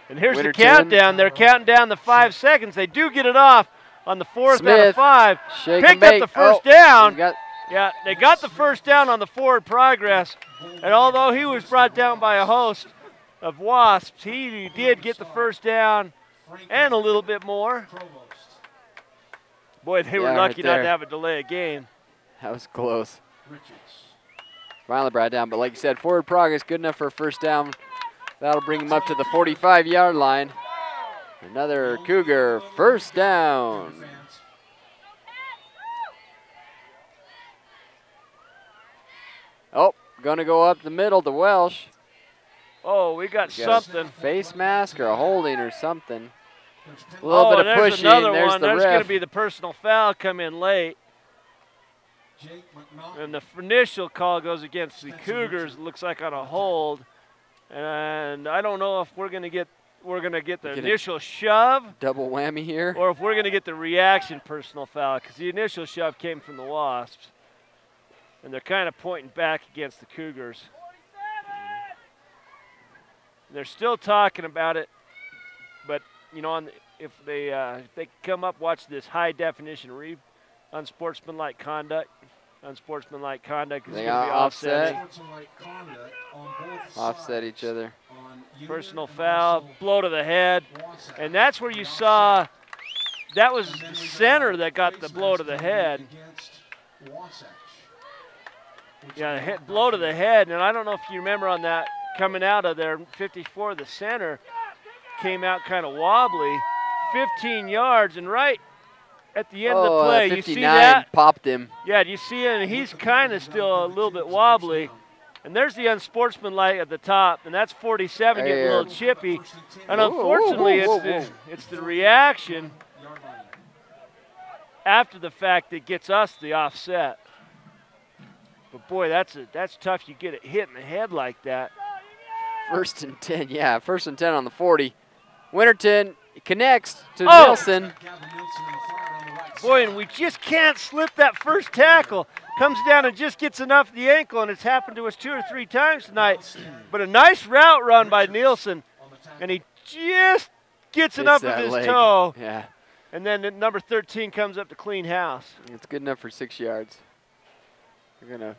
S3: And here's the countdown. They're counting down the 5 seconds. They do get it off on the 4th out of 5. Picked up the first down. Yeah, they got the first down on the forward progress. And although he was brought down by a host of Wasps, he did get the first down and a little bit more. Boy, they were lucky not to have a delay of game.
S2: That was close. Finally brought down, but like you said, forward progress good enough for a first down. That'll bring him up to the 45-yard line. Another Cougar first down. Oh, gonna go up the middle to Welsh.
S3: Oh, we got something.
S2: Face mask or a holding or something. A little bit of pushing.
S3: There's another
S2: there's
S3: one.
S2: The
S3: There's
S2: ref.
S3: going to be the personal foul come in late. And the initial call goes against the Cougars. It looks like on a hold. And I don't know if we're going to get the initial shove.
S2: Double whammy here.
S3: Or if we're going to get the reaction personal foul, because the initial shove came from the Wasps. And they're kind of pointing back against the Cougars. They're still talking about it, but you know, if they come up, watch this high definition unsportsmanlike conduct. Unsportsmanlike conduct is going to be offsetting.
S2: Offset each other.
S3: Personal foul, blow to the head, and that's where you saw that was the center that got the blow to the head. Yeah, blow to the head, and I don't know if you remember on that coming out of there, 54, the center came out kind of wobbly, 15 yards, and right at the end of the play, you see that?
S2: Popped him.
S3: Yeah, you see it, and he's kind of still a little bit wobbly. And there's the unsportsmanlike at the top, and that's 47 getting a little chippy. And unfortunately, it's the reaction after the fact that gets us the offset. But boy, that's tough. You get it hit in the head like that.
S2: 1st and 10, yeah, 1st and 10 on the 40. Winterton connects to Nielsen.
S3: Boy, and we just can't slip that first tackle. Comes down and just gets enough of the ankle, and it's happened to us 2 or 3 times tonight. But a nice route run by Nielsen, and he just gets enough of his toe.
S2: Yeah.
S3: And then number 13 comes up to clean house.
S2: It's good enough for 6 yards. We're gonna.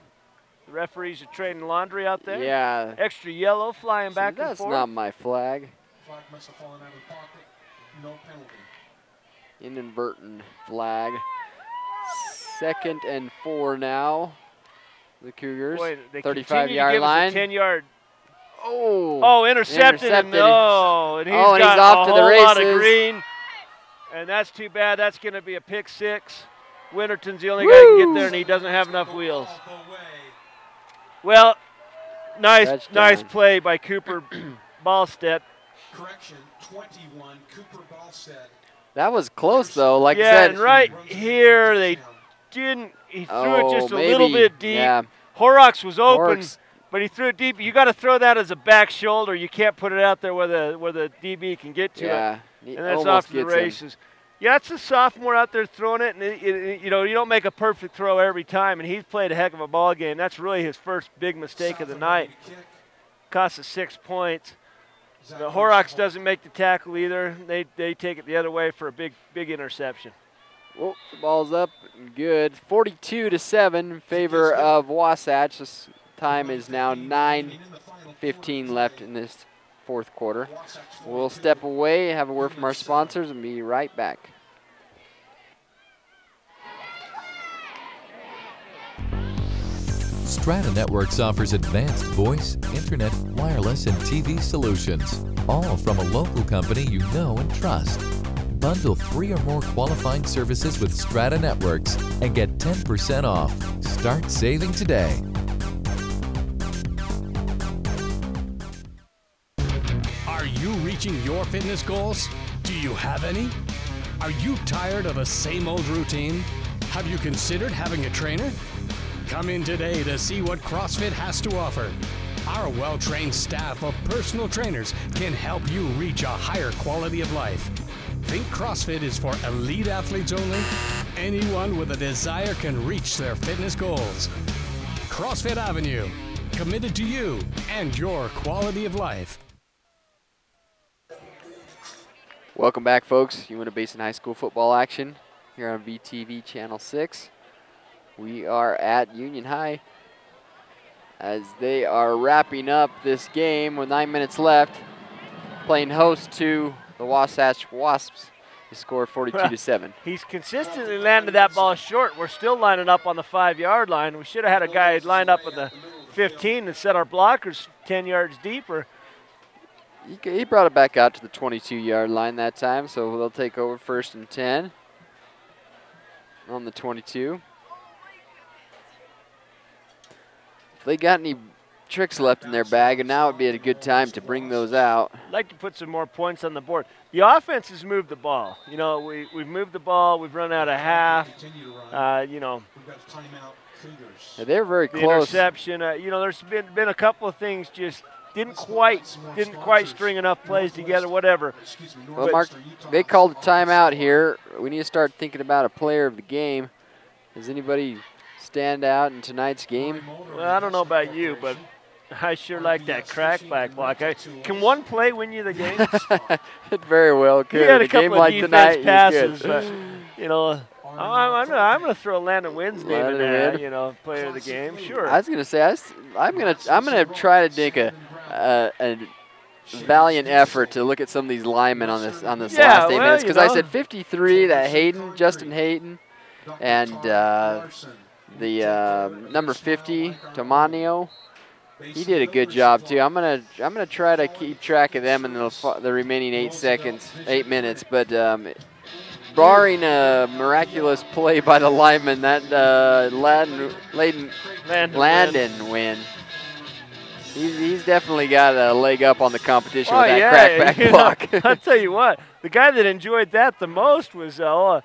S3: The referees are trading laundry out there.
S2: Yeah.
S3: Extra yellow flying back and forth.
S2: That's not my flag.
S8: Flag must have fallen out of the pocket. No penalty.
S2: Inadvertent flag. 2nd and 4 now. The Cougars.
S3: Boy, they
S2: 35-yard line.
S3: 10-yard.
S2: Oh,
S3: intercepted. And he's got
S2: he's off to the
S3: whole
S2: races.
S3: lot of green. And that's too bad. That's going to be a pick 6. Winterton's the only guy who can get there, and he doesn't have enough wheels. Well, nice play by Cooper Ballstedt.
S8: Correction, 21, Cooper Ballstedt.
S2: That was close, though. Like I
S3: yeah,
S2: said.
S3: and right here they didn't. He threw it just a little bit deep.
S2: Yeah.
S3: Horrocks was open, but he threw it deep. You got to throw that as a back shoulder. You can't put it out there where the DB can get to it. And that's off to the races. Yeah, it's a sophomore out there throwing it, and you know, you don't make a perfect throw every time, and he's played a heck of a ball game. That's really his first big mistake of the night. Cost us 6 points. The Horrocks doesn't make the tackle either. They take it the other way for a big interception.
S2: Well, the ball's up and good. 42-7 in favor of Wasatch. This time is now 9:15 left in this 4th quarter. We'll step away, have a word from our sponsors, and be right back.
S9: Strata Networks offers advanced voice, internet, wireless, and TV solutions, all from a local company you know and trust. Bundle 3 or more qualifying services with Strata Networks and get 10% off. Start saving today.
S5: Are you reaching your fitness goals? Do you have any? Are you tired of the same old routine? Have you considered having a trainer? Come in today to see what CrossFit has to offer. Our well-trained staff of personal trainers can help you reach a higher quality of life. Think CrossFit is for elite athletes only? Anyone with a desire can reach their fitness goals. CrossFit Avenue, committed to you and your quality of life.
S2: Welcome back, folks. Uinta Basin High School football action here on VTV Channel 6. We are at Union High as they are wrapping up this game with 9 minutes left, playing host to the Wasatch Wasps. They scored 42-7.
S3: He's consistently landed that ball short. We're still lining up on the 5-yard line. We should have had a guy line up at the 15 and set our blockers 10 yards deeper.
S2: He brought it back out to the 22-yard line that time, so they'll take over 1st and 10 on the 22. If they got any tricks left in their bag, and now would be a good time to bring those out.
S3: I'd like to put some more points on the board. The offense has moved the ball. You know, we've moved the ball. We've run out of half. You know,
S2: Yeah, they're very
S3: the
S2: close.
S3: interception. You know, there's been a couple of things just didn't quite string enough plays together. Whatever.
S2: Well, Mark, they called a timeout here. We need to start thinking about a player of the game. Does anybody stand out in tonight's game?
S3: Well, I don't know about you, but I sure like that crackback block. Can one play win you the game?
S2: It very well could.
S3: He had a
S2: a game
S3: couple
S2: like
S3: of
S2: tonight,
S3: defense passes,
S2: you
S3: but you know, I'm going to throw Landon Wynn's name in there.
S2: Wynn.
S3: You know, player of the game. Sure.
S2: I was going to say I'm going to try to make a valiant effort to look at some of these linemen on this last 8 minutes, because I said 53, that Justin Hayden, and the number 50, Tomanio. He did a good job too. I'm gonna try to keep track of them in the remaining 8 minutes. But barring a miraculous play by the lineman, that Landon Wynn, he's definitely got a leg up on the competition with that crackback block.
S3: I'll tell you what, the guy that enjoyed that the most was Tyler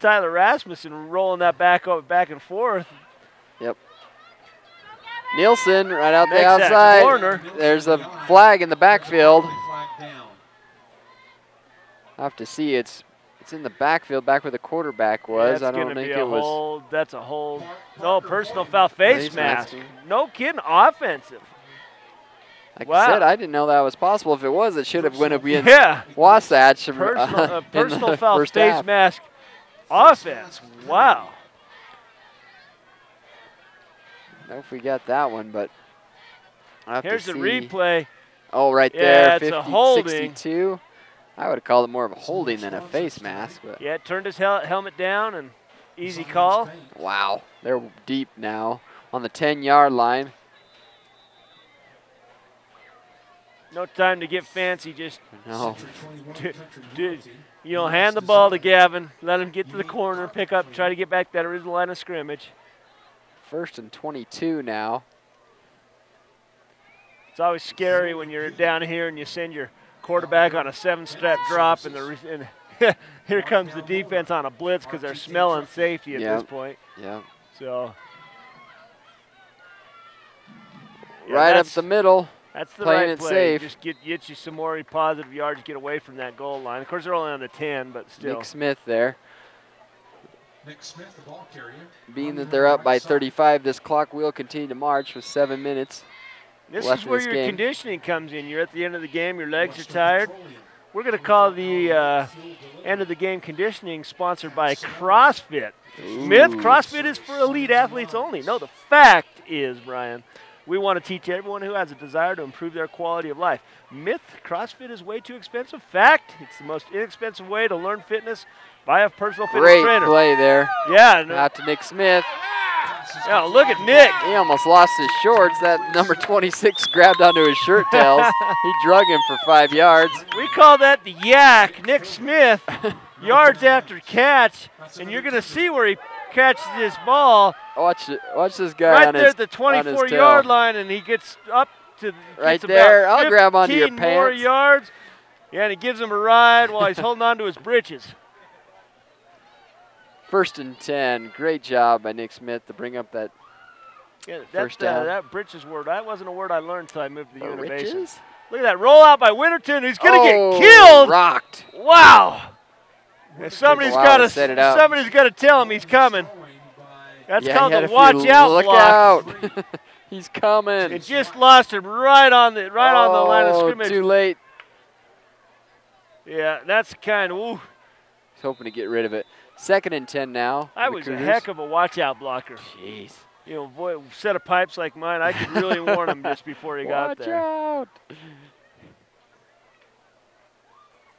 S3: Rasmussen rolling that back and forth.
S2: Yep. Nielsen right out the outside.
S3: Corner.
S2: There's a flag in the backfield. I have to see it's in the backfield, back where the quarterback was.
S3: Yeah,
S2: I don't think it was.
S3: That's a hold. No, personal foul, face mask. No kidding, offensive.
S2: Like I said, I didn't know that was possible. If it was, it should have went against Wasatch.
S3: Personal foul, face mask, offense. Wow.
S2: I don't know if we got that one, but I have
S3: here's
S2: to
S3: the
S2: see.
S3: replay.
S2: Oh, right
S3: yeah,
S2: there,
S3: it's
S2: 50,
S3: a holding.
S2: 62. I would have called it more of a holding than a face mask. But
S3: yeah, turned his helmet down and easy call.
S2: Wow, they're deep now on the 10-yard line.
S3: No time to get fancy. Just hand the ball to Gavin. Let him get to the corner, pick up, try to get back that original line of scrimmage.
S2: 1st and 22 now.
S3: It's always scary when you're down here and you send your quarterback on a 7-step drop, and here comes the defense on a blitz because they're smelling safety at this point.
S2: Yeah.
S3: So. Yeah,
S2: right up the middle.
S3: That's the
S2: playing
S3: right
S2: it
S3: play.
S2: safe.
S3: Just get you some more positive yards, get away from that goal line. Of course, they're only on the 10, but still.
S2: Nick Smith there.
S8: Nick Smith, the ball carrier.
S2: Being that they're up by 35, this clock will continue to march with 7 minutes.
S3: This is where your conditioning comes in. You're at the end of the game, your legs are tired. We're going to call the end of the game conditioning sponsored by CrossFit. Myth, CrossFit is for elite athletes only. No, the fact is, Brian, we want to teach everyone who has a desire to improve their quality of life. Myth, CrossFit is way too expensive. Fact, it's the most inexpensive way to learn fitness by a personal fitness trainer.
S2: Great play there.
S3: Yeah.
S2: Out to Nick Smith.
S3: Yeah, look at Nick.
S2: He almost lost his shorts. That number 26 grabbed onto his shirt tails. He drug him for 5 yards.
S3: We call that the yak. Nick Smith, yards after catch, and you're going to see where he catches this ball.
S2: Watch this guy
S3: right
S2: on
S3: there
S2: his,
S3: at the 24-yard line, and he gets up to
S2: right there. I'll grab onto your
S3: 15 more
S2: pants.
S3: yards. Yeah, and he gives him a ride while he's holding on to his britches.
S2: 1st and 10. Great job by Nick Smith to bring up that first down.
S3: That britches word, that wasn't a word I learned until I moved to the Innovation.
S2: Riches?
S3: Look at that rollout by Winterton. He's going to get killed.
S2: Rocked.
S3: Wow. Somebody's got to tell him he's coming. That's called the watch out
S2: look
S3: block.
S2: Out. He's coming.
S3: It just lost him right on the line of scrimmage.
S2: Too late.
S3: Yeah, that's kind of. Ooh.
S2: He's hoping to get rid of it. 2nd and 10 now.
S3: I was a heck of a watch out blocker.
S2: Jeez.
S3: You know, boy, set of pipes like mine, I could really warn him just before he got there.
S2: Watch out.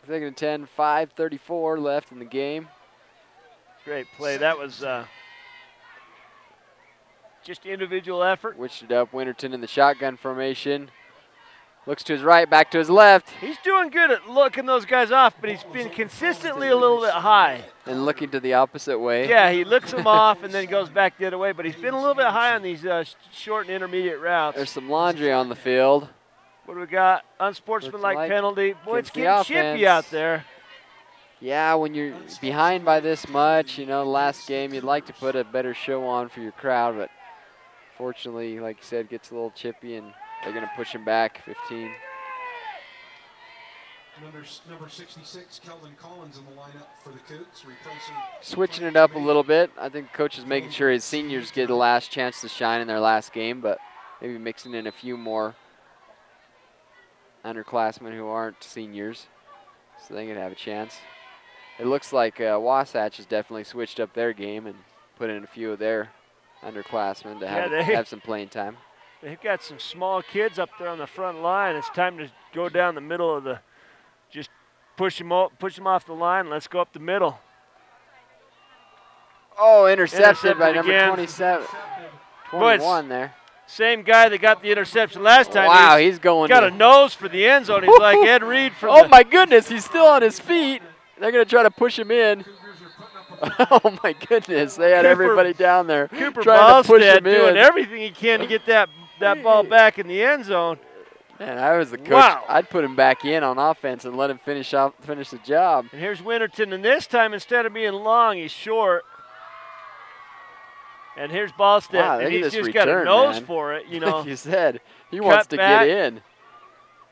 S2: 2nd and 10, 5:34 left in the game.
S3: Great play. That was just individual effort.
S2: Switched it up. Winterton in the shotgun formation. Looks to his right, back to his left.
S3: He's doing good at looking those guys off, but he's been consistently a little bit high.
S2: And looking to the opposite way.
S3: Yeah, he looks them off and then goes back the other way, but he's been a little bit high on these short and intermediate routes.
S2: There's some laundry on the field.
S3: What do we got? Unsportsmanlike penalty. Boy, it's getting chippy out there.
S2: Yeah, when you're behind by this much, you know, last game, you'd like to put a better show on for your crowd, but fortunately, like you said, gets a little chippy, and they're going to push him back 15.
S8: Number 66, Kelvin Collins in the lineup for the Cougs, replacing.
S2: Switching it up a little bit. I think coach is making sure his seniors get a last chance to shine in their last game, but maybe mixing in a few more underclassmen who aren't seniors, so they can have a chance. It looks like Wasatch has definitely switched up their game and put in a few of their underclassmen to have some playing time.
S3: They've got some small kids up there on the front line. It's time to go down the middle of the, just push them off the line. Let's go up the middle.
S2: Oh, intercepted by number 27. 21 there.
S3: Same guy that got the interception last time.
S2: Wow, he's going.
S3: Got a nose for the end zone. He's like Ed Reed from.
S2: Oh my goodness, he's still on his feet. They're going to try to push him in. Oh my goodness, they had everybody down there
S3: Cooper
S2: trying to push him in.
S3: doing everything he can to get that ball back in the end zone.
S2: Man, I was the coach.
S3: Wow.
S2: I'd put him back in on offense and let him finish the job.
S3: And here's Winterton, and this time instead of being long, he's short. And here's Ballstead,
S2: wow,
S3: and he's just
S2: return,
S3: got a nose
S2: man.
S3: for it, you know.
S2: Like you said, he wants to get in.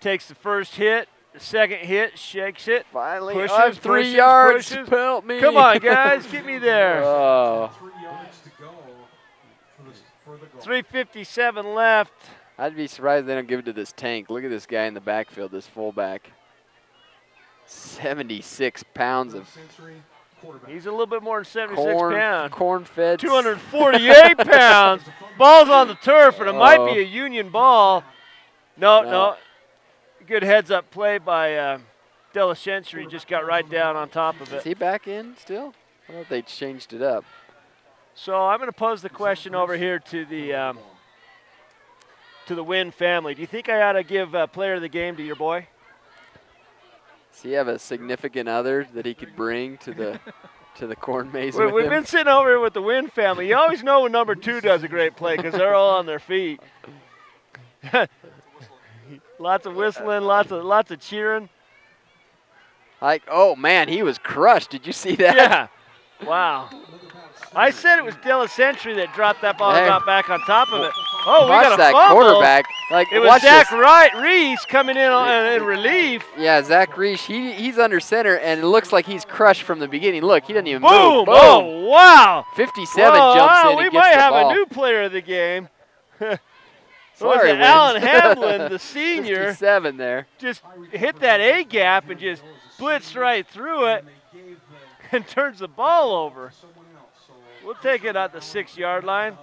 S3: Takes the first hit, the second hit, shakes it.
S2: Finally,
S3: pushes,
S2: I'm 3 yards.
S3: Pushes.
S2: Help me.
S3: Come on, guys, get me there.
S2: Oh.
S8: 3 yards to go for the goal.
S3: 3:57 left.
S2: I'd be surprised they don't give it to this tank. Look at this guy in the backfield, this fullback. 76 pounds of.
S3: He's a little bit more than 76 pounds.
S2: Corn-fed.
S3: 248 pounds. Ball's on the turf, and it might be a Union ball. No. Good heads-up play by Della Century. Just got right down on top of it.
S2: Is he back in still? I thought they changed it up.
S3: So I'm going to pose the question over here to the Wynn family. Do you think I ought to give player of the game to your boy?
S2: Does he have a significant other that he could bring to the corn maze with
S3: We've
S2: him?
S3: been sitting over here with the Wynn family. You always know when number 2 does a great play because they're all on their feet. Lots of whistling, lots of cheering.
S2: Like, oh man, he was crushed. Did you see that?
S3: Yeah. Wow. I said it was Della Century that dropped that ball and got back on top of it. Oh, we got a
S2: that
S3: fumble.
S2: Quarterback. Like,
S3: it was Zach Reese coming in in relief.
S2: Yeah, Zach Reese. He's under center, and it looks like he's crushed from the beginning. Look, he doesn't even move. Boom!
S3: Oh, wow.
S2: 57 jumps in and
S3: we
S2: gets
S3: might
S2: the
S3: have
S2: ball.
S3: a new player of the game.
S2: Sorry,
S3: Alan Hamlin, the senior,
S2: 57 there.
S3: Just hit that A gap and just blitzed right through it and turns the ball over. We'll take it at the 6-yard line.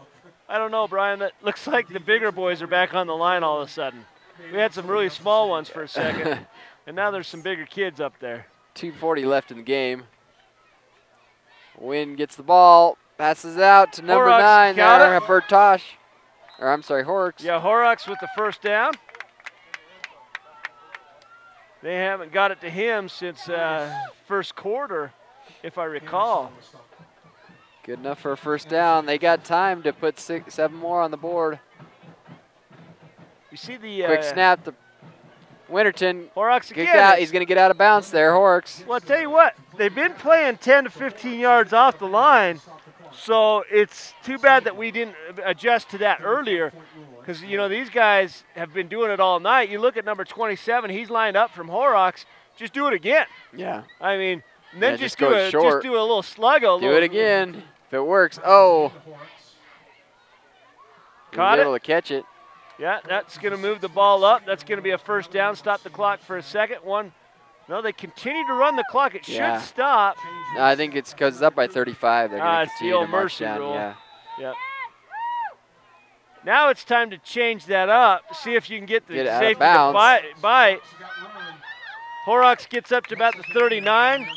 S3: I don't know, Brian. That looks like the bigger boys are back on the line all of a sudden. We had some really small ones for a second, and now there's some bigger kids up there.
S2: 2:40 left in the game. Wynn gets the ball, passes out to number 9 there, Bertosh. Or I'm sorry, Horrocks.
S3: Yeah, Horrocks with the first down. They haven't got it to him since first quarter, if I recall.
S2: Good enough for a first down. They got time to put 7 more on the board.
S3: You see the
S2: quick snap to Winterton.
S3: Horrocks again.
S2: He's going to get out of bounds there, Horrocks.
S3: Well, I'll tell you what, they've been playing 10 to 15 yards off the line, so it's too bad that we didn't adjust to that earlier because, you know, these guys have been doing it all night. You look at number 27, he's lined up from Horrocks. Just do it again.
S2: Yeah.
S3: I mean, and then
S2: just do a
S3: little slug.
S2: Do it again if it works. Oh.
S3: Caught
S2: able to catch it.
S3: Yeah, that's going to move the ball up. That's going to be a first down. Stop the clock for a second. No, they continue to run the clock. It should stop.
S2: No, I think it's because it's up by 35. They're going to continue to march down.
S3: Rule.
S2: Yeah.
S3: Yep. Now it's time to change that up. See if you can get the safety to bite. Horrocks gets up to about the 39.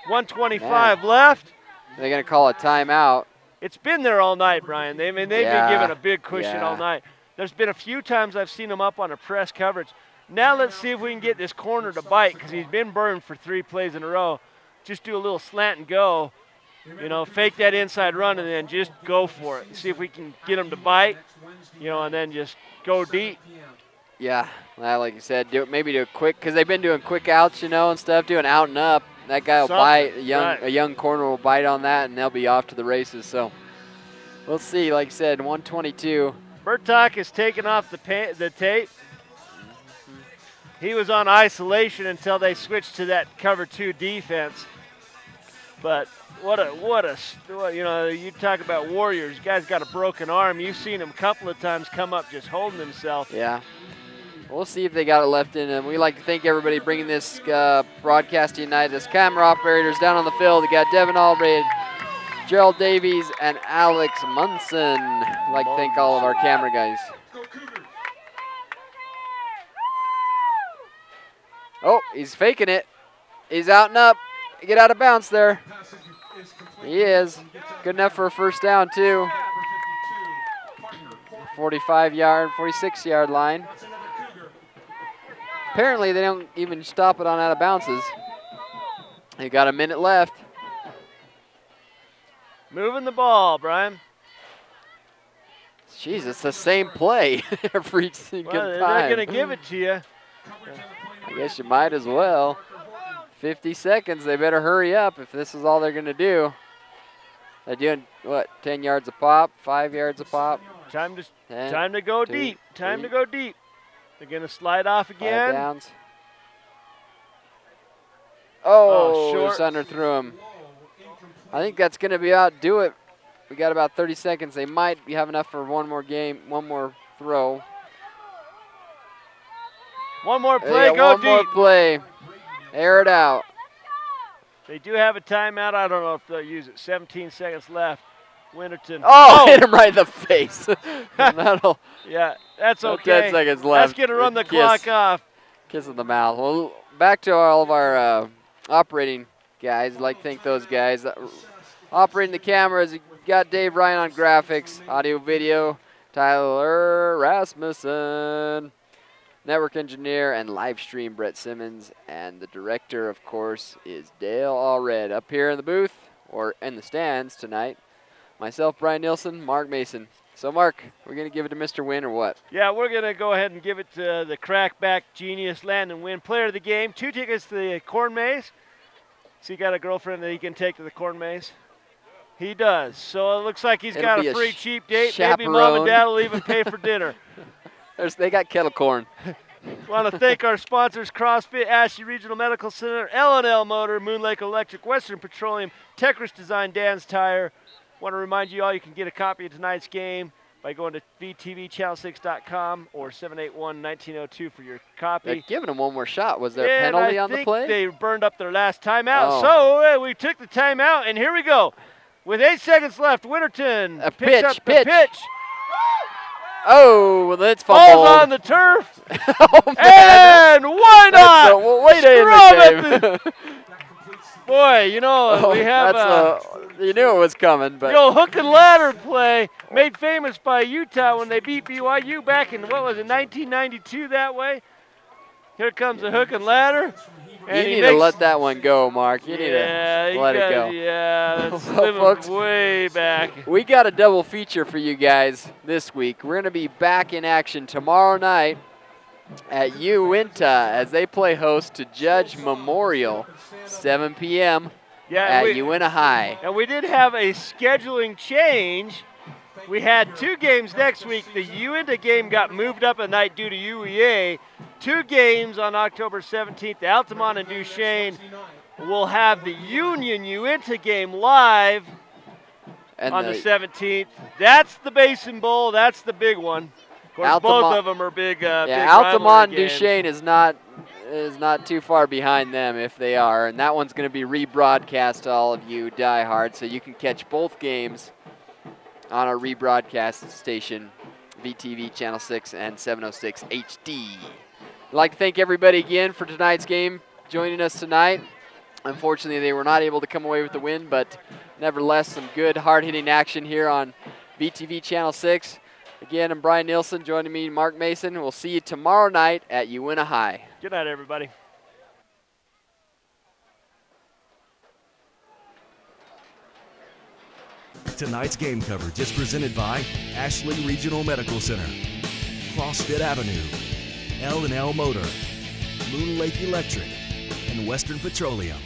S3: 1:25 left.
S2: They're going to call a timeout.
S3: It's been there all night, Brian. They've been given a big cushion all night. There's been a few times I've seen them up on a press coverage. Now let's see if we can get this corner to bite because he's been burned for 3 plays in a row. Just do a little slant and go. You know, fake that inside run and then just go for it. See if we can get him to bite, you know, and then just go deep.
S2: Yeah, well, like you said, maybe do a quick, because they've been doing quick outs, you know, and stuff, doing out and up. that guy will bite. A young corner will bite on that, and they'll be off to the races. So we'll see. Like I said, 122.
S3: Bertok has taken off the tape. He was on isolation until they switched to that cover 2 defense. But what a you talk about warriors. Guy's got a broken arm. You've seen him a couple of times come up just holding himself.
S2: Yeah. We'll see if they got it left in him. We like to thank everybody bringing this broadcast tonight. As camera operators down on the field, we got Devin Albright, Gerald Davies, and Alex Munson. I'd like to thank all of our camera guys. Oh, he's faking it. He's out and up. Get out of bounds there. He is. Good enough for a first down, too. 45-yard, 46-yard line. Apparently, they don't even stop it on out of bounces. They got a minute left.
S3: Moving the ball, Brian.
S2: Jeez, it's the same play every single time.
S3: They're not going to give it to you.
S2: I guess you might as well. 50 seconds. They better hurry up if this is all they're going to do. They're doing, what, 10 yards a pop, 5 yards a pop?
S3: Time to go deep. Time to go deep. They're going to slide off again.
S2: 5 downs. Oh, just underthrew him. I think that's going to be do it. We got about 30 seconds. They might have enough for one more throw.
S3: One more play, go deep.
S2: One more play. Air it out.
S3: They do have a timeout. I don't know if they'll use it. 17 seconds left. Winterton.
S2: Oh, hit him right in the face.
S3: Yeah, that's okay.
S2: 10 seconds left.
S3: That's going to run the clock off.
S2: Kiss in the mouth. Well, back to all of our operating guys. I'd like to thank those guys. Operating the cameras, you got Dave Ryan on graphics, audio, video, Tyler Rasmussen. Network engineer and live stream, Brett Simmons. And the director, of course, is Dale Allred. Up here in the booth, or in the stands tonight, myself, Brian Nielsen, Mark Mason. So, Mark, we're going to give it to Mr. Wynn or what?
S3: Yeah, we're going to go ahead and give it to the crackback genius, Landon Wynn, player of the game. 2 tickets to the corn maze. So you got a girlfriend that he can take to the corn maze? He does. So it looks like he's got a free cheap date.
S2: Chaperone.
S3: Maybe mom and dad will even pay for dinner.
S2: They got kettle corn.
S3: Want to thank our sponsors, CrossFit, Ashley Regional Medical Center, L&L Motor, Moon Lake Electric, Western Petroleum, Techris Design, Dan's Tire. Want to remind you all you can get a copy of tonight's game by going to vtvchannel6.com or 781-1902 for your copy.
S2: They're giving them one more shot. Was there a penalty on the play?
S3: They burned up their last timeout. So we took the timeout, and here we go. With 8 seconds left, Winterton picks up the pitch.
S2: Oh, well, that's fumbled.
S3: Ball's on the turf.
S2: Oh, man.
S3: And why not?
S2: Wait a minute.
S3: Boy, you know, we have
S2: you knew it was coming. But
S3: the old hook and ladder play made famous by Utah when they beat BYU back in, what was it, 1992 that way? Here comes the hook and ladder. And
S2: you need to let that one go, Mark. You need to let it go.
S3: Yeah, that's
S2: folks,
S3: way back.
S2: We got a double feature for you guys this week. We're going to be back in action tomorrow night at Uinta as they play host to Judge Memorial, 7 p.m. at Uinta High.
S3: And we did have a scheduling change. We had 2 games next week. The Uinta game got moved up a night due to UEA. 2 games on October 17th. Altamont and Duchesne will have the Union Uinta game live on the 17th. That's the Basin Bowl. That's the big one. Of course, both of them are big. Big
S2: Altamont and
S3: games.
S2: Duchesne is not too far behind them if they are, and that one's going to be rebroadcast to all of you diehards, so you can catch both games on our rebroadcast station, VTV Channel 6 and 706 HD. I'd like to thank everybody again for tonight's game, joining us tonight. Unfortunately, they were not able to come away with the win, but nevertheless, some good hard-hitting action here on VTV Channel 6. Again, I'm Brian Nielsen, joining me, Mark Mason. We'll see you tomorrow night at Uinta High.
S3: Good night, everybody.
S1: Tonight's game coverage is presented by Ashley Regional Medical Center, CrossFit Avenue, L&L Motor, Moon Lake Electric, and Western Petroleum.